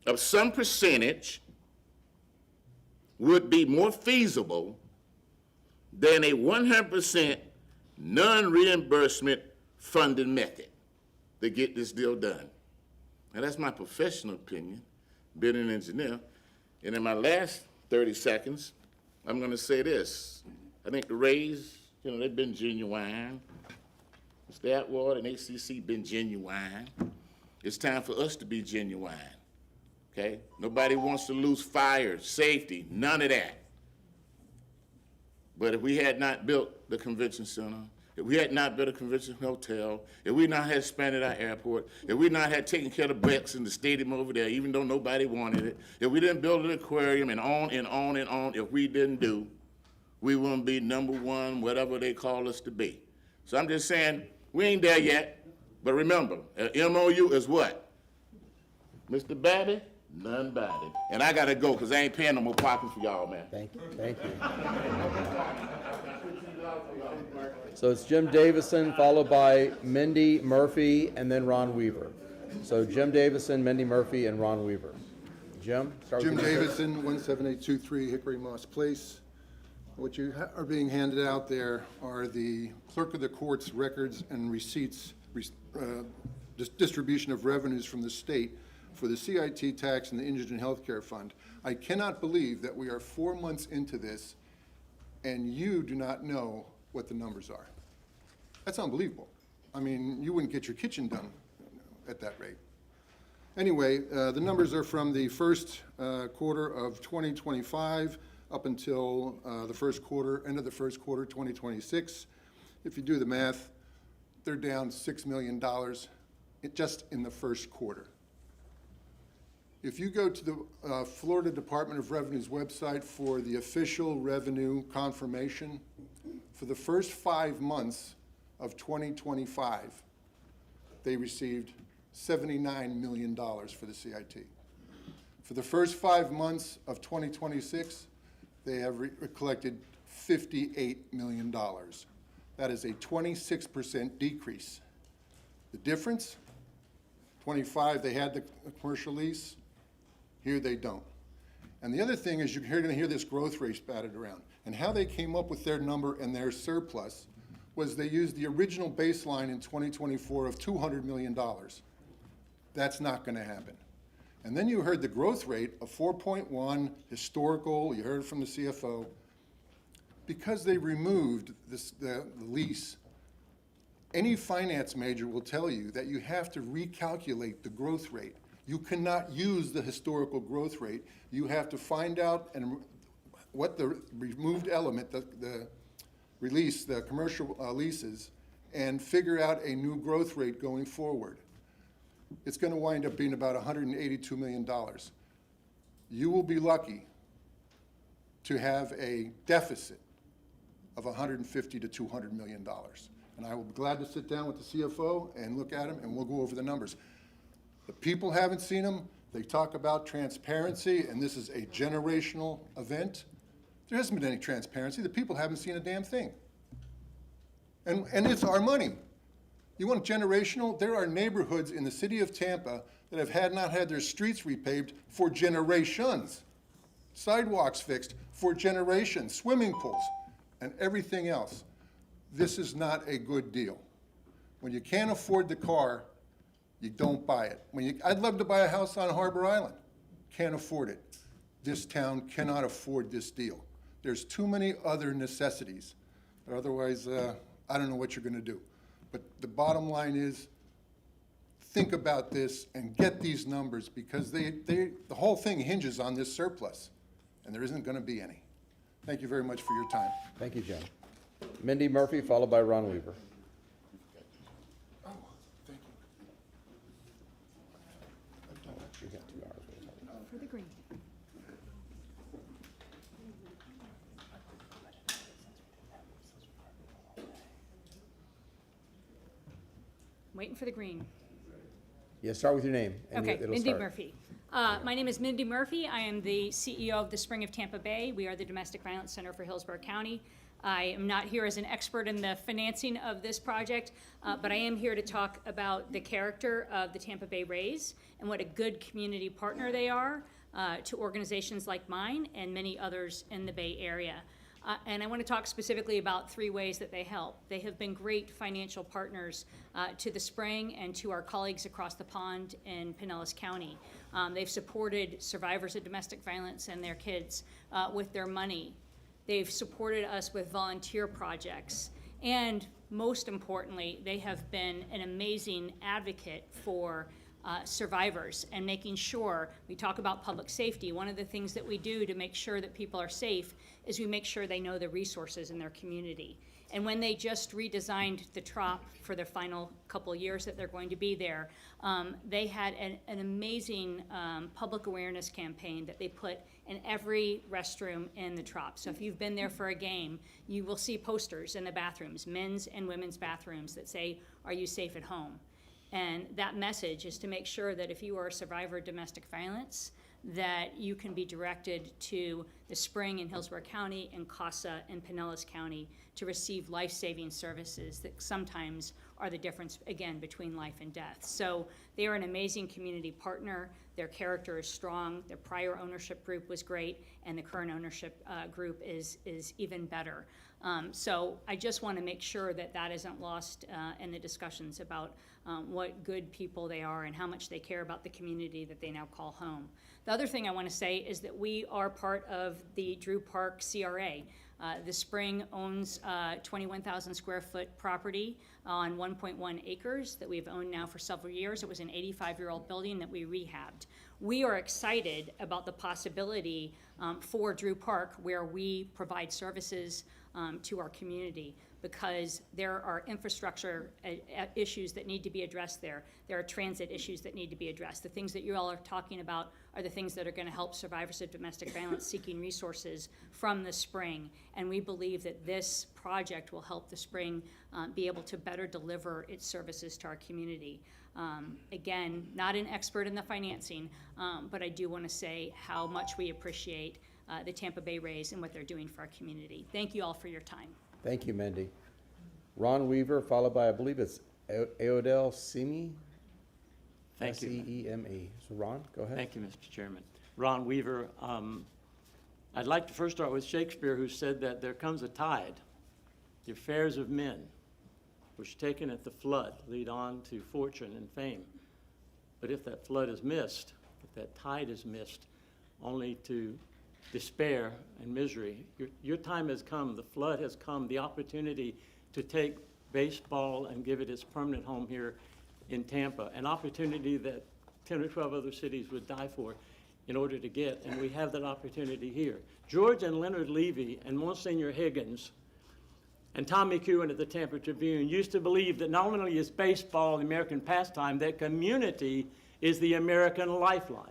of some percentage would be more feasible than a 100% non-reimbursement funding method to get this deal done. Now, that's my professional opinion, being an engineer. And in my last 30 seconds, I'm going to say this. I think the Rays, they've been genuine. Mr. Atwater and ACC been genuine. It's time for us to be genuine, okay? Nobody wants to lose fire, safety, none of that. But if we had not built the convention center, if we had not built a convention hotel, if we not had expanded our airport, if we not had taken care of the Becks in the stadium over there, even though nobody wanted it, if we didn't build an aquarium and on and on and on, if we didn't do, we wouldn't be number one, whatever they call us to be. So I'm just saying, we ain't there yet, but remember, an MOU is what? Mr. Babby? None about it. And I gotta go, because I ain't paying no more parking for y'all, man. Thank you, thank you. So it's Jim Davison, followed by Mindy Murphy, and then Ron Weaver. So Jim Davison, Mindy Murphy, and Ron Weaver. Jim, start with Jim you. Davison, 17823 Hickory Moss Place. What you are being handed out there are the clerk of the court's records and receipts, distribution of revenues from the state for the CIT tax and the Indigent Health Care Fund. I cannot believe that we are 4 months into this and you do not know what the numbers are. That's unbelievable. I mean, you wouldn't get your kitchen done at that rate. Anyway, the numbers are from the first quarter of 2025 up until the first quarter, end of the first quarter, 2026. If you do the math, they're down $6 million just in the first quarter. If you go to the Florida Department of Revenue's website for the official revenue confirmation, for the first 5 months of 2025, they received $79 million for the CIT. For the first 5 months of 2026, they have collected $58 million. That is a 26% decrease. The difference, 25, they had the commercial lease, here they don't. And the other thing is you're going to hear this growth rate batted around. And how they came up with their number and their surplus was they used the original baseline in 2024 of $200 million. That's not going to happen. And then you heard the growth rate of 4.1, historical, you heard it from the CFO. Because they removed the lease, any finance major will tell you that you have to recalculate the growth rate. You cannot use the historical growth rate. You have to find out what the removed element, the release, the commercial leases, and figure out a new growth rate going forward. It's going to wind up being about $182 million. You will be lucky to have a deficit of $150 to $200 million. And I will be glad to sit down with the CFO and look at them, and we'll go over the numbers. The people haven't seen them. They talk about transparency, and this is a generational event. There hasn't been any transparency. The people haven't seen a damn thing. And it's our money. You want generational? There are neighborhoods in the city of Tampa that have not had their streets repaved for generations, sidewalks fixed for generations, swimming pools, and everything else. This is not a good deal. When you can't afford the car, you don't buy it. I'd love to buy a house on Harbor Island. Can't afford it. This town cannot afford this deal. There's too many other necessities. But otherwise, I don't know what you're going to do. But the bottom line is, think about this and get these numbers, because the whole thing hinges on this surplus, and there isn't going to be any. Thank you very much for your time. Thank you, Jim. Mindy Murphy, followed by Ron Weaver. Oh, thank you. For the green. Waiting for the green. Yeah, start with your name. And Okay, it'll Mindy start. Murphy. My name is Mindy Murphy. I am the CEO of the Spring of Tampa Bay. We are the Domestic Violence Center for Hillsborough County. I am not here as an expert in the financing of this project, but I am here to talk about the character of the Tampa Bay Rays and what a good community partner they are to organizations like mine and many others in the Bay Area. And I want to talk specifically about 3 ways that they help. They have been great financial partners to the Spring and to our colleagues across the pond in Pinellas County. They've supported survivors of domestic violence and their kids with their money. They've supported us with volunteer projects. And most importantly, they have been an amazing advocate for survivors and making sure, we talk about public safety. One of the things that we do to make sure that people are safe is we make sure they know the resources in their community. And when they just redesigned the trop for the final couple years that they're going to be there, they had an amazing public awareness campaign that they put in every restroom in the trop. So if you've been there for a game, you will see posters in the bathrooms, men's and women's bathrooms, that say, "Are you safe at home?" And that message is to make sure that if you are a survivor of domestic violence, that you can be directed to the Spring in Hillsborough County and CASA in Pinellas County to receive life-saving services that sometimes are the difference, again, between life and death. So they are an amazing community partner. Their character is strong. Their prior ownership group was great, and the current ownership group is even better. So I just want to make sure that that isn't lost in the discussions about what good people they are and how much they care about the community that they now call home. The other thing I want to say is that we are part of the Drew Park CRA. The Spring owns 21,000 square foot property on 1.1 acres that we've owned now for several years. It was an 85-year-old building that we rehabbed. We are excited about the possibility for Drew Park, where we provide services to our community, because there are infrastructure issues that need to be addressed there. There are transit issues that need to be addressed. The things that you all are talking about are the things that are going to help survivors of domestic violence seeking resources from the Spring. And we believe that this project will help the Spring be able to better deliver its services to our community. Again, not an expert in the financing, but I do want to say how much we appreciate the Tampa Bay Rays and what they're doing for our community. Thank you all for your time. Thank you, Mindy. Ron Weaver, followed by, I believe it's Eodel Semi. Thank you. S-E-E-M-E. So Ron, go ahead. Thank you, Mr. Chairman. Ron Weaver. I'd like to first start with Shakespeare, who said that there comes a tide. The affairs of men, which taken at the flood, lead on to fortune and fame. But if that flood is missed, if that tide is missed, only to despair and misery. Your time has come, the flood has come, the opportunity to take baseball and give it its permanent home here in Tampa, an opportunity that 10 or 12 other cities would die for in order to get, and we have that opportunity here. George and Leonard Levy and Monsignor Higgins and Tommy Kuhn at the Tampa Tribune used to believe that not only is baseball the American pastime, that community is the American lifeline.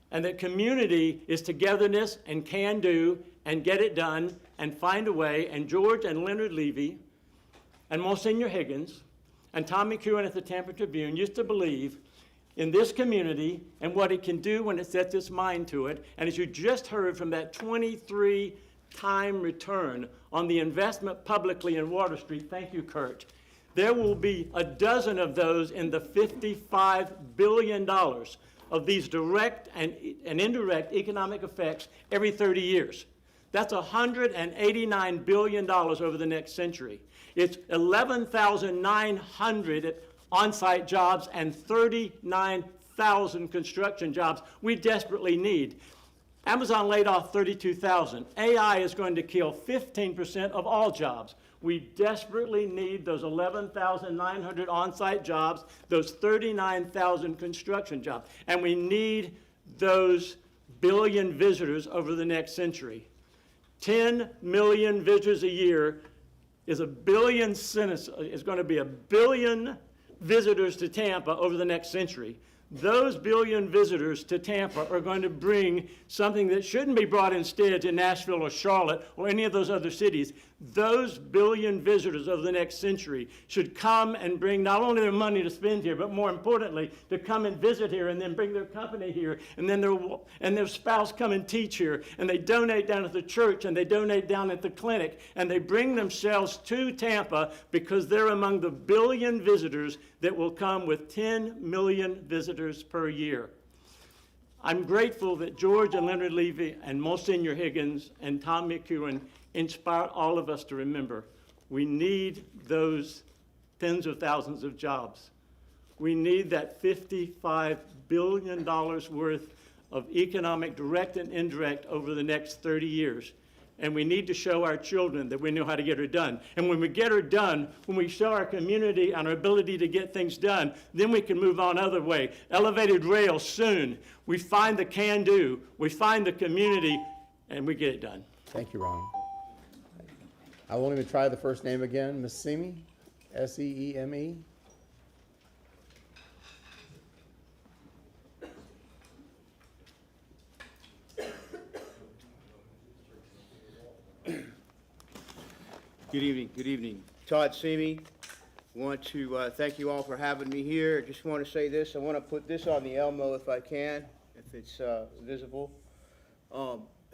And that community is togetherness and can do and get it done and find a way. And George and Leonard Levy and Monsignor Higgins and Tommy Kuhn at the Tampa Tribune used to believe in this community and what it can do when it sets its mind to it. And as you just heard from that 23-time return on the investment publicly in Water Street, thank you, Kurt, there will be a dozen of those in the $55 billion of these direct and indirect economic effects every 30 years. That's $189 billion over the next century. It's 11,900 on-site jobs and 39,000 construction jobs we desperately need. Amazon laid off 32,000. AI is going to kill 15% of all jobs. We desperately need those 11,900 on-site jobs, those 39,000 construction jobs, and we need those billion visitors over the next century. 10 million visitors a year is going to be a billion visitors to Tampa over the next century. Those billion visitors to Tampa are going to bring something that shouldn't be brought instead to Nashville or Charlotte or any of those other cities. Those billion visitors over the next century should come and bring not only their money to spend here, but more importantly, to come and visit here and then bring their company here, and then their spouse come and teach here, and they donate down at the church, and they donate down at the clinic, and they bring themselves to Tampa because they're among the billion visitors that will come with 10 million visitors per year. I'm grateful that George and Leonard Levy and Monsignor Higgins and Tom McEwen inspired all of us to remember we need those tens of thousands of jobs. We need that $55 billion worth of economic direct and indirect over the next 30 years. And we need to show our children that we know how to get her done. And when we get her done, when we show our community and our ability to get things done, then we can move on other way. Elevated rail soon. We find the can-do. We find the community, and we get it done. Thank you, Ron. I won't even try the first name again. Ms. Semi, S-E-E-M-E. Good evening. Good evening. Todd Semi. Want to thank you all for having me here. I just want to say this. I want to put this on the Elmo if I can, if it's visible.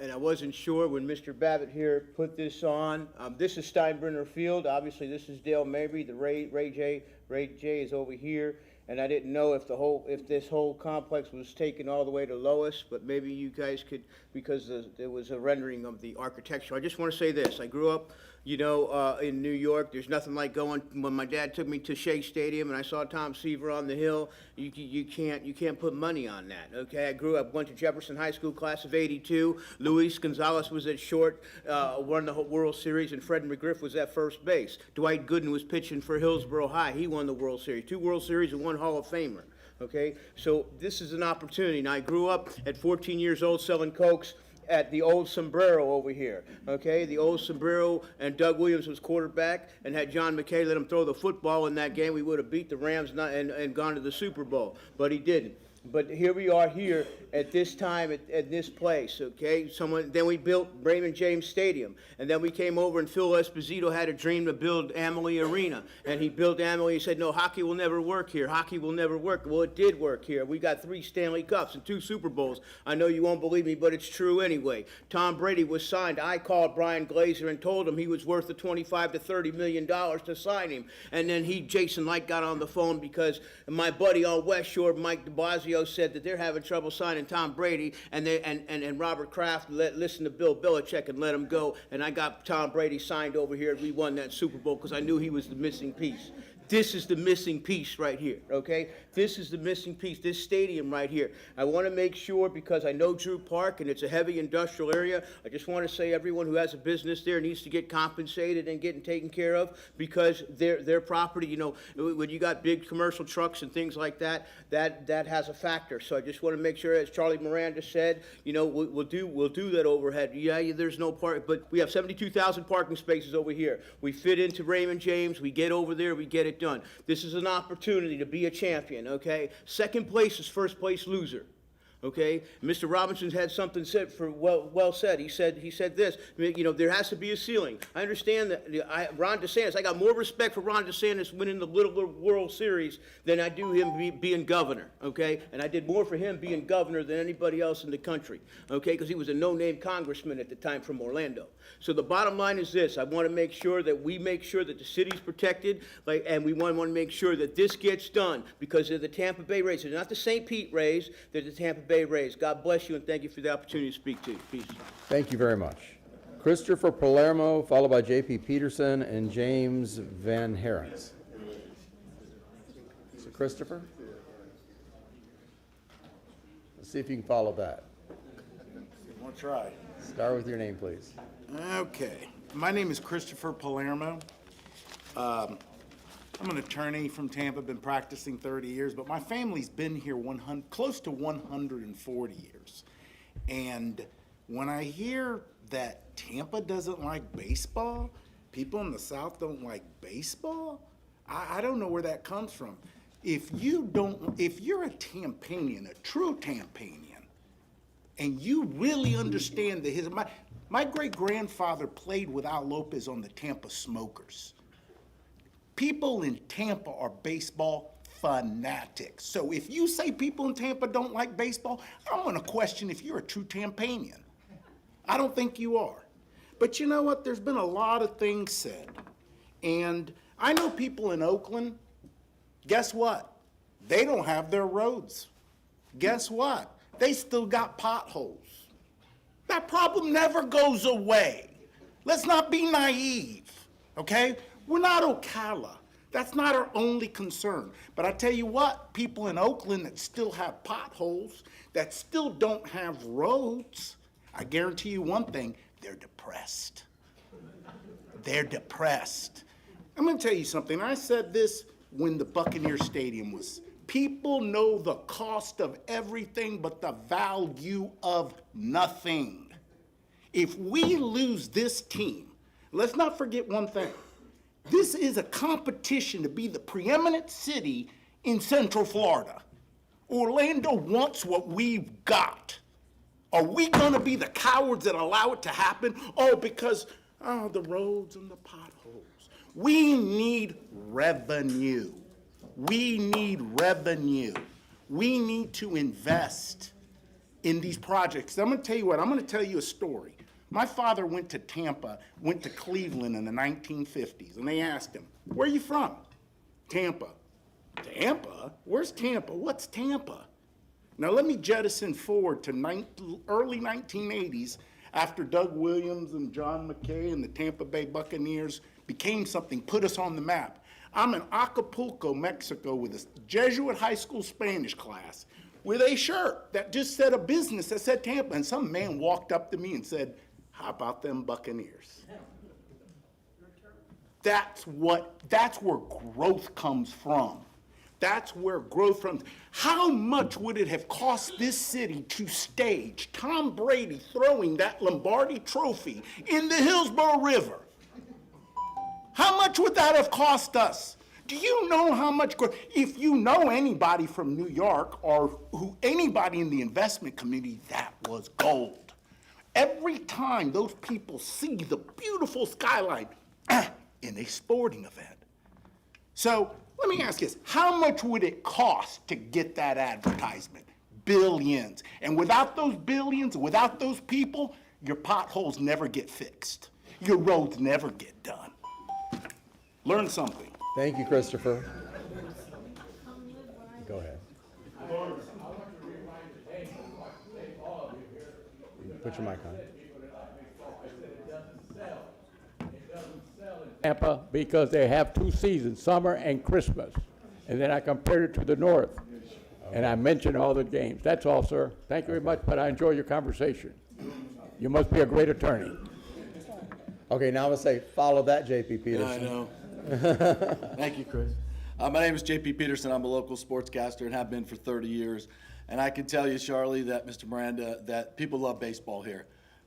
and I wasn't sure when Mr. Babbitt here put this on. This is Steinbrenner Field. Obviously, this is Dale Mabry. The Ray J is over here. And I didn't know if this whole complex was taken all the way to Lois, but maybe you guys could, because there was a rendering of the architecture. I just want to say this. I grew up, in New York. There's nothing like going, when my dad took me to Shea Stadium and I saw Tom Seaver on the hill, you can't put money on that, okay? I grew up, went to Jefferson High School, class of '82. Luis Gonzalez was at short, won the World Series, and Fred McGriff was at first base. Dwight Gooden was pitching for Hillsborough High. He won the World Series, 2 World Series and 1 Hall of Famer, okay? So this is an opportunity. Now, I grew up at 14 years old selling Cokes at the old Sombrero over here, okay? The old Sombrero, and Doug Williams was quarterback, and had John McKay let him throw the football in that game, we would have beat the Rams and gone to the Super Bowl, but he didn't. But here we are here at this time at this place, okay? Then we built Raymond James Stadium, and then we came over and Phil Esposito had a dream to build Amalie Arena, and he built Amalie. He said, no, hockey will never work here. Hockey will never work. Well, it did work here. We got 3 Stanley Cups and 2 Super Bowls. I know you won't believe me, but it's true anyway. Tom Brady was signed. I called Brian Glazer and told him he was worth the $25 to $30 million to sign him, and then Jason Light got on the phone because my buddy on West Shore, Mike DeBasio, said that they're having trouble signing Tom Brady, and Robert Kraft listened to Bill Belichick and let him go, and I got Tom Brady signed over here, and we won that Super Bowl because I knew he was the missing piece. This is the missing piece right here, okay? This is the missing piece, this stadium right here. I want to make sure, because I know Drew Park and it's a heavy industrial area, I just want to say everyone who has a business there needs to get compensated and getting taken care of, because their property, when you got big commercial trucks and things like that, that has a factor. So I just want to make sure, as Charlie Miranda said, we'll do that overhead. Yeah, there's no park, but we have 72,000 parking spaces over here. We fit into Raymond James, we get over there, we get it done. This is an opportunity to be a champion, okay? Second place is first place loser, okay? Mr. Robinson's had something said well said. He said this, there has to be a ceiling. I understand that Ron DeSantis, I got more respect for Ron DeSantis winning the Little World Series than I do him being governor, okay? And I did more for him being governor than anybody else in the country, okay? Because he was a no-name congressman at the time from Orlando. So the bottom line is this: I want to make sure that we make sure that the city's protected, and we want to make sure that this gets done, because they're the Tampa Bay Rays. They're not the St. Pete Rays, they're the Tampa Bay Rays. God bless you, and thank you for the opportunity to speak to you. Peace. Thank you very much. Christopher Palermo, followed by J.P. Peterson and James Van Herens. So Christopher? Let's see if you can follow that. We'll try. Start with your name, please. Okay. My name is Christopher Palermo. I'm an attorney from Tampa, been practicing 30 years, but my family's been here close to 140 years. And when I hear that Tampa doesn't like baseball, people in the South don't like baseball, I don't know where that comes from. If you're a Tampanian, a true Tampanian, and you really understand the history, my great-grandfather played with Al Lopez on the Tampa Smokers. People in Tampa are baseball fanatics. So if you say people in Tampa don't like baseball, I'm going to question if you're a true Tampanian. I don't think you are. But you know what? There's been a lot of things said. And I know people in Oakland, guess what? They don't have their roads. Guess what? They still got potholes. That problem never goes away. Let's not be naive, okay? We're not Ocala. That's not our only concern. But I tell you what, people in Oakland that still have potholes, that still don't have roads, I guarantee you one thing, they're depressed. They're depressed. I'm gonna tell you something. I said this when the Buccaneer Stadium was. People know the cost of everything but the value of nothing. If we lose this team, let's not forget one thing. This is a competition to be the preeminent city in Central Florida. Orlando wants what we've got. Are we gonna be the cowards that allow it to happen? Because the roads and the potholes. We need revenue. We need revenue. We need to invest. in these projects. I'm going to tell you what, I'm going to tell you a story. My father went to Tampa, went to Cleveland in the 1950s, and they asked him, where are you from? Tampa. Tampa? Where's Tampa? What's Tampa? Now let me jettison forward to early 1980s after Doug Williams and John McKay and the Tampa Bay Buccaneers became something, put us on the map. I'm in Acapulco, Mexico with a Jesuit high school Spanish class with a shirt that just said a business that said Tampa, and some man walked up to me and said, how about them Buccaneers? That's where growth comes from. That's where growth from. How much would it have cost this city to stage Tom Brady throwing that Lombardi trophy in the Hillsborough River? How much would that have cost us? Do you know how much growth? If you know anybody from New York or anybody in the investment community, that was gold. Every time those people see the beautiful skyline in a sporting event. So let me ask you this, how much would it cost to get that advertisement? Billions. And without those billions, without those people, your potholes never get fixed. Your roads never get done. Learn something. Thank you, Christopher. Go ahead. Put your mic on. Tampa, because they have two seasons, summer and Christmas. And then I compared it to the north. And I mentioned all the games. That's all, sir. Thank you very much, but I enjoy your conversation. You must be a great attorney. Okay, now I'm gonna say, follow that, J.P. Yeah, Peterson. I know. Thank you, Chris. My name is J.P. Peterson. I'm a local sportscaster and have been for 30 years. And I can tell you, Charlie, that Mr. Miranda, that people love baseball here.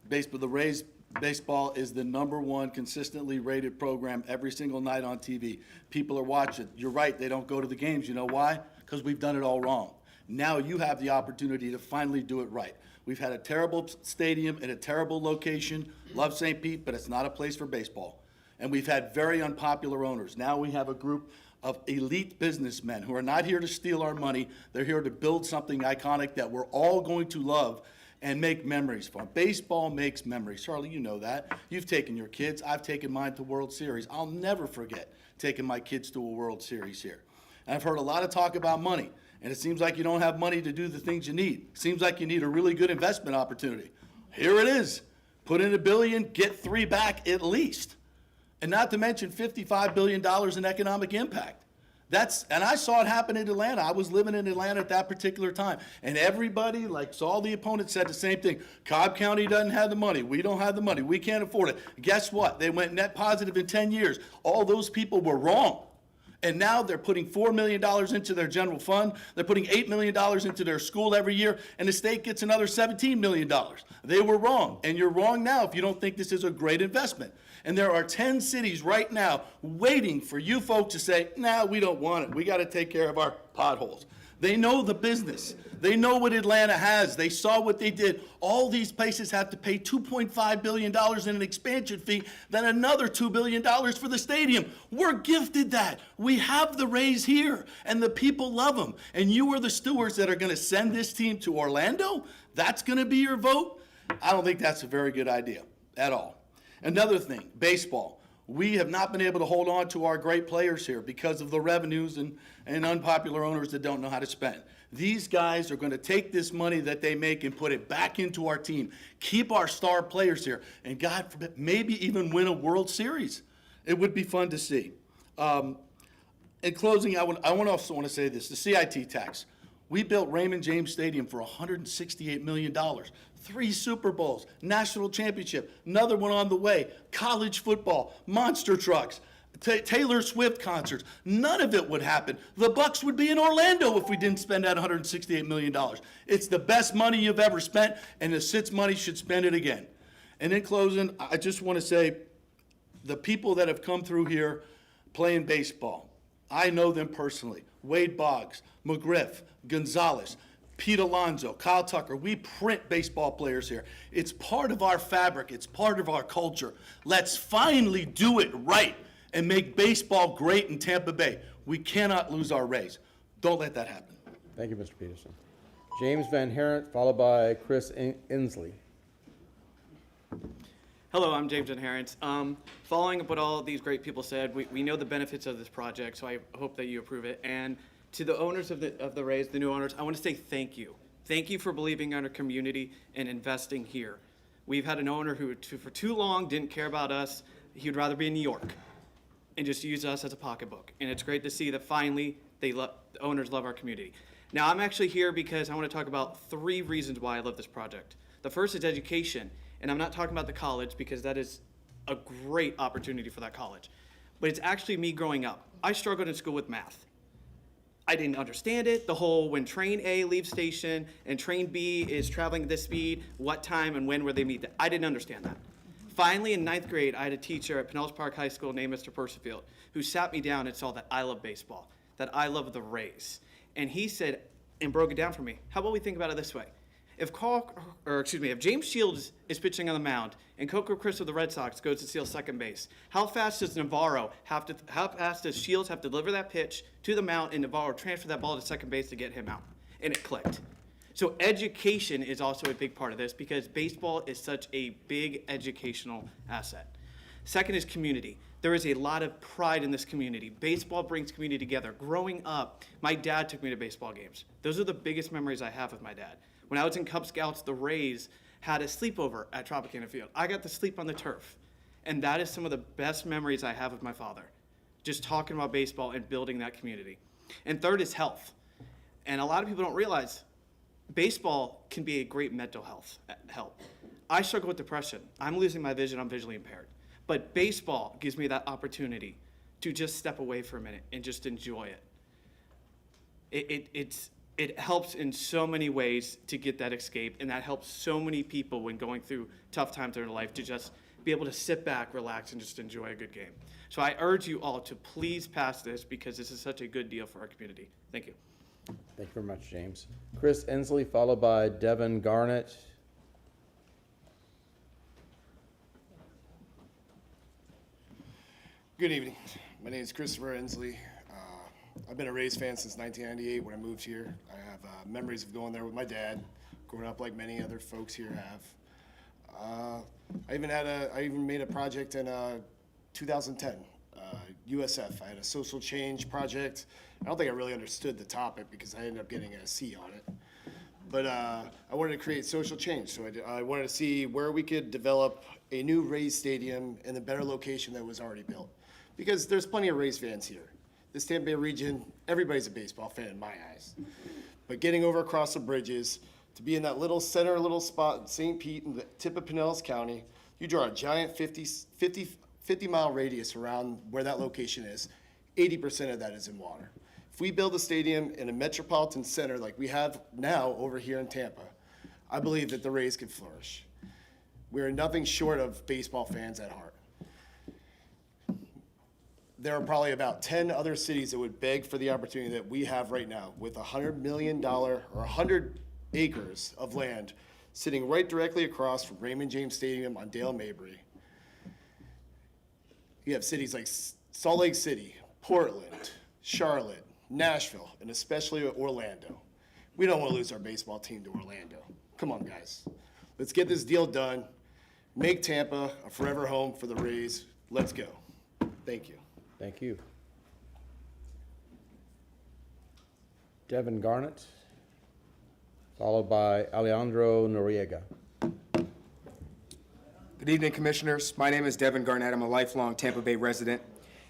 The Rays baseball is the #1 consistently rated program every single night on TV. People are watching. You're right, they don't go to the games. You know why? Because we've done it all wrong. Now you have the opportunity to finally do it right. We've had a terrible stadium in a terrible location. Love St. Pete, but it's not a place for baseball. And we've had very unpopular owners. Now we have a group of elite businessmen who are not here to steal our money. They're here to build something iconic that we're all going to love and make memories from. Baseball makes memories. Charlie, you know that. You've taken your kids. I've taken mine to World Series. I'll never forget taking my kids to a World Series here. And I've heard a lot of talk about money, and it seems like you don't have money to do the things you need. It seems like you need a really good investment opportunity. Here it is. Put in $1 billion, get 3 back at least. And not to mention $55 billion in economic impact. And I saw it happen in Atlanta. I was living in Atlanta at that particular time. And everybody, like all the opponents, said the same thing. Cobb County doesn't have the money. We don't have the money. We can't afford it. Guess what? They went net positive in 10 years. All those people were wrong. And now they're putting $4 million into their general fund. They're putting $8 million into their school every year. And the state gets another $17 million. They were wrong. And you're wrong now if you don't think this is a great investment. And there are 10 cities right now waiting for you folks to say, nah, we don't want it. We got to take care of our potholes. They know the business. They know what Atlanta has. They saw what they did. All these places have to pay $2.5 billion in an expansion fee, then another $2 billion for the stadium. We're gifted that. We have the Rays here, and the people love them. And you are the stewards that are going to send this team to Orlando? That's going to be your vote? I don't think that's a very good idea at all. Another thing, baseball. We have not been able to hold on to our great players here because of the revenues and unpopular owners that don't know how to spend. These guys are going to take this money that they make and put it back into our team, keep our star players here, and God forbid, maybe even win a World Series. It would be fun to see. In closing, I also want to say this, the CIT tax. We built Raymond James Stadium for $168 million. 3 Super Bowls, national championship, another one on the way, college football, monster trucks, Taylor Swift concerts. None of it would happen. The Bucks would be in Orlando if we didn't spend that $168 million. It's the best money you've ever spent, and the CIT's money should spend it again. And in closing, I just want to say the people that have come through here playing baseball, I know them personally. Wade Boggs, McGriff, Gonzalez, Pete Alonso, Kyle Tucker. We print baseball players here. It's part of our fabric. It's part of our culture. Let's finally do it right and make baseball great in Tampa Bay. We cannot lose our Rays. Don't let that happen. Thank you, Mr. Peterson. James Van Herent, followed by Chris Inslee. Hello, I'm James Inherent. Following up what all these great people said, we know the benefits of this project, so I hope that you approve it. And to the owners of the Rays, the new owners, I want to say thank you. Thank you for believing in our community and investing here. We've had an owner who for too long didn't care about us. He would rather be in New York and just use us as a pocketbook. And it's great to see that finally the owners love our community. Now, I'm actually here because I want to talk about 3 reasons why I love this project. The first is education. And I'm not talking about the college because that is a great opportunity for that college. But it's actually me growing up. I struggled in school with math. I didn't understand it. The whole when train A leaves station and train B is traveling at this speed, what time and when will they meet? I didn't understand that. Finally, in 9th grade, I had a teacher at Pinellas Park High School named Mr. Percival who sat me down and saw that I love baseball, that I love the Rays. And he said, and broke it down for me, how about we think about it this way? If James Shields is pitching on the mound and Coco Chris of the Red Sox goes to steal second base, how fast does Shields have to deliver that pitch to the mound and Navarro transfer that ball to second base to get him out? And it clicked. So education is also a big part of this because baseball is such a big educational asset. Second is community. There is a lot of pride in this community. Baseball brings community together. Growing up, my dad took me to baseball games. Those are the biggest memories I have with my dad. When I was in Cub Scouts, the Rays had a sleepover at Tropicana Field. I got to sleep on the turf. And that is some of the best memories I have with my father, just talking about baseball and building that community. And third is health. And a lot of people don't realize baseball can be a great mental help. I struggle with depression. I'm losing my vision. I'm visually impaired. But baseball gives me that opportunity to just step away for a minute and just enjoy it. It helps in so many ways to get that escape, and that helps so many people when going through tough times in their life to just be able to sit back, relax, and just enjoy a good game. So I urge you all to please pass this because this is such a good deal for our community. Thank you. Thank you very much, James. Chris Inslee, followed by Devin Garnett. Good evening. My name is Christopher Inslee. I've been a Rays fan since 1998 when I moved here. I have memories of going there with my dad, growing up like many other folks here have. I even made a project in 2010, USF. I had a social change project. I don't think I really understood the topic because I ended up getting a C on it. But I wanted to create social change, so I wanted to see where we could develop a new Rays stadium in a better location that was already built. Because there's plenty of Rays fans here. This Tampa Bay region, everybody's a baseball fan in my eyes. But getting over across the bridges, to be in that little spot in St. Pete in the tip of Pinellas County, you draw a giant 50-mile radius around where that location is. 80% of that is in water. If we build a stadium in a metropolitan center like we have now over here in Tampa, I believe that the Rays could flourish. We're nothing short of baseball fans at heart. There are probably about 10 other cities that would beg for the opportunity that we have right now with $100 million or 100 acres of land sitting right directly across from Raymond James Stadium on Dale Mabry. You have cities like Salt Lake City, Portland, Charlotte, Nashville, and especially Orlando. We don't want to lose our baseball team to Orlando. Come on, guys. Let's get this deal done. Make Tampa a forever home for the Rays. Let's go. Thank you. Thank you. Devin Garnett, followed by Alejandro Noriega. Good evening, Commissioners. My name is Devin Garnett. I'm a lifelong Tampa Bay resident.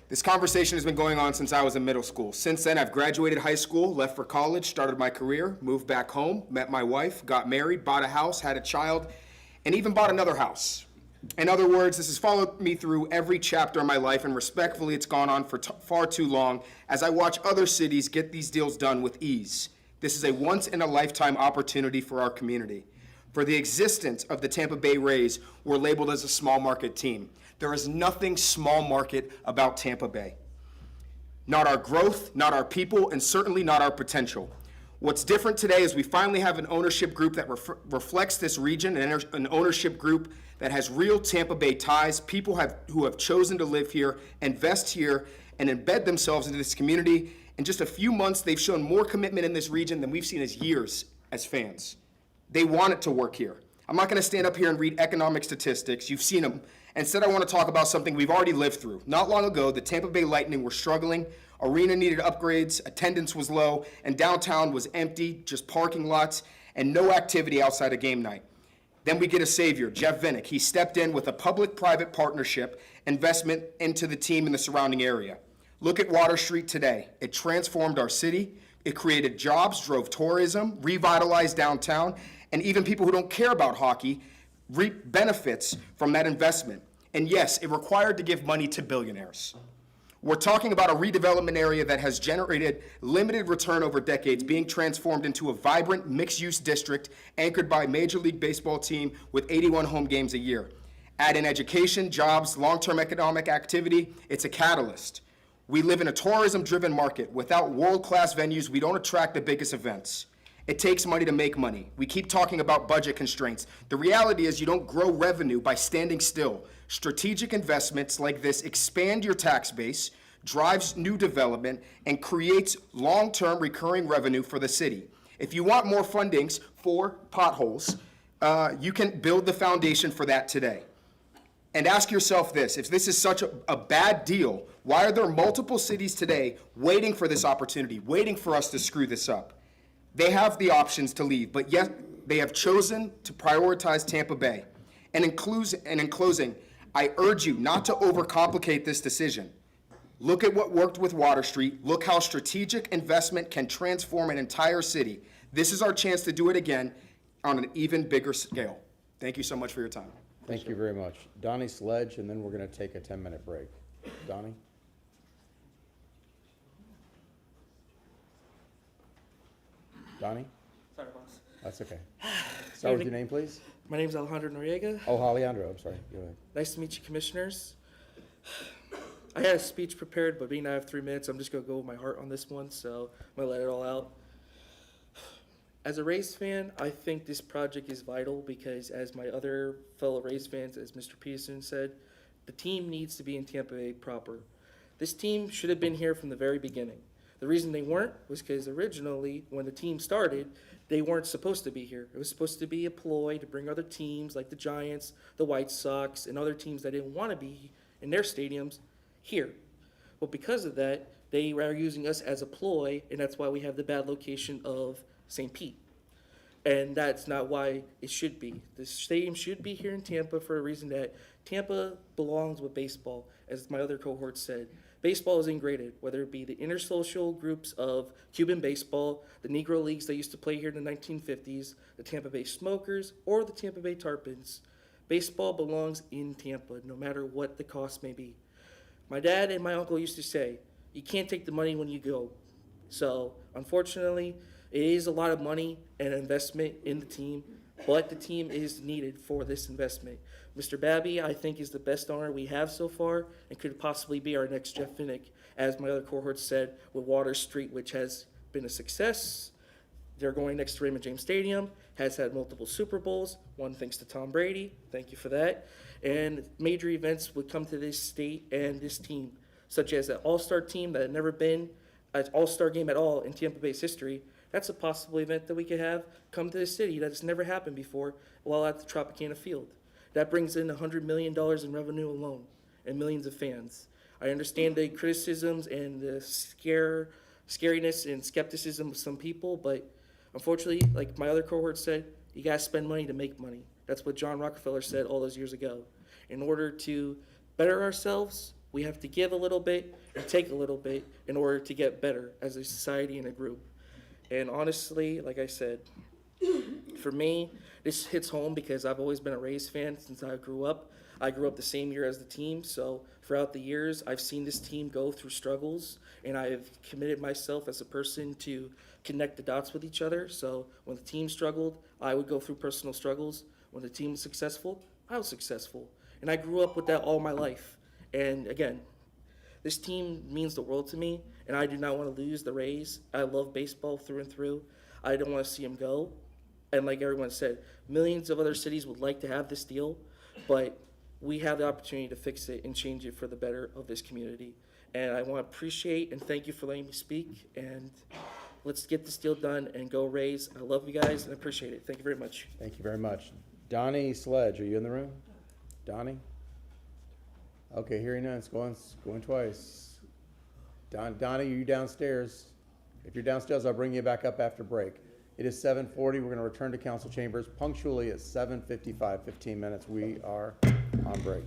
This conversation has been going on since I was in middle school. Since then, I've graduated high school, left for college, started my career, moved back home, met my wife, got married, bought a house, had a child, and even bought another house. In other words, this has followed me through every chapter of my life, and respectfully, it's gone on for far too long as I watch other cities get these deals done with ease. This is a once-in-a-lifetime opportunity for our community. For the existence of the Tampa Bay Rays, we're labeled as a small market team. There is nothing small market about Tampa Bay. Not our growth, not our people, and certainly not our potential. What's different today is we finally have an ownership group that reflects this region, and an ownership group that has real Tampa Bay ties, people who have chosen to live here, invest here, and embed themselves into this community. In just a few months, they've shown more commitment in this region than we've seen as as fans. They want it to work here. I'm not going to stand up here and read economic statistics. You've seen them. Instead, I want to talk about something we've already lived through. Not long ago, the Tampa Bay Lightning were struggling. Arena needed upgrades, attendance was low, and downtown was empty, just parking lots and no activity outside of game night. Then we get a savior, Jeff Vinnick. He stepped in with a public-private partnership investment into the team in the surrounding area. Look at Water Street today. It transformed our city. It created jobs, drove tourism, revitalized downtown, and even people who don't care about hockey reap benefits from that investment. And yes, it required to give money to billionaires. We're talking about a redevelopment area that has generated limited return over decades, being transformed into a vibrant mixed-use district anchored by a Major League Baseball team with 81 home games a year. Add in education, jobs, long-term economic activity, it's a catalyst. We live in a tourism-driven market. Without world-class venues, we don't attract the biggest events. It takes money to make money. We keep talking about budget constraints. The reality is you don't grow revenue by standing still. Strategic investments like this expand your tax base, drives new development, and creates long-term recurring revenue for the city. If you want more fundings for potholes, you can build the foundation for that today. And ask yourself this, if this is such a bad deal, why are there multiple cities today waiting for this opportunity, waiting for us to screw this up? They have the options to leave, but yet they have chosen to prioritize Tampa Bay. And in closing, I urge you not to overcomplicate this decision. Look at what worked with Water Street. Look how strategic investment can transform an entire city. This is our chance to do it again on an even bigger scale. Thank you so much for your time. Thank you very much. Donnie Sledge, and then we're going to take a 10-minute break. Donnie? Donnie? Sorry, boss. That's okay. Start with your name, please. My name is Alejandro Noriega. Oh, Alejandro, I'm sorry. Go ahead. Nice to meet you, commissioners. I had a speech prepared, but being I have 3 minutes, I'm just going to go with my heart on this one, so I'm going to let it all out. As a Rays fan, I think this project is vital because, as my other fellow Rays fans, as Mr. Peterson said, the team needs to be in Tampa Bay proper. This team should have been here from the very beginning. The reason they weren't was because originally, when the team started, they weren't supposed to be here. It was supposed to be a ploy to bring other teams like the Giants, the White Sox, and other teams that didn't want to be in their stadiums here. Well, because of that, they are using us as a ploy, and that's why we have the bad location of St. Pete. And that's not why it should be. The stadium should be here in Tampa for a reason that Tampa belongs with baseball, as my other cohort said. Baseball is ingrained, whether it be the intersocial groups of Cuban baseball, the Negro Leagues that used to play here in the 1950s, the Tampa Bay Smokers, or the Tampa Bay Tarpons. Baseball belongs in Tampa, no matter what the cost may be. My dad and my uncle used to say, you can't take the money when you go. So, unfortunately, it is a lot of money and investment in the team, but the team is needed for this investment. Mr. Babby, I think, is the best owner we have so far and could possibly be our next Jeff Vinnick, as my other cohort said, with Water Street, which has been a success. They're going next to Raymond James Stadium, has had multiple Super Bowls, one thanks to Tom Brady. Thank you for that. And major events would come to this state and this team, such as an all-star team that had never been an all-star game at all in Tampa Bay's history. That's a possible event that we could have come to the city that has never happened before while at the Tropicana Field. That brings in $100 million in revenue alone and millions of fans. I understand the criticisms and the scariness and skepticism of some people, but unfortunately, like my other cohort said, you gotta spend money to make money. That's what John Rockefeller said all those years ago. In order to better ourselves, we have to give a little bit and take a little bit in order to get better as a society and a group. And honestly, like I said, for me, this hits home because I've always been a Rays fan since I grew up. I grew up the same year as the team, so throughout the years, I've seen this team go through struggles, and I've committed myself as a person to connect the dots with each other. So when the team struggled, I would go through personal struggles. When the team was successful, I was successful. And I grew up with that all my life. And again, this team means the world to me, and I do not want to lose the Rays. I love baseball through and through. I don't want to see them go. And like everyone said, millions of other cities would like to have this deal, but we have the opportunity to fix it and change it for the better of this community. And I want to appreciate and thank you for letting me speak. And Let's get this deal done and go Rays. I love you guys and appreciate it. Thank you very much. Thank you very much. Donnie Sledge, are you in the room? Donnie? Okay, hearing none, it's going twice. Donnie, are you downstairs? If you're downstairs, I'll bring you back up after break. It is 7:40. We're going to return to council chambers punctually at 7:55, 15 minutes. We are on break.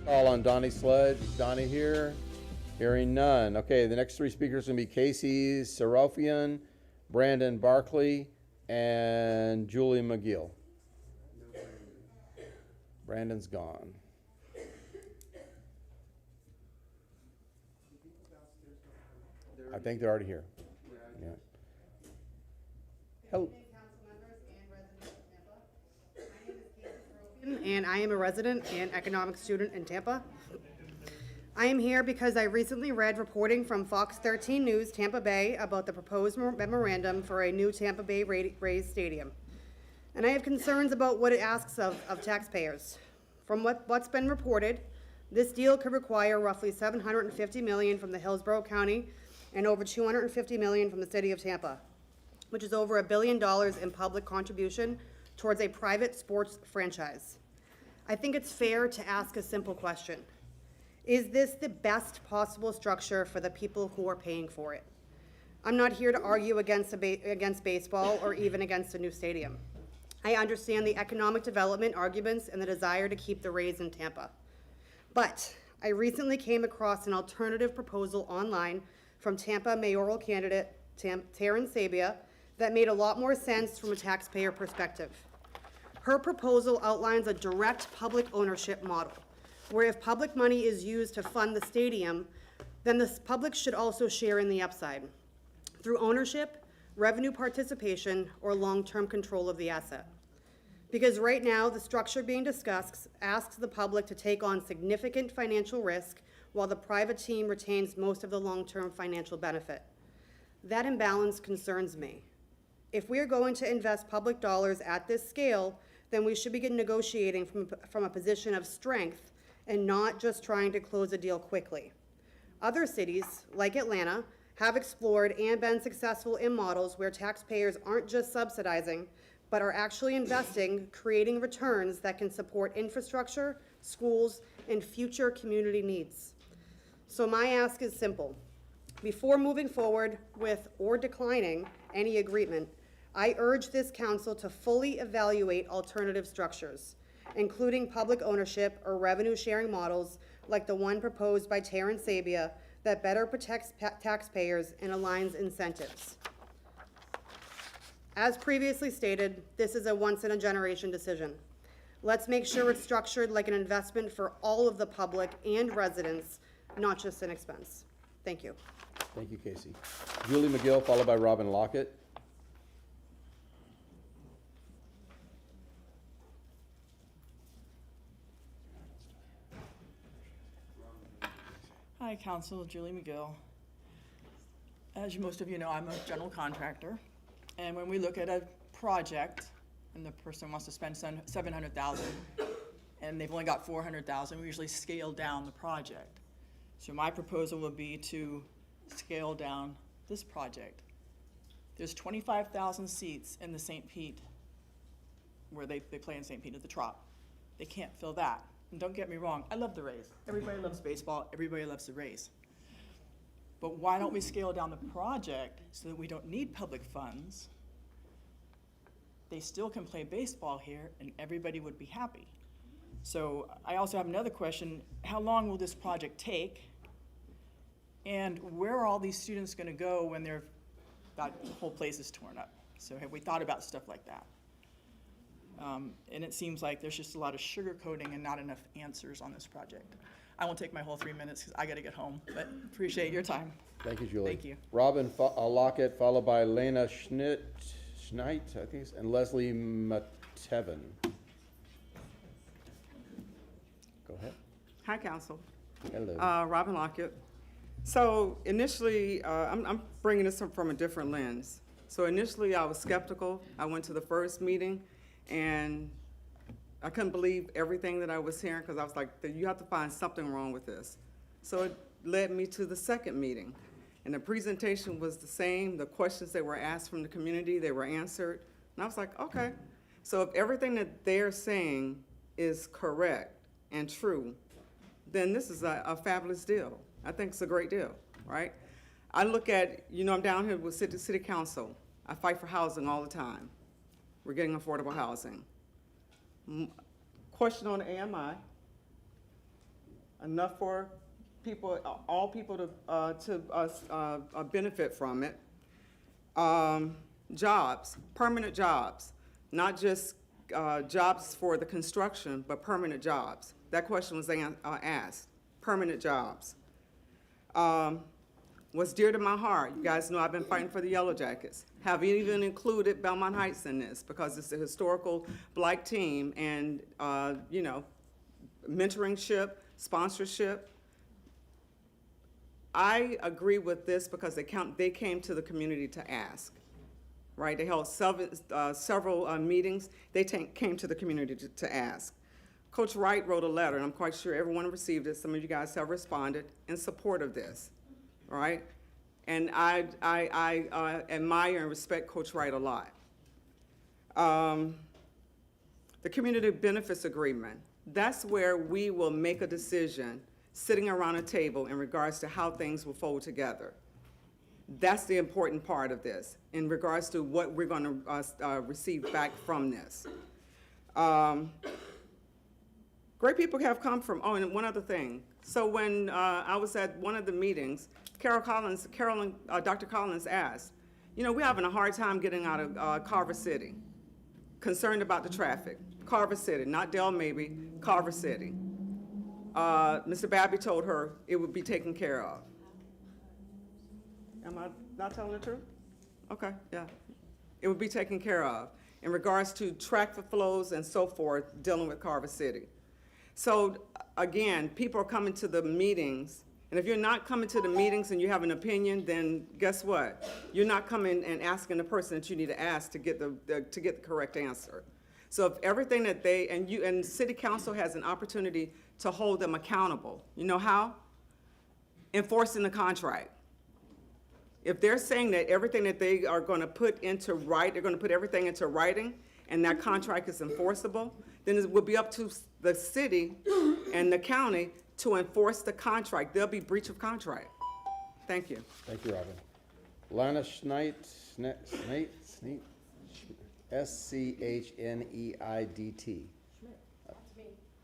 Call on Donnie Sledge. Is Donnie here? Hearing none. Okay, the next three speakers are going to be Casey Serafian, Brandon Barkley, and Julie McGill. Brandon's gone. I think they're already here. Yeah. Hello. And I am a resident and economic student in Tampa. I am here because I recently read reporting from Fox 13 News Tampa Bay about the proposed memorandum for a new Tampa Bay Rays stadium. And I have concerns about what it asks of taxpayers. From what's been reported, this deal could require roughly $750 million from the Hillsborough County and over $250 million from the city of Tampa, which is over $1 billion in public contribution towards a private sports franchise. I think it's fair to ask a simple question. Is this the best possible structure for the people who are paying for it? I'm not here to argue against baseball or even against a new stadium. I understand the economic development arguments and the desire to keep the Rays in Tampa. But I recently came across an alternative proposal online from Tampa mayoral candidate Taryn Sabia that made a lot more sense from a taxpayer perspective. Her proposal outlines a direct public ownership model, where if public money is used to fund the stadium, then the public should also share in the upside through ownership, revenue participation, or long-term control of the asset. Because right now, the structure being discussed asks the public to take on significant financial risk while the private team retains most of the long-term financial benefit. That imbalance concerns me. If we are going to invest public dollars at this scale, then we should begin negotiating from a position of strength and not just trying to close a deal quickly. Other cities, like Atlanta, have explored and been successful in models where taxpayers aren't just subsidizing, but are actually investing, creating returns that can support infrastructure, schools, and future community needs. So my ask is simple. Before moving forward with or declining any agreement, I urge this council to fully evaluate alternative structures, including public ownership or revenue-sharing models like the one proposed by Taryn Sabia that better protects taxpayers and aligns incentives. As previously stated, this is a once-in-a-generation decision. Let's make sure it's structured like an investment for all of the public and residents, not just an expense. Thank you. Thank you, Casey. Julie McGill, followed by Robin Lockett. Hi, Council, Julie McGill. As most of you know, I'm a general contractor, and when we look at a project and the person wants to spend $700,000 and they've only got $400,000, we usually scale down the project. So my proposal would be to scale down this project. There's 25,000 seats in the St. Pete, where they play in St. Pete at the Trop. They can't fill that. And don't get me wrong, I love the Rays. Everybody loves baseball, everybody loves the Rays. But why don't we scale down the project so that we don't need public funds? They still can play baseball here and everybody would be happy. So I also have another question. How long will this project take? And where are all these students gonna go when the whole place is torn up? So have we thought about stuff like that? And it seems like there's just a lot of sugarcoating and not enough answers on this project. I won't take my whole 3 minutes because I got to get home, but appreciate your time. Thank you, Julie. Thank you. Robin Lockett, followed by Lena Schneit, I think, and Leslie Matevin. Go ahead. Hi, Council. Hello. Robin Lockett. So initially, I'm bringing this from a different lens. So initially, I was skeptical. I went to the first meeting, and I couldn't believe everything that I was hearing because I was like, you have to find something wrong with this. So it led me to the second meeting. And the presentation was the same. The questions that were asked from the community, they were answered. And I was like, okay. So if everything that they're saying is correct and true, then this is a fabulous deal. I think it's a great deal, right? I look at, I'm down here with City Council. I fight for housing all the time. We're getting affordable housing. Question on the AMI. enough for people, all people to benefit from it. Jobs, permanent jobs, not just jobs for the construction, but permanent jobs. That question was asked, permanent jobs. What's dear to my heart, you guys know I've been fighting for the Yellow Jackets. Have even included Belmont Heights in this because it's a historical Black team and, you know, mentoringship, sponsorship. I agree with this because they came to the community to ask, right? They held several meetings. They came to the community to ask. Coach Wright wrote a letter, and I'm quite sure everyone received it. Some of you guys have responded in support of this, right? And I admire and respect Coach Wright a lot. The community benefits agreement, that's where we will make a decision sitting around a table in regards to how things will fold together. That's the important part of this in regards to what we're going to receive back from this. Great people have come from, oh, and one other thing. So when I was at one of the meetings, Dr. Collins asked, you know, we're having a hard time getting out of Carver City, concerned about the traffic. Carver City, not Del Maybe, Carver City. Mr. Babby told her it would be taken care of. Am I not telling the truth? Okay, yeah. It would be taken care of in regards to traffic flows and so forth, dealing with Carver City. So again, people are coming to the meetings, and if you're not coming to the meetings and you have an opinion, then guess what? You're not coming and asking the person that you need to ask to get the correct answer. So if everything that and City Council has an opportunity to hold them accountable. You know how? Enforcing the contract. If they're saying that everything that they are going to put into they're going to put everything into writing, and that contract is enforceable, then it will be up to the city and the county to enforce the contract. There'll be breach of contract. Thank you. Thank you, Robin. Lana Schneid, S-C-H-N-E-I-D-T.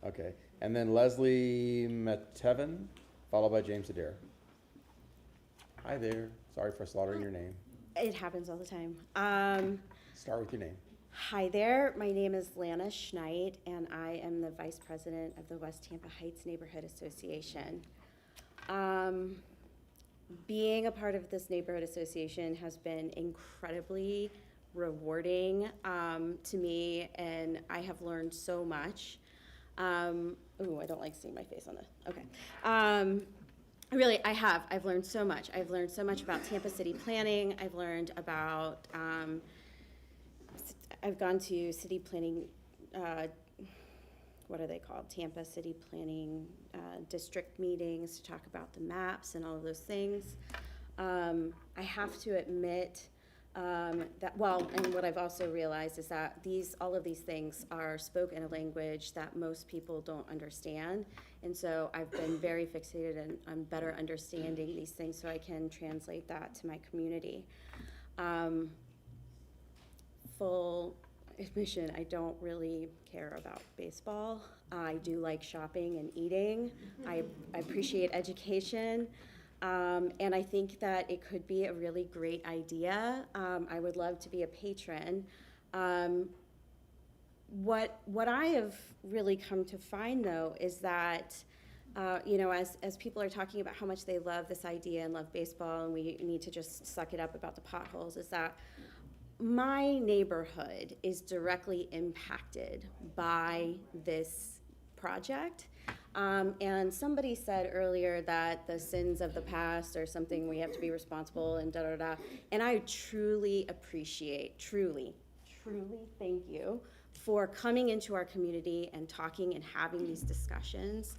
Okay, and then Leslie Metevin, followed by James Adair. Hi there. Sorry for slaughtering your name. It happens all the time. Start with your name. Hi there. My name is Lana Schneid, and I am the Vice President of the West Tampa Heights Neighborhood Association. Being a part of this neighborhood association has been incredibly rewarding to me, and I have learned so much. Ooh, I don't like seeing my face on this. Okay. Really, I have. I've learned so much. I've learned so much about Tampa City planning. I've learned about, I've gone to city planning, what are they called? Tampa City Planning District meetings to talk about the maps and all of those things. I have to admit that, well, and what I've also realized is that all of these things are spoken in a language that most people don't understand. And so I've been very fixated on better understanding these things so I can translate that to my community. Full admission, I don't really care about baseball. I do like shopping and eating. I appreciate education. And I think that it could be a really great idea. I would love to be a patron. What I have really come to find, though, is that, you know, as people are talking about how much they love this idea and love baseball, and we need to just suck it up about the potholes, is that my neighborhood is directly impacted by this project. And somebody said earlier that the sins of the past are something we have to be responsible and da-da-da. And I truly appreciate, truly thank you for coming into our community and talking and having these discussions.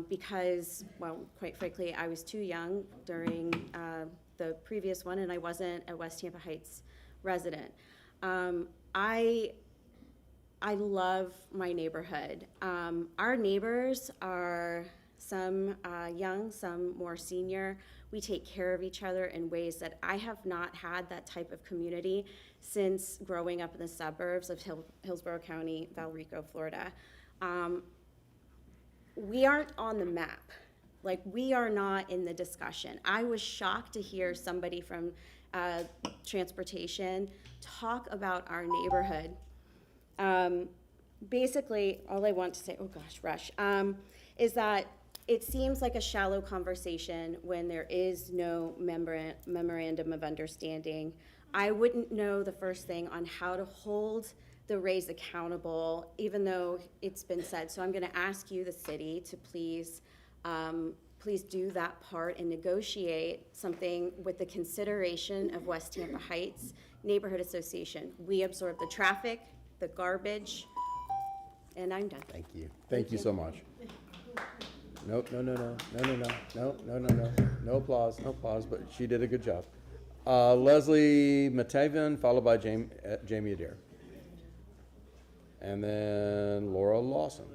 Because, well, quite frankly, I was too young during the previous one, and I wasn't a West Tampa Heights resident. I love my neighborhood. Our neighbors are some young, some more senior. We take care of each other in ways that I have not had that type of community since growing up in the suburbs of Hillsborough County, Valrico, Florida. we aren't on the map. Like, we are not in the discussion. I was shocked to hear somebody from transportation talk about our neighborhood. Basically, all I want to say, oh gosh, Rush, is that it seems like a shallow conversation when there is no memorandum of understanding. I wouldn't know the first thing on how to hold the Rays accountable, even though it's been said. So I'm going to ask you, the city, to please do that part and negotiate something with the consideration of West Tampa Heights Neighborhood Association. We absorb the traffic, the garbage, and I'm done. Thank you. Thank you so much. Nope, no applause, but she did a good job. Leslie Matavian, followed by Jamie Adair. And then Laura Lawson.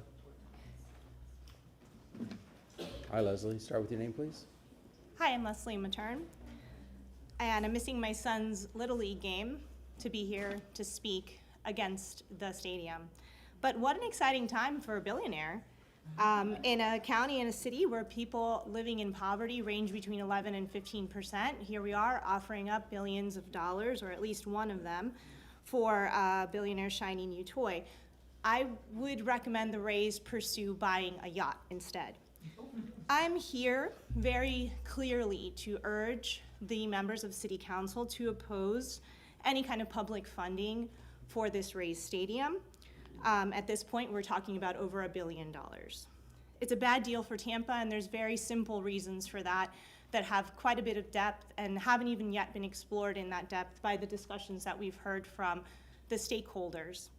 Hi, Leslie. Start with your name, please. Hi, I'm Leslie Matern, and I'm missing my son's Little League game to be here to speak against the stadium. But what an exciting time for a billionaire. In a county and a city where people living in poverty range between 11 and 15%, here we are offering up billions of dollars, or at least one of them, for a billionaire's shiny new toy. I would recommend the Rays pursue buying a yacht instead. I'm here very clearly to urge the members of City Council to oppose any kind of public funding for this Rays stadium. At this point, we're talking about over $1 billion. It's a bad deal for Tampa, and there's very simple reasons for that have quite a bit of depth and haven't even yet been explored in that depth by the discussions that we've heard from the stakeholders.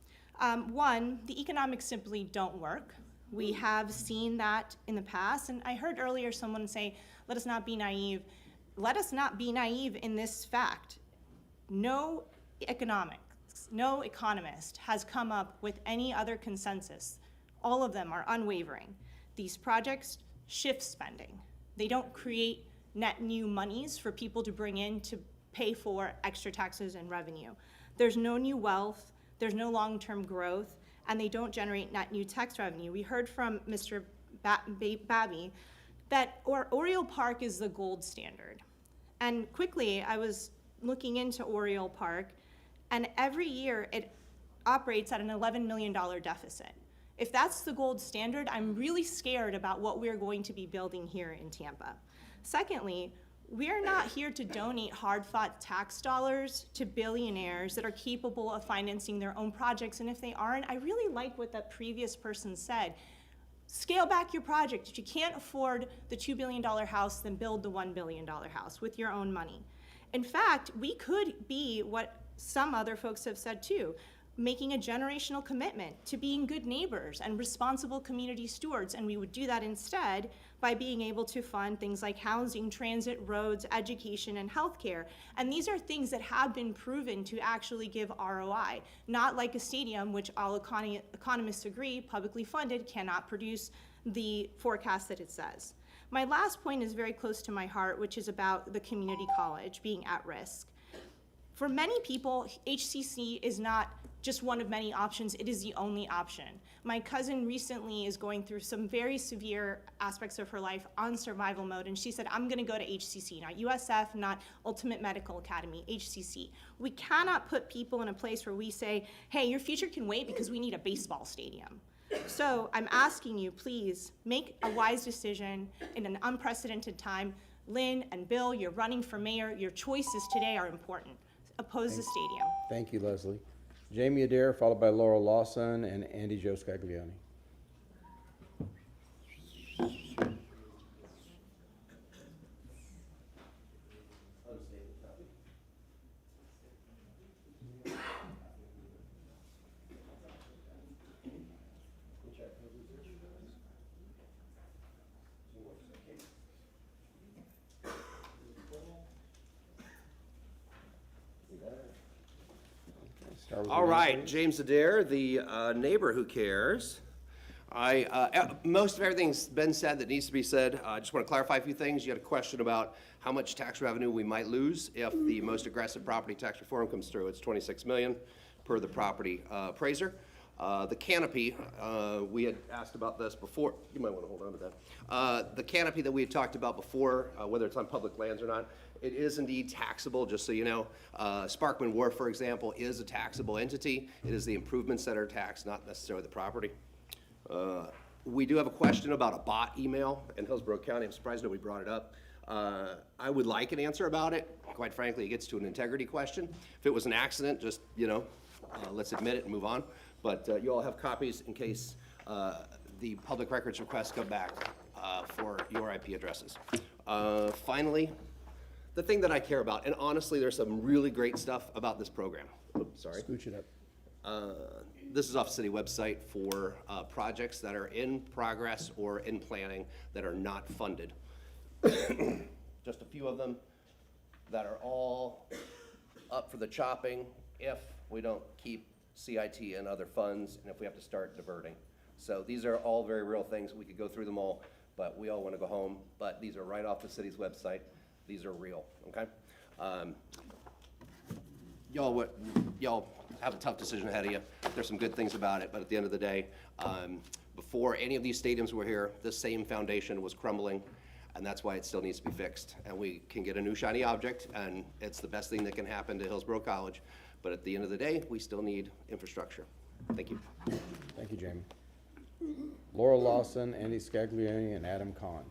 One, the economics simply don't work. We have seen that in the past, and I heard earlier someone say, let us not be naive. Let us not be naive in this fact. No economist has come up with any other consensus. All of them are unwavering. These projects shift spending. They don't create net new monies for people to bring in to pay for extra taxes and revenue. There's no new wealth, there's no long-term growth, and they don't generate net new tax revenue. We heard from Mr. Babby that Oriole Park is the gold standard. And quickly, I was looking into Oriole Park, and every year it operates at an $11 million deficit. If that's the gold standard, I'm really scared about what we're going to be building here in Tampa. Secondly, we're not here to donate hard-fought tax dollars to billionaires that are capable of financing their own projects, and if they aren't, I really like what that previous person said. Scale back your project. If you can't afford the $2 billion house, then build the $1 billion house with your own money. In fact, we could be what some other folks have said too, making a generational commitment to being good neighbors and responsible community stewards, and we would do that instead by being able to fund things like housing, transit, roads, education, and healthcare. And these are things that have been proven to actually give ROI, not like a stadium, which all economists agree, publicly funded, cannot produce the forecast that it says. My last point is very close to my heart, which is about the community college being at risk. For many people, HCC is not just one of many options, it is the only option. My cousin recently is going through some very severe aspects of her life on survival mode, and she said, I'm gonna go to HCC, not USF, not Ultimate Medical Academy, HCC. We cannot put people in a place where we say, hey, your future can wait because we need a baseball stadium. So I'm asking you, please, make a wise decision in an unprecedented time. Lynn and Bill, you're running for mayor, your choices today are important. Oppose the stadium. Thank you, Leslie. Jamie Adair, followed by Laura Lawson and Andy Joe Scaglione. All right, James Adair, the neighbor who cares. Most of everything's been said that needs to be said. I just want to clarify a few things. You had a question about how much tax revenue we might lose if the most aggressive property tax reform comes through. It's $26 million per the property appraiser. The canopy, we had asked about this before. You might want to hold on to that. The canopy that we had talked about before, whether it's on public lands or not, it is indeed taxable, just so you know. Sparkman Wharf, for example, is a taxable entity. It is the improvements that are taxed, not necessarily the property. We do have a question about a bot email in Hillsborough County. I'm surprised nobody brought it up. I would like an answer about it. Quite frankly, it gets to an integrity question. If it was an accident, just, let's admit it and move on. But you all have copies in case the public records requests come back for your IP addresses. Finally, the thing that I care about, and honestly, there's some really great stuff about this program. Oops, sorry. Scooch it up. This is off the city website for projects that are in progress or in planning that are not funded. Just a few of them that are all up for the chopping if we don't keep CIT and other funds, and if we have to start diverting. So these are all very real things. We could go through them all, but we all want to go home. But these are right off the city's website. These are real, okay? Y'all have a tough decision ahead of you. There's some good things about it, but at the end of the day, before any of these stadiums were here, this same foundation was crumbling, and that's why it still needs to be fixed. And we can get a new shiny object, and it's the best thing that can happen to Hillsborough College. But at the end of the day, we still need infrastructure. Thank you. Thank you, Jamie. Laura Lawson, Andy Scaglione, and Adam Kahn.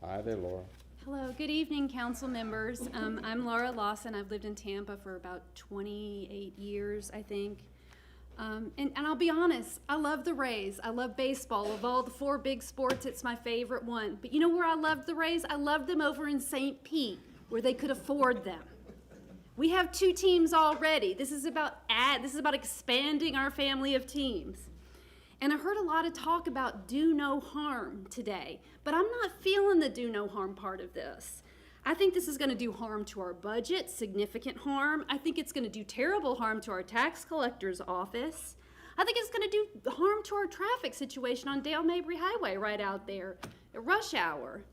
Hi there, Laura. Hello, good evening, council members. I'm Laura Lawson. I've lived in Tampa for about 28 years, I think. And I'll be honest, I love the Rays. I love baseball. Of all the 4 big sports, it's my favorite one. But you know where I loved the Rays? I loved them over in St. Pete, where they could afford them. We have 2 teams already. This is about expanding our family of teams. And I heard a lot of talk about do no harm today, but I'm not feeling the do no harm part of this. I think this is going to do harm to our budget, significant harm. I think it's going to do terrible harm to our tax collector's office. I think it's going to do harm to our traffic situation on Dale Mabry Highway right out there at rush hour.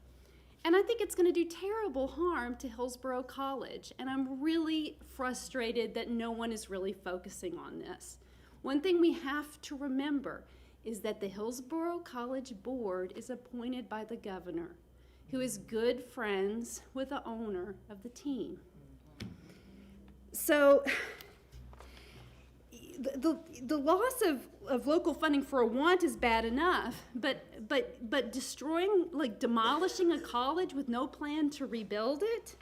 And I think it's going to do terrible harm to Hillsborough College. And I'm really frustrated that no one is really focusing on this. One thing we have to remember is that the Hillsborough College Board is appointed by the governor, who is good friends with the owner of the team. So the loss of local funding for a want is bad enough, but destroying, like demolishing a college with no plan to rebuild it,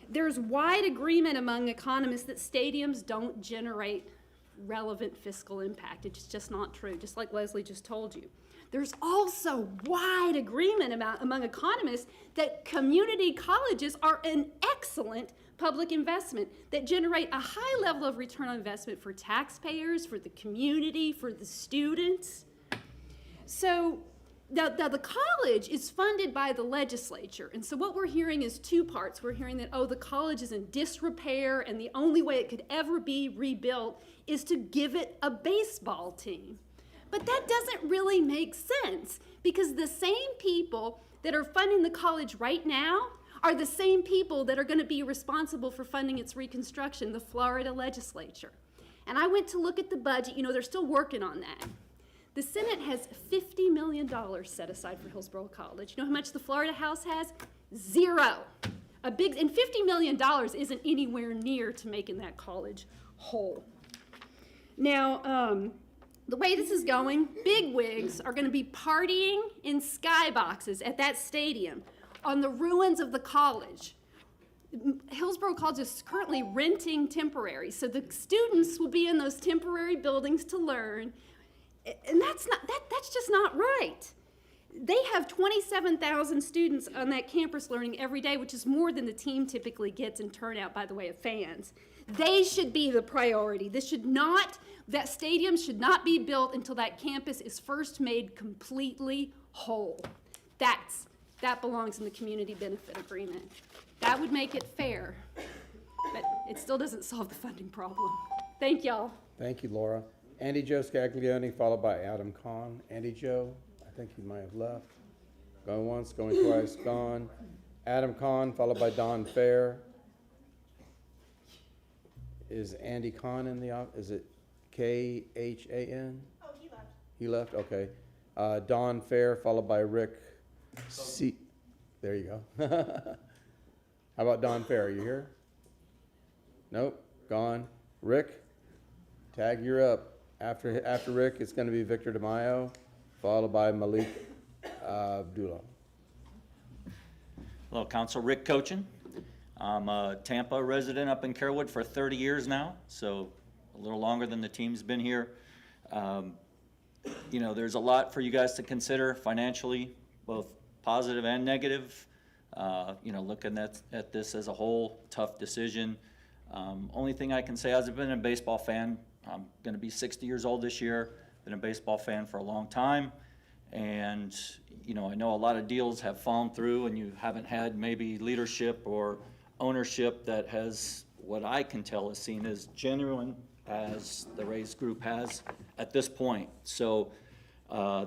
there's wide agreement among economists that stadiums don't generate relevant fiscal impact. It's just not true, just like Leslie just told you. There's also wide agreement among economists that community colleges are an excellent public investment that generate a high level of return on investment for taxpayers, for the community, for the students. So now the college is funded by the legislature, and so what we're hearing is 2 parts. We're hearing that, oh, the college is in disrepair, and the only way it could ever be rebuilt is to give it a baseball team. But that doesn't really make sense, because the same people that are funding the college right now are the same people that are going to be responsible for funding its reconstruction, the Florida legislature. And I went to look at the budget. You know, they're still working on that. The Senate has $50 million set aside for Hillsborough College. You know how much the Florida House has? 0. And $50 million isn't anywhere near to making that college whole. Now, the way this is going, bigwigs are going to be partying in skyboxes at that stadium on the ruins of the college. Hillsborough College is currently renting temporary, so the students will be in those temporary buildings to learn, and that's just not right. They have 27,000 students on that campus learning every day, which is more than the team typically gets in turnout by the way of fans. They should be the priority. That stadium should not be built until that campus is first made completely whole. That belongs in the community benefit agreement. That would make it fair, but it still doesn't solve the funding problem. Thank y'all. Thank you, Laura. Andy Joe Scaglione, followed by Adam Kahn. Andy Joe, I think he might have left. Going once, going twice, gone. Adam Kahn, followed by Don Fair. is Andy Kahn in the, is it Khan? Oh, he left. He left, okay. Don Fair, followed by Rick C. There you go. How about Don Fair, are you here? Nope, gone. Rick, tag, you're up. After Rick, it's gonna be Victor DeMaio, followed by Malik Abdullah. Hello, Council. Rick Cochin. I'm a Tampa resident up in Carewood for 30 years now, so a little longer than the team's been here. You know, there's a lot for you guys to consider financially, both positive and negative. You know, looking at this as a whole, tough decision. Only thing I can say, as I've been a baseball fan, I'm going to be 60 years old this year, been a baseball fan for a long time. And, you know, I know a lot of deals have fallen through and you haven't had maybe leadership or ownership that has, what I can tell, is seen as genuine as the Rays group has at this point. So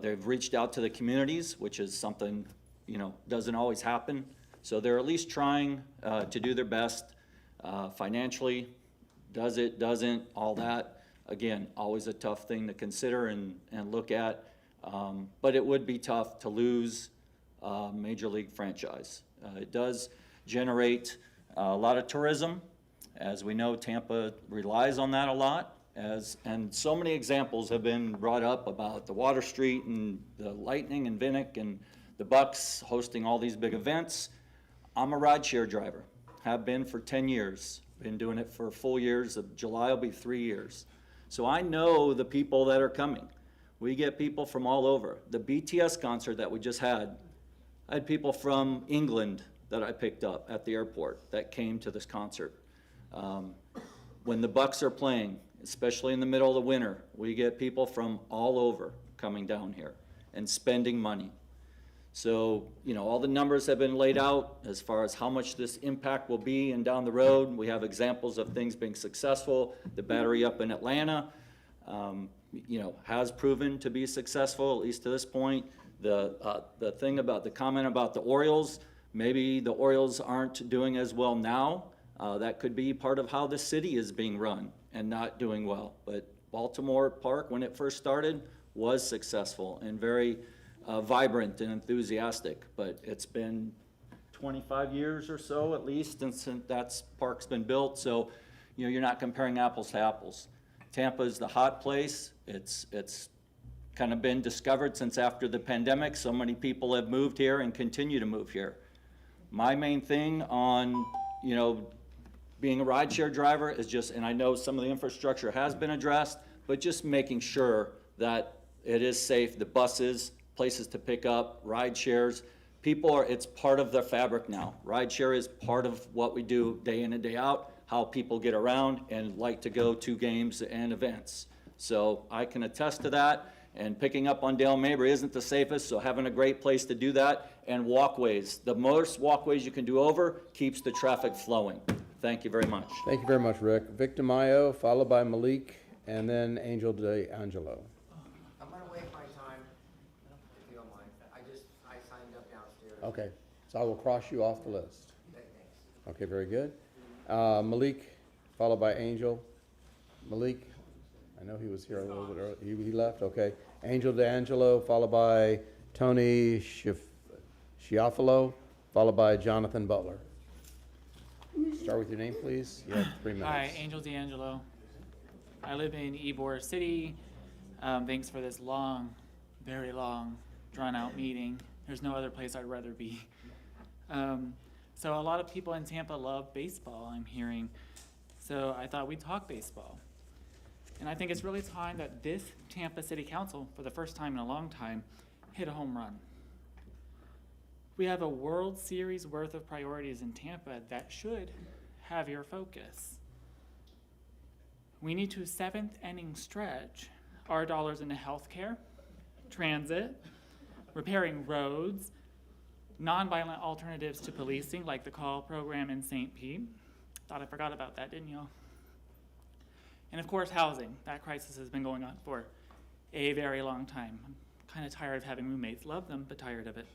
they've reached out to the communities, which is something, you know, doesn't always happen. So they're at least trying to do their best financially. Does it, doesn't, all that. Again, always a tough thing to consider and look at. But it would be tough to lose a major league franchise. It does generate a lot of tourism. As we know, Tampa relies on that a lot. And so many examples have been brought up about the Water Street and the Lightning and Vinnick and the Bucks hosting all these big events. I'm a rideshare driver, have been for 10 years. Been doing it for full years. July will be 3 years. So I know the people that are coming. We get people from all over. The BTS concert that we just had, I had people from England that I picked up at the airport that came to this concert. When the Bucks are playing, especially in the middle of the winter, we get people from all over coming down here and spending money. So, you know, all the numbers have been laid out as far as how much this impact will be and down the road. We have examples of things being successful. The Battery up in Atlanta, you know, has proven to be successful, at least to this point. The thing about the comment about the Orioles, maybe the Orioles aren't doing as well now. That could be part of how the city is being run and not doing well. But Baltimore Park, when it first started, was successful and very vibrant and enthusiastic. But it's been 25 years or so, at least, since that park's been built. So, you know, you're not comparing apples to apples. Tampa is the hot place. It's kind of been discovered since after the pandemic. So many people have moved here and continue to move here. My main thing on, you know, being a rideshare driver is just, and I know some of the infrastructure has been addressed, but just making sure that it is safe, the buses, places to pick up, ride shares. People are, it's part of the fabric now. Rideshare is part of what we do day in and day out, how people get around and like to go to games and events. So I can attest to that, and picking up on Dale Mabry isn't the safest, so having a great place to do that, and walkways. The most walkways you can do over keeps the traffic flowing. Thank you very much. Thank you very much, Rick. Victor Mayo, followed by Malik, and then Angel DeAngelo. I'm gonna waive my time, if you don't mind. I signed up downstairs. Okay, so I will cross you off the list. Thanks. Okay, very good. Malik, followed by Angel. Malik, I know he was here a little bit early. He left, okay. Angel DeAngelo, followed by Tony Schiaffalo, followed by Jonathan Butler. Start with your name, please. You have 3 minutes. Hi, Angel DeAngelo. I live in Ybor City. Thanks for this long, very long, drawn-out meeting. There's no other place I'd rather be. So a lot of people in Tampa love baseball, I'm hearing. So I thought we'd talk baseball. And I think it's really time that this Tampa City Council, for the first time in a long time, hit a home run. We have a World Series worth of priorities in Tampa that should have your focus. We need to 7th inning stretch our dollars into healthcare, transit, repairing roads, nonviolent alternatives to policing like the call program in St. Pete. Thought I forgot about that, didn't y'all? And of course, housing. That crisis has been going on for a very long time. I'm kind of tired of having roommates. Love them, but tired of it.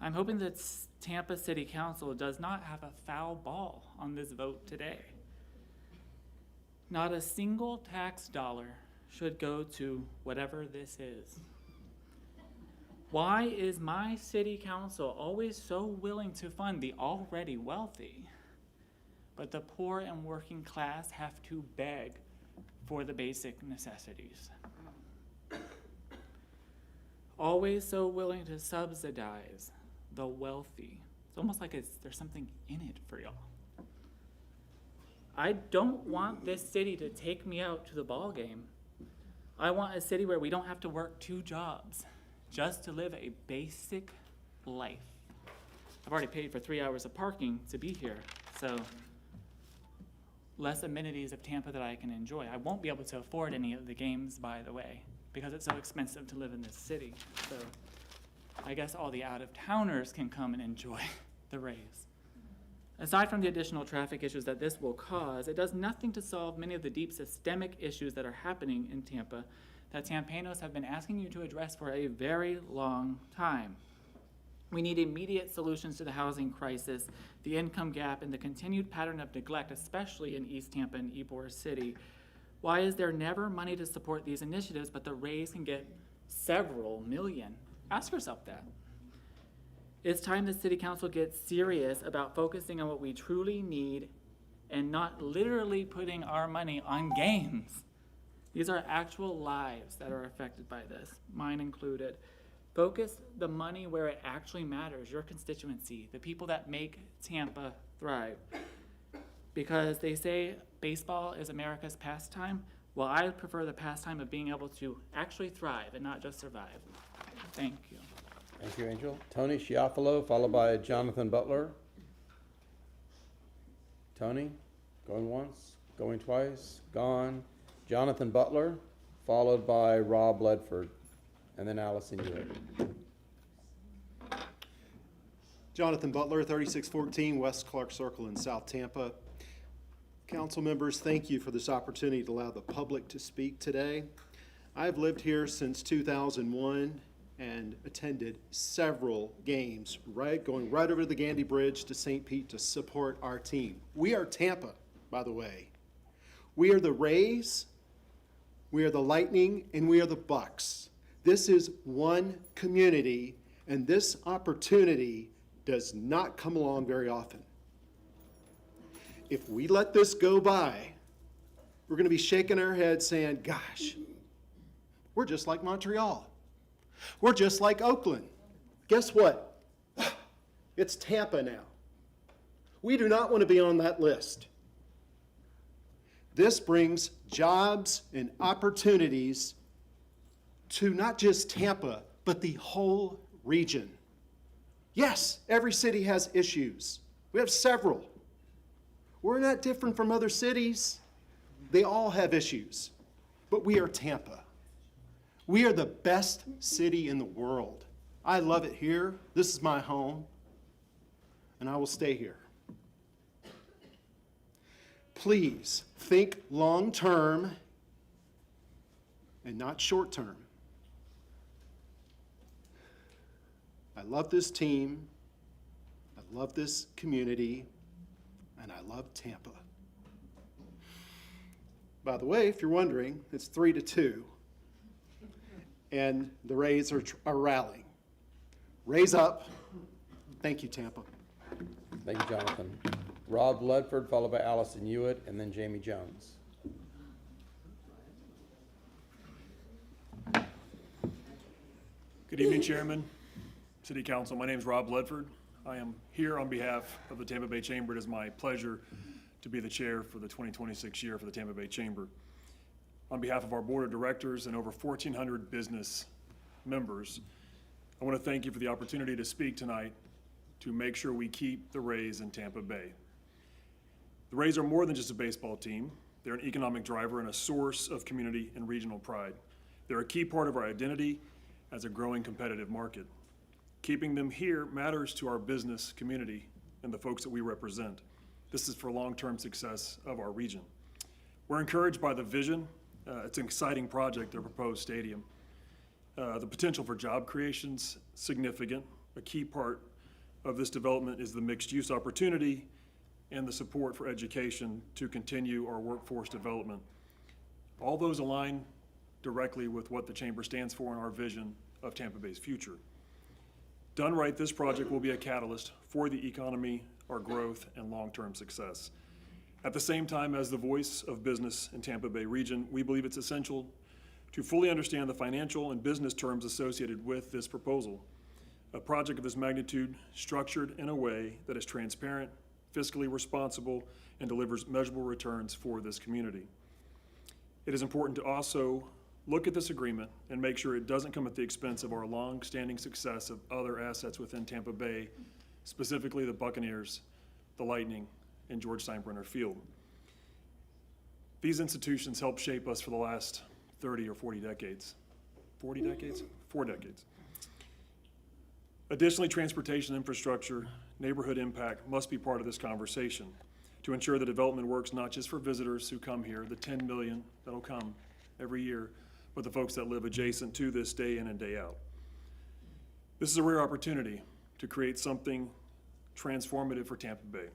I'm hoping that Tampa City Council does not have a foul ball on this vote today. Not a single tax dollar should go to whatever this is. Why is my city council always so willing to fund the already wealthy, but the poor and working class have to beg for the basic necessities? Always so willing to subsidize the wealthy. It's almost like there's something in it for y'all. I don't want this city to take me out to the ball game. I want a city where we don't have to work 2 jobs just to live a basic life. I've already paid for 3 hours of parking to be here, so less amenities of Tampa that I can enjoy. I won't be able to afford any of the games, by the way, because it's so expensive to live in this city. So I guess all the out-of-towners can come and enjoy the Rays. Aside from the additional traffic issues that this will cause, it does nothing to solve many of the deep systemic issues that are happening in Tampa that Tampanos have been asking you to address for a very long time. We need immediate solutions to the housing crisis, the income gap, and the continued pattern of neglect, especially in East Tampa and Ybor City. Why is there never money to support these initiatives, but the Rays can get several million? Ask yourself that. It's time the City Council gets serious about focusing on what we truly need and not literally putting our money on games. These are actual lives that are affected by this, mine included. Focus the money where it actually matters, your constituency, the people that make Tampa thrive. Because they say baseball is America's pastime. Well, I prefer the pastime of being able to actually thrive and not just survive. Thank you. Thank you, Angel. Tony Schiaffalo, followed by Jonathan Butler. Tony, going once, going twice, gone. Jonathan Butler, followed by Rob Ledford, and then Allison Ewing. Jonathan Butler, 3614 West Clark Circle in South Tampa. Council members, thank you for this opportunity to allow the public to speak today. I've lived here since 2001 and attended several games, going right over the Gandy Bridge to St. Pete to support our team. We are Tampa, by the way. We are the Rays, we are the Lightning, and we are the Bucks. This is one community, and this opportunity does not come along very often. If we let this go by, we're going to be shaking our heads saying, gosh, we're just like Montreal. We're just like Oakland. Guess what? It's Tampa now. We do not want to be on that list. This brings jobs and opportunities to not just Tampa, but the whole region. Yes, every city has issues. We have several. We're not different from other cities. They all have issues, but we are Tampa. We are the best city in the world. I love it here. This is my home, and I will stay here. Please think long-term and not short-term. I love this team, I love this community, and I love Tampa. By the way, if you're wondering, it's 3-2. And the Rays are rallying. Rays up. Thank you, Tampa. Thank you, Jonathan. Rob Ledford, followed by Allison Hewitt, and then Jamie Jones. Good evening, Chairman, City Council. My name is Rob Ledford. I am here on behalf of the Tampa Bay Chamber. It is my pleasure to be the chair for the 2026 year for the Tampa Bay Chamber. On behalf of our board of directors and over 1,400 business members, I want to thank you for the opportunity to speak tonight to make sure we keep the Rays in Tampa Bay. The Rays are more than just a baseball team. They're an economic driver and a source of community and regional pride. They're a key part of our identity as a growing competitive market. Keeping them here matters to our business community and the folks that we represent. This is for long-term success of our region. We're encouraged by the vision. It's an exciting project, their proposed stadium. The potential for job creation's significant. A key part of this development is the mixed-use opportunity and the support for education to continue our workforce development. All those align directly with what the Chamber stands for and our vision of Tampa Bay's future. Done right, this project will be a catalyst for the economy, our growth, and long-term success. At the same time, as the voice of business in Tampa Bay region, we believe it's essential to fully understand the financial and business terms associated with this proposal. A project of this magnitude structured in a way that is transparent, fiscally responsible, and delivers measurable returns for this community. It is important to also look at this agreement and make sure it doesn't come at the expense of our long-standing success of other assets within Tampa Bay, specifically the Buccaneers, the Lightning, and George Steinbrenner Field. These institutions helped shape us for the last 30 or 40 decades. 40 decades? 4 decades. Additionally, transportation infrastructure, neighborhood impact must be part of this conversation to ensure the development works not just for visitors who come here, the 10 million that'll come every year, but the folks that live adjacent to this day in and day out. This is a rare opportunity to create something transformative for Tampa Bay.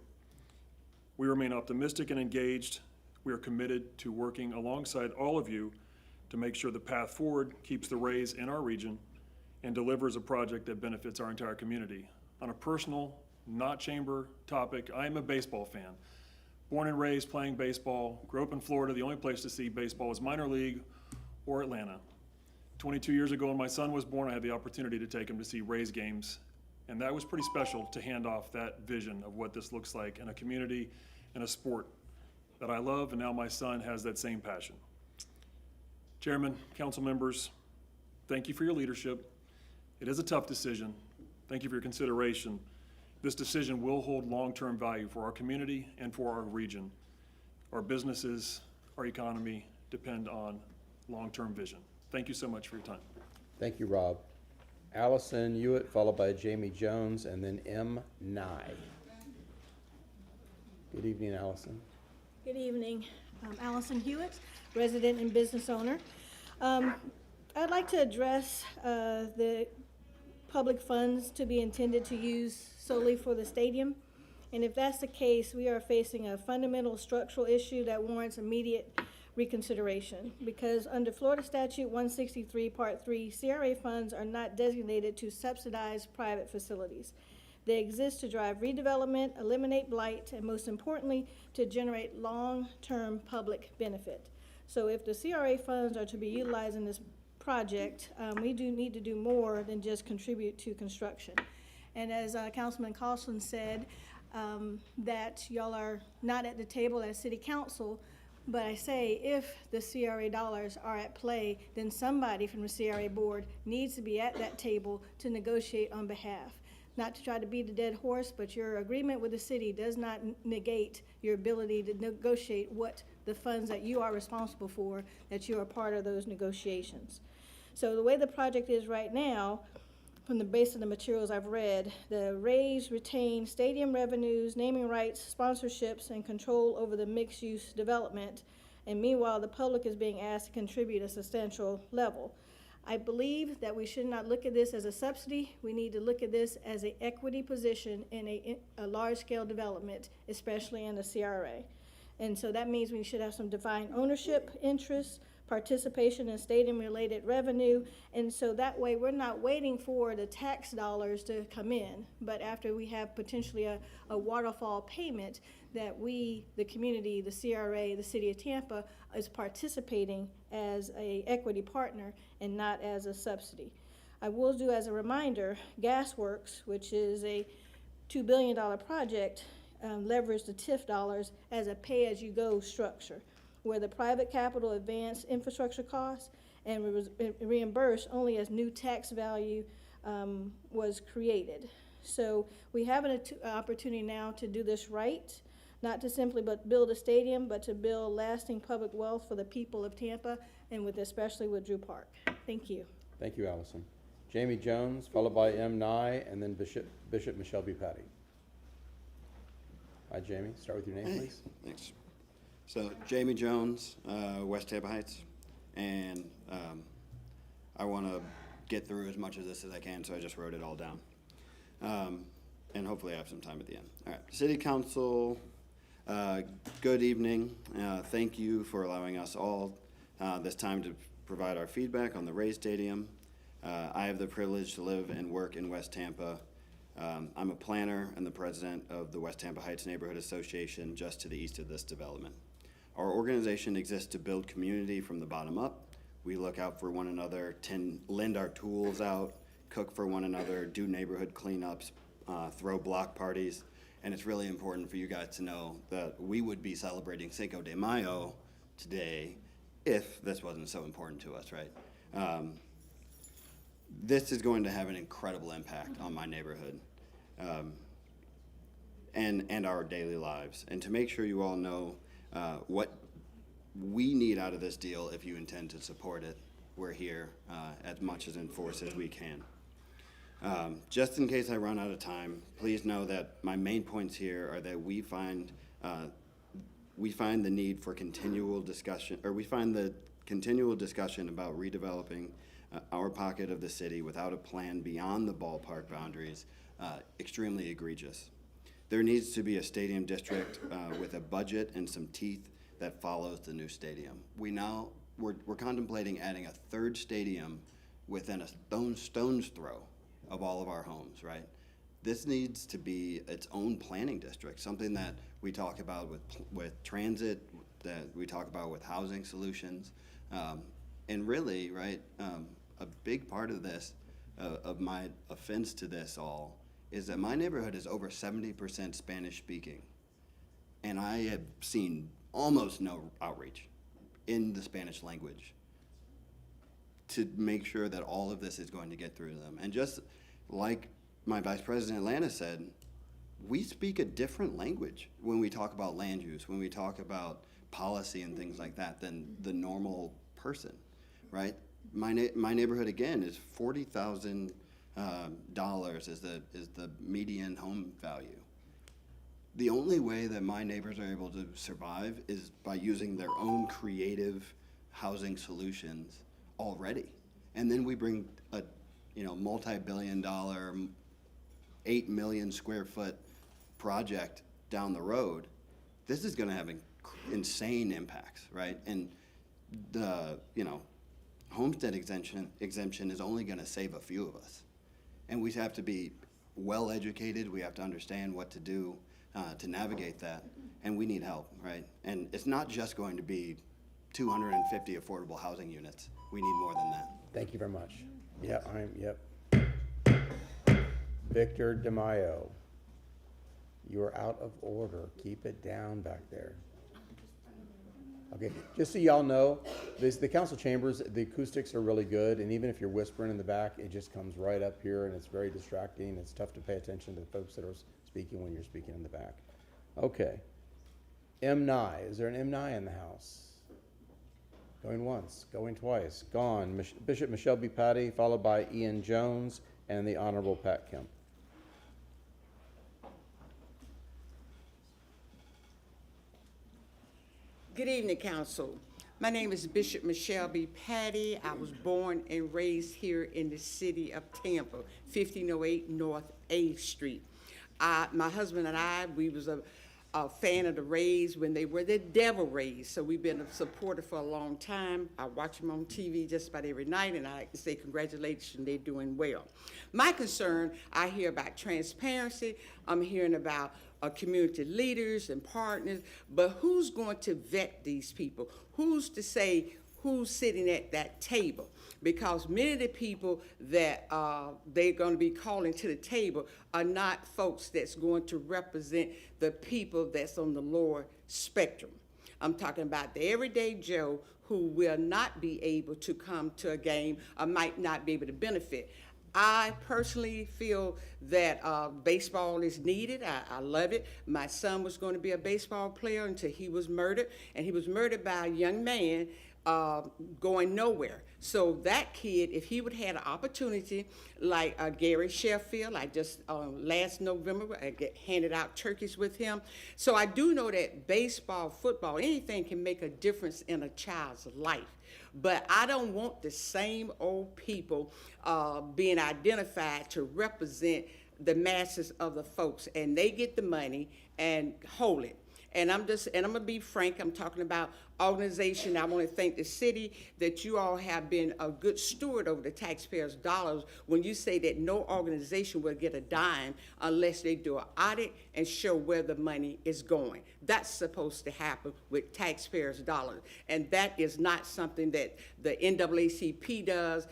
We remain optimistic and engaged. We are committed to working alongside all of you to make sure the path forward keeps the Rays in our region and delivers a project that benefits our entire community. On a personal, not chamber topic, I am a baseball fan. Born and raised playing baseball, grew up in Florida. The only place to see baseball was minor league or Atlanta. 22 years ago when my son was born, I had the opportunity to take him to see Rays games, and that was pretty special to hand off that vision of what this looks like in a community and a sport that I love, and now my son has that same passion. Chairman, council members, thank you for your leadership. It is a tough decision. Thank you for your consideration. This decision will hold long-term value for our community and for our region. Our businesses, our economy depend on long-term vision. Thank you so much for your time. Thank you, Rob. Allison Hewitt, followed by Jamie Jones, and then M. Nye. Good evening, Allison. Good evening. I'm Allison Hewitt, resident and business owner. I'd like to address the public funds to be intended to use solely for the stadium. And if that's the case, we are facing a fundamental structural issue that warrants immediate reconsideration. Because under Florida Statute 163, Part 3, CRA funds are not designated to subsidize private facilities. They exist to drive redevelopment, eliminate blight, and most importantly, to generate long-term public benefit. So if the CRA funds are to be utilized in this project, we do need to do more than just contribute to construction. And as Councilman Carlson said, that y'all are not at the table as city council, but I say if the CRA dollars are at play, then somebody from the CRA board needs to be at that table to negotiate on behalf. Not to try to beat a dead horse, but your agreement with the city does not negate your ability to negotiate what the funds that you are responsible for, that you are part of those negotiations. So the way the project is right now, from the base of the materials I've read, the Rays retain stadium revenues, naming rights, sponsorships, and control over the mixed-use development, and meanwhile the public is being asked to contribute a substantial level. I believe that we should not look at this as a subsidy. We need to look at this as an equity position in a large-scale development, especially in the CRA. And so that means we should have some defined ownership interests, participation in stadium-related revenue, and so that way we're not waiting for the tax dollars to come in, but after we have potentially a waterfall payment that we, the community, the CRA, the city of Tampa, is participating as a equity partner and not as a subsidy. I will do as a reminder, GasWorks, which is a $2 billion project, leveraged the TIF dollars as a pay-as-you-go structure, where the private capital advanced infrastructure costs and was reimbursed only as new tax value was created. So we have an opportunity now to do this right, not to simply but build a stadium, but to build lasting public wealth for the people of Tampa, and with especially with Drew Park. Thank you. Thank you, Allison. Jamie Jones, followed by M. Nye, and then Bishop Michelle B. Patty. Hi, Jamie. Start with your name, please. Thanks. So, Jamie Jones, West Tampa Heights, and I want to get through as much of this as I can, so I just wrote it all down. And hopefully I have some time at the end. All right. City Council Good evening. Thank you for allowing us all this time to provide our feedback on the Ray Stadium. I have the privilege to live and work in West Tampa. I'm a planner and the president of the West Tampa Heights Neighborhood Association, just to the east of this development. Our organization exists to build community from the bottom up. We look out for one another, lend our tools out, cook for one another, do neighborhood cleanups, throw block parties. And it's really important for you guys to know that we would be celebrating Cinco de Mayo today if this wasn't so important to us, right? This is going to have an incredible impact on my neighborhood and our daily lives. And to make sure you all know what we need out of this deal if you intend to support it, we're here as much as in force as we can. Just in case I run out of time, please know that my main points here are that we find the need for continual discussion, or we find the continual discussion about redeveloping our pocket of the city without a plan beyond the ballpark boundaries extremely egregious. There needs to be a stadium district with a budget and some teeth that follows the new stadium. We're contemplating adding a third stadium within a stone's throw of all of our homes, right? This needs to be its own planning district, something that we talk about with transit, that we talk about with housing solutions. And really, right, a big part of this, of my offense to this all, is that my neighborhood is over 70% Spanish speaking. And I have seen almost no outreach in the Spanish language to make sure that all of this is going to get through to them. And just like my Vice President Atlanta said, we speak a different language when we talk about land use, when we talk about policy and things like that than the normal person, right? My neighborhood, again, is $40,000 is the median home value. The only way that my neighbors are able to survive is by using their own creative housing solutions already. And then we bring a multi-billion-dollar, 8 million square foot project down the road. This is going to have insane impacts, right? And the homestead exemption is only going to save a few of us. And we have to be well educated. We have to understand what to do to navigate that. And we need help, right? And it's not just going to be 250 affordable housing units. We need more than that. Thank you very much. Yeah, yep. Victor DeMaio, you are out of order. Keep it down back there. Okay, just so y'all know, the council chambers, the acoustics are really good, and even if you're whispering in the back, it just comes right up here, and it's very distracting. It's tough to pay attention to the folks that are speaking when you're speaking in the back. Okay. M. Nye, is there an M. Nye in the house? Going once, going twice, gone. Bishop Michelle B. Patty, followed by Ian Jones and the Honorable Pat Kemp. Good evening, Council. My name is Bishop Michelle B. Patty. I was born and raised here in the city of Tampa, 1508 North 8th Street. My husband and I, we was a fan of the Rays when they were the Devil Rays, so we've been a supporter for a long time. I watch them on TV just about every night, and I say congratulations, they're doing well. My concern, I hear about transparency, I'm hearing about community leaders and partners, but who's going to vet these people? Who's to say who's sitting at that table? Because many of the people that they're going to be calling to the table are not folks that's going to represent the people that's on the lower spectrum. I'm talking about the everyday Joe who will not be able to come to a game or might not be able to benefit. I personally feel that baseball is needed. I love it. My son was going to be a baseball player until he was murdered, and he was murdered by a young man going nowhere. So that kid, if he would have had an opportunity like Gary Sheffield, I just last November I handed out turkeys with him. So I do know that baseball, football, anything can make a difference in a child's life. But I don't want the same old people being identified to represent the masses of the folks, and they get the money and hold it. And I'm gonna be frank, I'm talking about organization. I want to thank the city that you all have been a good steward over the taxpayers' dollars when you say that no organization will get a dime unless they do an audit and show where the money is going. That's supposed to happen with taxpayers' dollars. And that is not something that the NAACP does.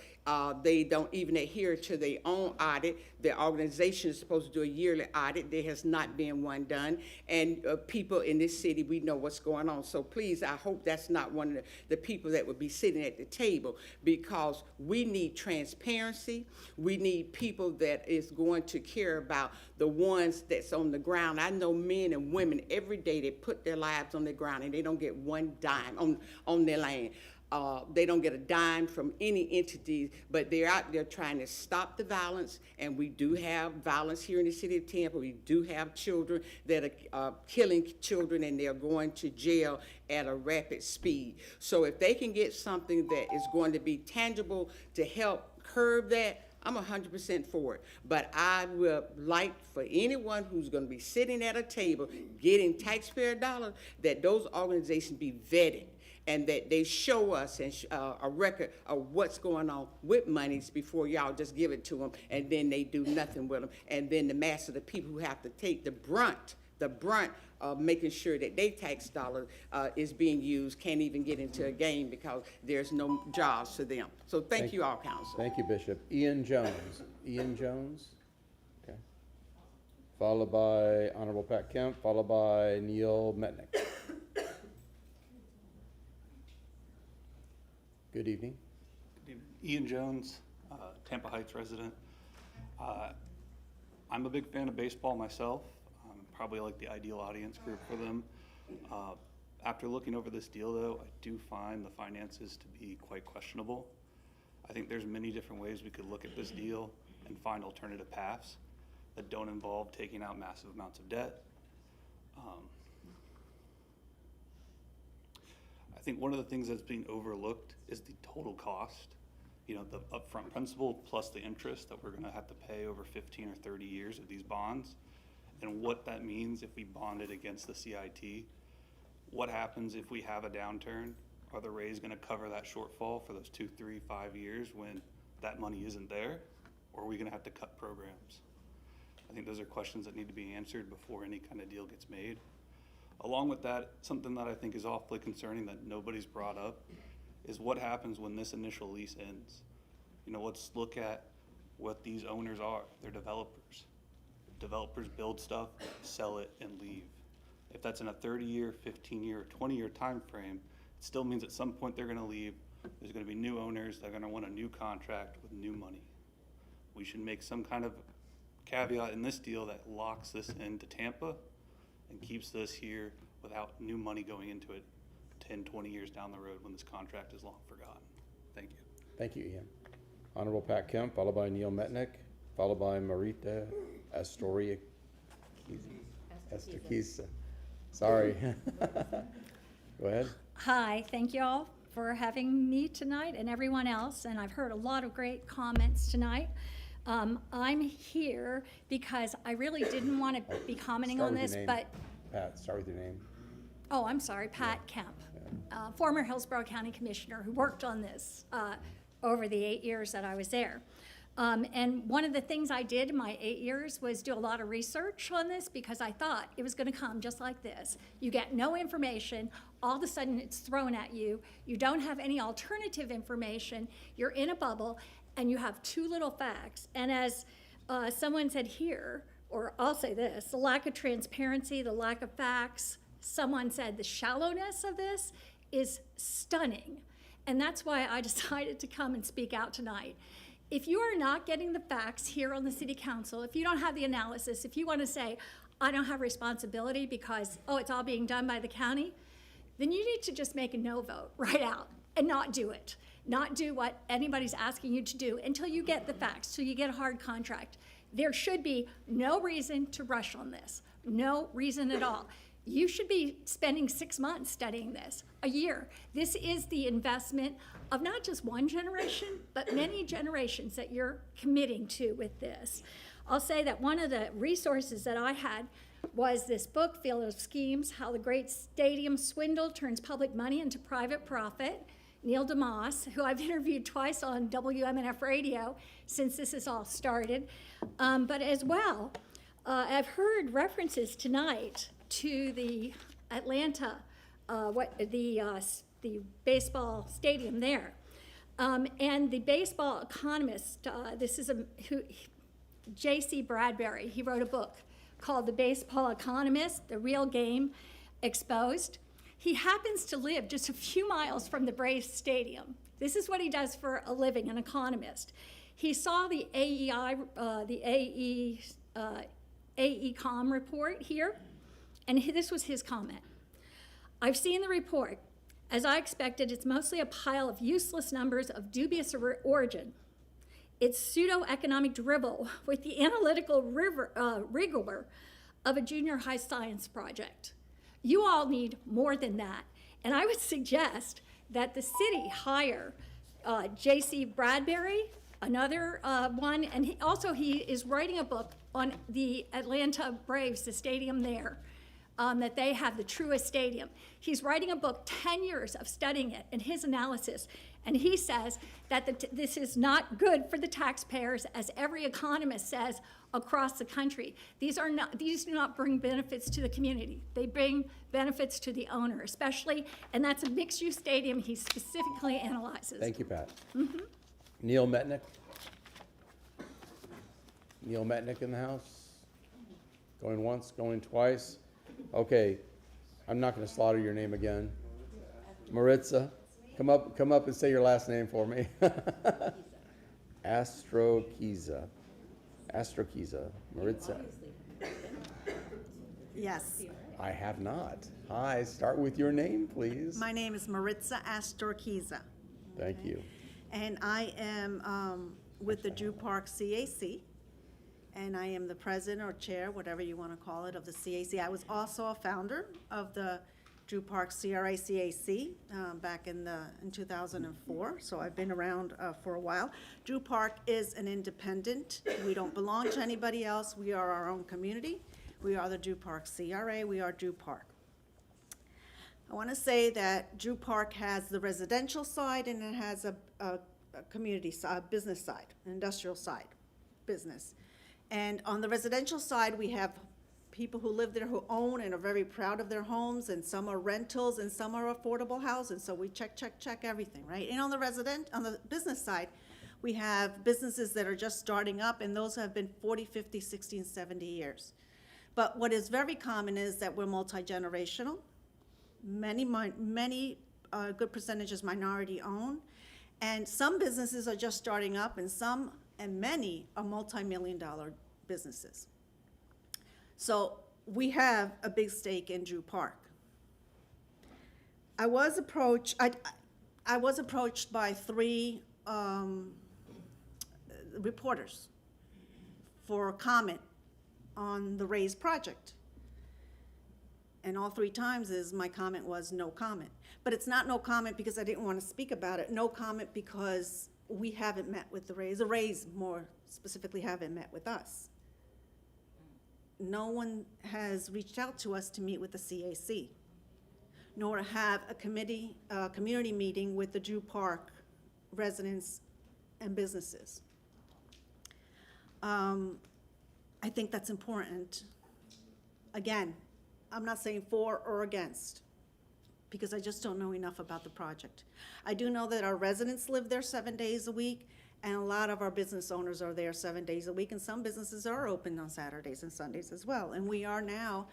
They don't even adhere to their own audit. The organization is supposed to do a yearly audit. There has not been one done. And people in this city, we know what's going on. So please, I hope that's not one of the people that would be sitting at the table, because we need transparency. We need people that is going to care about the ones that's on the ground. I know men and women every day that put their lives on the ground and they don't get one dime on their land. They don't get a dime from any entity, but they're out there trying to stop the violence, and we do have violence here in the city of Tampa. We do have children that are killing children, and they're going to jail at a rapid speed. So if they can get something that is going to be tangible to help curb that, I'm 100% for it. But I would like for anyone who's going to be sitting at a table getting taxpayer dollars, that those organizations be vetted, and that they show us a record of what's going on with monies before y'all just give it to them and then they do nothing with them. And then the mass of the people who have to take the brunt of making sure that their tax dollar is being used can't even get into a game because there's no jobs for them. So thank you all, council. Thank you, Bishop. Ian Jones. Ian Jones? Okay. Followed by Honorable Pat Kemp, followed by Neil Metnick. Good evening. Good evening. Ian Jones, Tampa Heights resident. I'm a big fan of baseball myself. Probably like the ideal audience group for them. After looking over this deal, though, I do find the finances to be quite questionable. I think there's many different ways we could look at this deal and find alternative paths that don't involve taking out massive amounts of debt. I think one of the things that's being overlooked is the total cost, you know, the upfront principal plus the interest that we're gonna have to pay over 15 or 30 years of these bonds, and what that means if we bond it against the CIT. What happens if we have a downturn? Are the Rays gonna cover that shortfall for those 2, 3, 5 years when that money isn't there? Or are we gonna have to cut programs? I think those are questions that need to be answered before any kind of deal gets made. Along with that, something that I think is awfully concerning that nobody's brought up is what happens when this initial lease ends. You know, let's look at what these owners are. They're developers. Developers build stuff, sell it, and leave. If that's in a 30-year, 15-year, 20-year time frame, it still means at some point they're gonna leave. There's gonna be new owners. They're gonna want a new contract with new money. We should make some kind of caveat in this deal that locks this into Tampa and keeps this here without new money going into it 10, 20 years down the road when this contract is long forgotten. Thank you. Thank you, Ian. Honorable Pat Kemp, followed by Neil Metnick, followed by Marita Astoria. Estakisa. Sorry. Go ahead. Hi, thank you all for having me tonight and everyone else, and I've heard a lot of great comments tonight. I'm here because I really didn't want to be commenting on this, but, Pat, start with your name. oh, I'm sorry, Pat Kemp, former Hillsborough County Commissioner who worked on this over the 8 years that I was there. And one of the things I did in my 8 years was do a lot of research on this because I thought it was going to come just like this. You get no information, all of a sudden it's thrown at you. You don't have any alternative information. You're in a bubble and you have too little facts. And as someone said here, or I'll say this, the lack of transparency, the lack of facts, someone said the shallowness of this is stunning. And that's why I decided to come and speak out tonight. If you are not getting the facts here on the city council, if you don't have the analysis, if you want to say, I don't have responsibility because, oh, it's all being done by the county, then you need to just make a no vote right out and not do it. Not do what anybody's asking you to do until you get the facts, till you get a hard contract. There should be no reason to rush on this, no reason at all. You should be spending 6 months studying this, a year. This is the investment of not just one generation, but many generations that you're committing to with this. I'll say that one of the resources that I had was this book, Field of Schemes, How the Great Stadium Swindle Turns Public Money into Private Profit. Neil DeMoss, who I've interviewed twice on WMNF radio since this has all started. But as well, I've heard references tonight to the Atlanta, the baseball stadium there. And the baseball economist, this is J.C. Bradbury. He wrote a book called The Baseball Economist, The Real Game Exposed. He happens to live just a few miles from the Braves Stadium. This is what he does for a living, an economist. He saw the AECOM report here, and this was his comment. I've seen the report. As I expected, it's mostly a pile of useless numbers of dubious origin. It's pseudo-economic drivel with the analytical rigor of a junior high science project. You all need more than that. And I would suggest that the city hire J.C. Bradbury, another one, and he is writing a book on the Atlanta Braves, the stadium there, that they have the truest stadium. He's writing a book, 10 years of studying it and his analysis, and he says that this is not good for the taxpayers, as every economist says across the country. These do not bring benefits to the community. They bring benefits to the owner, especially, and that's a mixed-use stadium he specifically analyzes. Thank you, Pat. Neil Metnick? Neil Metnick in the house? Going once, going twice? Okay, I'm not gonna slaughter your name again. Maritza, come up and say your last name for me. Astrokiza, Maritza. Yes. I have not. Hi, start with your name, please. My name is Maritza Astorkiza. Thank you. And I am with the Drew Park CAC. And I am the president or chair, whatever you want to call it, of the CAC. I was also a founder of the Drew Park CRA-CAC back in 2004, so I've been around for a while. Drew Park is an independent. We don't belong to anybody else. We are our own community. We are the Drew Park CRA. We are Drew Park. I want to say that Drew Park has the residential side and it has a community side, business side, an industrial side, business. And on the residential side, we have people who live there who own and are very proud of their homes, and some are rentals and some are affordable housing. So we check everything, right? And on the business side, we have businesses that are just starting up, and those have been 40, 50, 60, and 70 years. But what is very common is that we're multi-generational. Many good percentages minority owned, and some businesses are just starting up, and many are multi-million-dollar businesses. So we have a big stake in Drew Park. I was approached by 3 reporters for comment on the Raise project. And all 3 times my comment was no comment. But it's not no comment because I didn't want to speak about it. No comment because we haven't met with the Raise. The Raise, more specifically, haven't met with us. No one has reached out to us to meet with the CAC, nor to have a community meeting with the Drew Park residents and businesses. I think that's important. Again, I'm not saying for or against, because I just don't know enough about the project. I do know that our residents live there 7 days a week, and a lot of our business owners are there 7 days a week, and some businesses are open on Saturdays and Sundays as well. And we are now,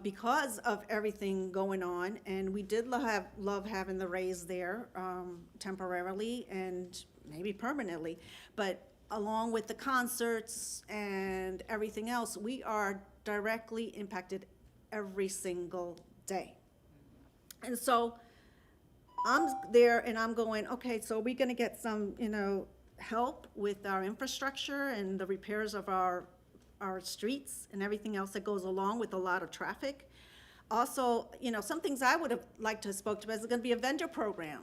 because of everything going on, and we did love having the Raise there temporarily and maybe permanently, but along with the concerts and everything else, we are directly impacted every single day. And so I'm there and I'm going, okay, so are we gonna get some, help with our infrastructure and the repairs of our streets and everything else that goes along with a lot of traffic? Also, some things I would have liked to have spoke to, is gonna be a vendor program,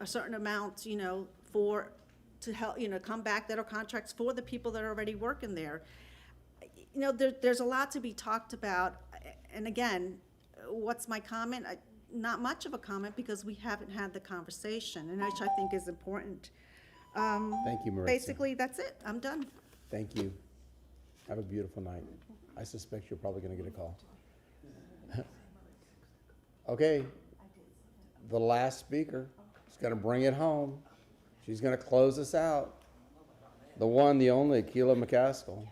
a certain amount, to help, come back that are contracts for the people that are already working there. you know, there's a lot to be talked about. And again, what's my comment? Not much of a comment because we haven't had the conversation, and which I think is important. Thank you, Maritza. Basically, that's it. I'm done. Thank you. Have a beautiful night. I suspect you're probably gonna get a call. Okay, the last speaker is gonna bring it home. She's gonna close us out. The one, the only, Keela McCaskill.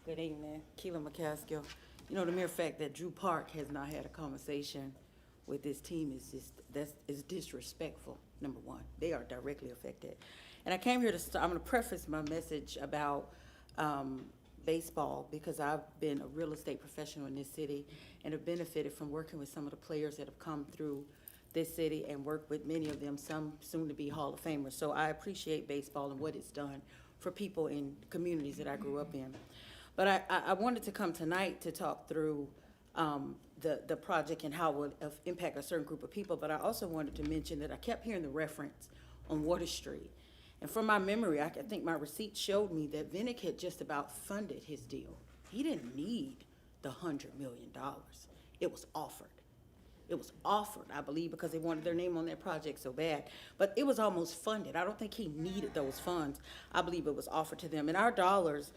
Good evening, Keela McCaskill. You know, the mere fact that Drew Park has not had a conversation with this team is disrespectful, number one. They are directly affected. And I came here I'm gonna preface my message about baseball because I've been a real estate professional in this city and have benefited from working with some of the players that have come through this city and worked with many of them, some soon to be Hall of Famers. So I appreciate baseball and what it's done for people in communities that I grew up in. But I wanted to come tonight to talk through the project and how it would impact a certain group of people, but I also wanted to mention that I kept hearing the reference on Water Street. And from my memory, I think my receipt showed me that Vinnick had just about funded his deal. He didn't need the $100 million. It was offered. It was offered, I believe, because they wanted their name on that project so bad. But it was almost funded. I don't think he needed those funds. I believe it was offered to them. And our dollars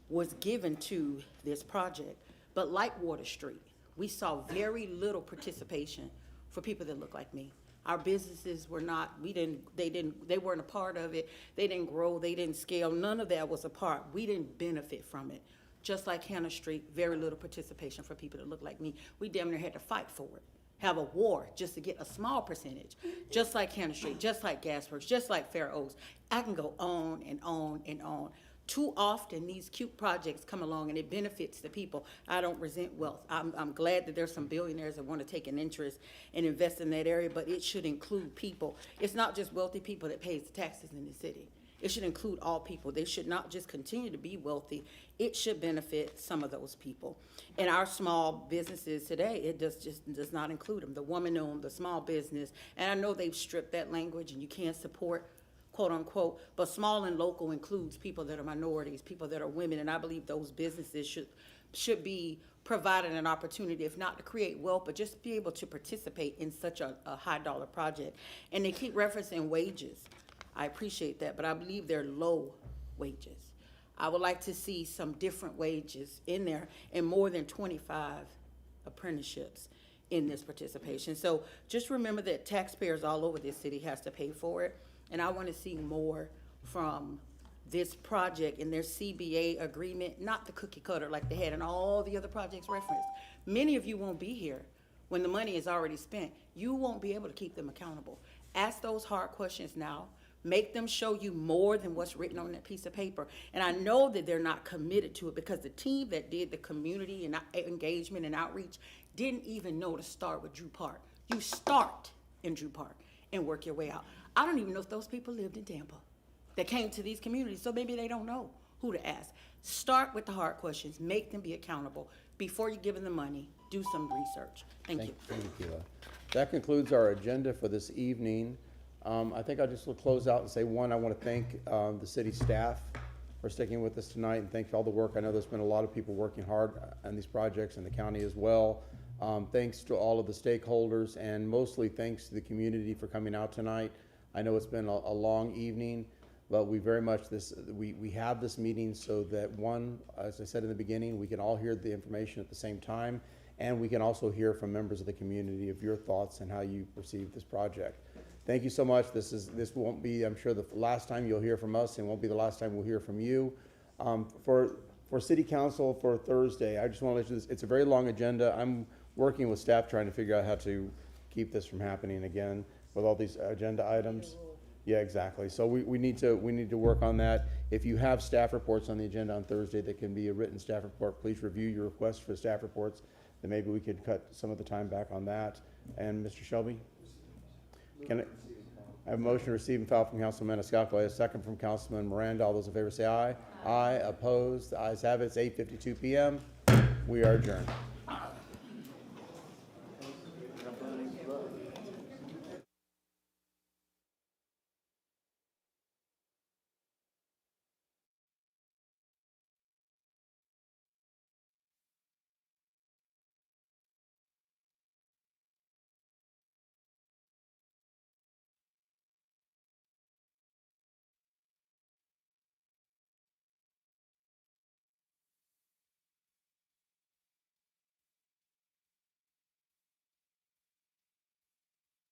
was given to this project. But like Water Street, we saw very little participation for people that look like me. Our businesses were not, they weren't a part of it. They didn't grow, they didn't scale. None of that was a part. We didn't benefit from it. Just like Hannah Street, very little participation for people that look like me. We damn near had to fight for it. Have a war just to get a small percentage. Just like Hannah Street, just like Gasworks, just like Fair Oaks. I can go on and on and on. Too often, these cute projects come along and it benefits the people. I don't resent wealth. I'm glad that there's some billionaires that want to take an interest and invest in that area, but it should include people. It's not just wealthy people that pays the taxes in the city. It should include all people. They should not just continue to be wealthy. It should benefit some of those people. And our small businesses today, it just does not include them. The woman-owned, the small business, and I know they've stripped that language and you can't support quote unquote, but small and local includes people that are minorities, people that are women, and I believe those businesses should be provided an opportunity, if not to create wealth, but just be able to participate in such a high dollar project. And they keep referencing wages. I appreciate that, but I believe they're low wages. I would like to see some different wages in there and more than 25 apprenticeships in this participation. So just remember that taxpayers all over this city has to pay for it. And I want to see more from this project in their CBA agreement, not the cookie cutter like they had in all the other projects referenced. Many of you won't be here when the money is already spent. You won't be able to keep them accountable. Ask those hard questions now. Make them show you more than what's written on that piece of paper. And I know that they're not committed to it because the team that did the community and engagement and outreach didn't even know to start with Drew Park. You start in Drew Park and work your way out. I don't even know if those people lived in Tampa that came to these communities, so maybe they don't know who to ask. Start with the hard questions, make them be accountable. Before you give them the money, do some research. Thank you. Thank you, Keila. That concludes our agenda for this evening. I think I'll just close out and say, one, I want to thank the city staff for sticking with us tonight and thank you for all the work. I know there's been a lot of people working hard on these projects in the county as well. Thanks to all of the stakeholders and mostly thanks to the community for coming out tonight. I know it's been a long evening, but we very much we have this meeting so that one, as I said in the beginning, we can all hear the information at the same time, and we can also hear from members of the community of your thoughts and how you perceive this project. Thank you so much. This won't be, I'm sure, the last time you'll hear from us, and won't be the last time we'll hear from you. For City Council for Thursday, I just want to let you know it's a very long agenda. I'm working with staff trying to figure out how to keep this from happening again with all these agenda items. Yeah, exactly. So we need to work on that. If you have staff reports on the agenda on Thursday that can be a written staff report, please review your request for staff reports. Then maybe we could cut some of the time back on that. And Mr. Shelby? I have a motion to receive and file from Councilman Maniscalco, a second from Councilman Miranda. All those in favor say aye. Aye. Opposed? The ayes have it. It's 8:52 p.m. We are adjourned.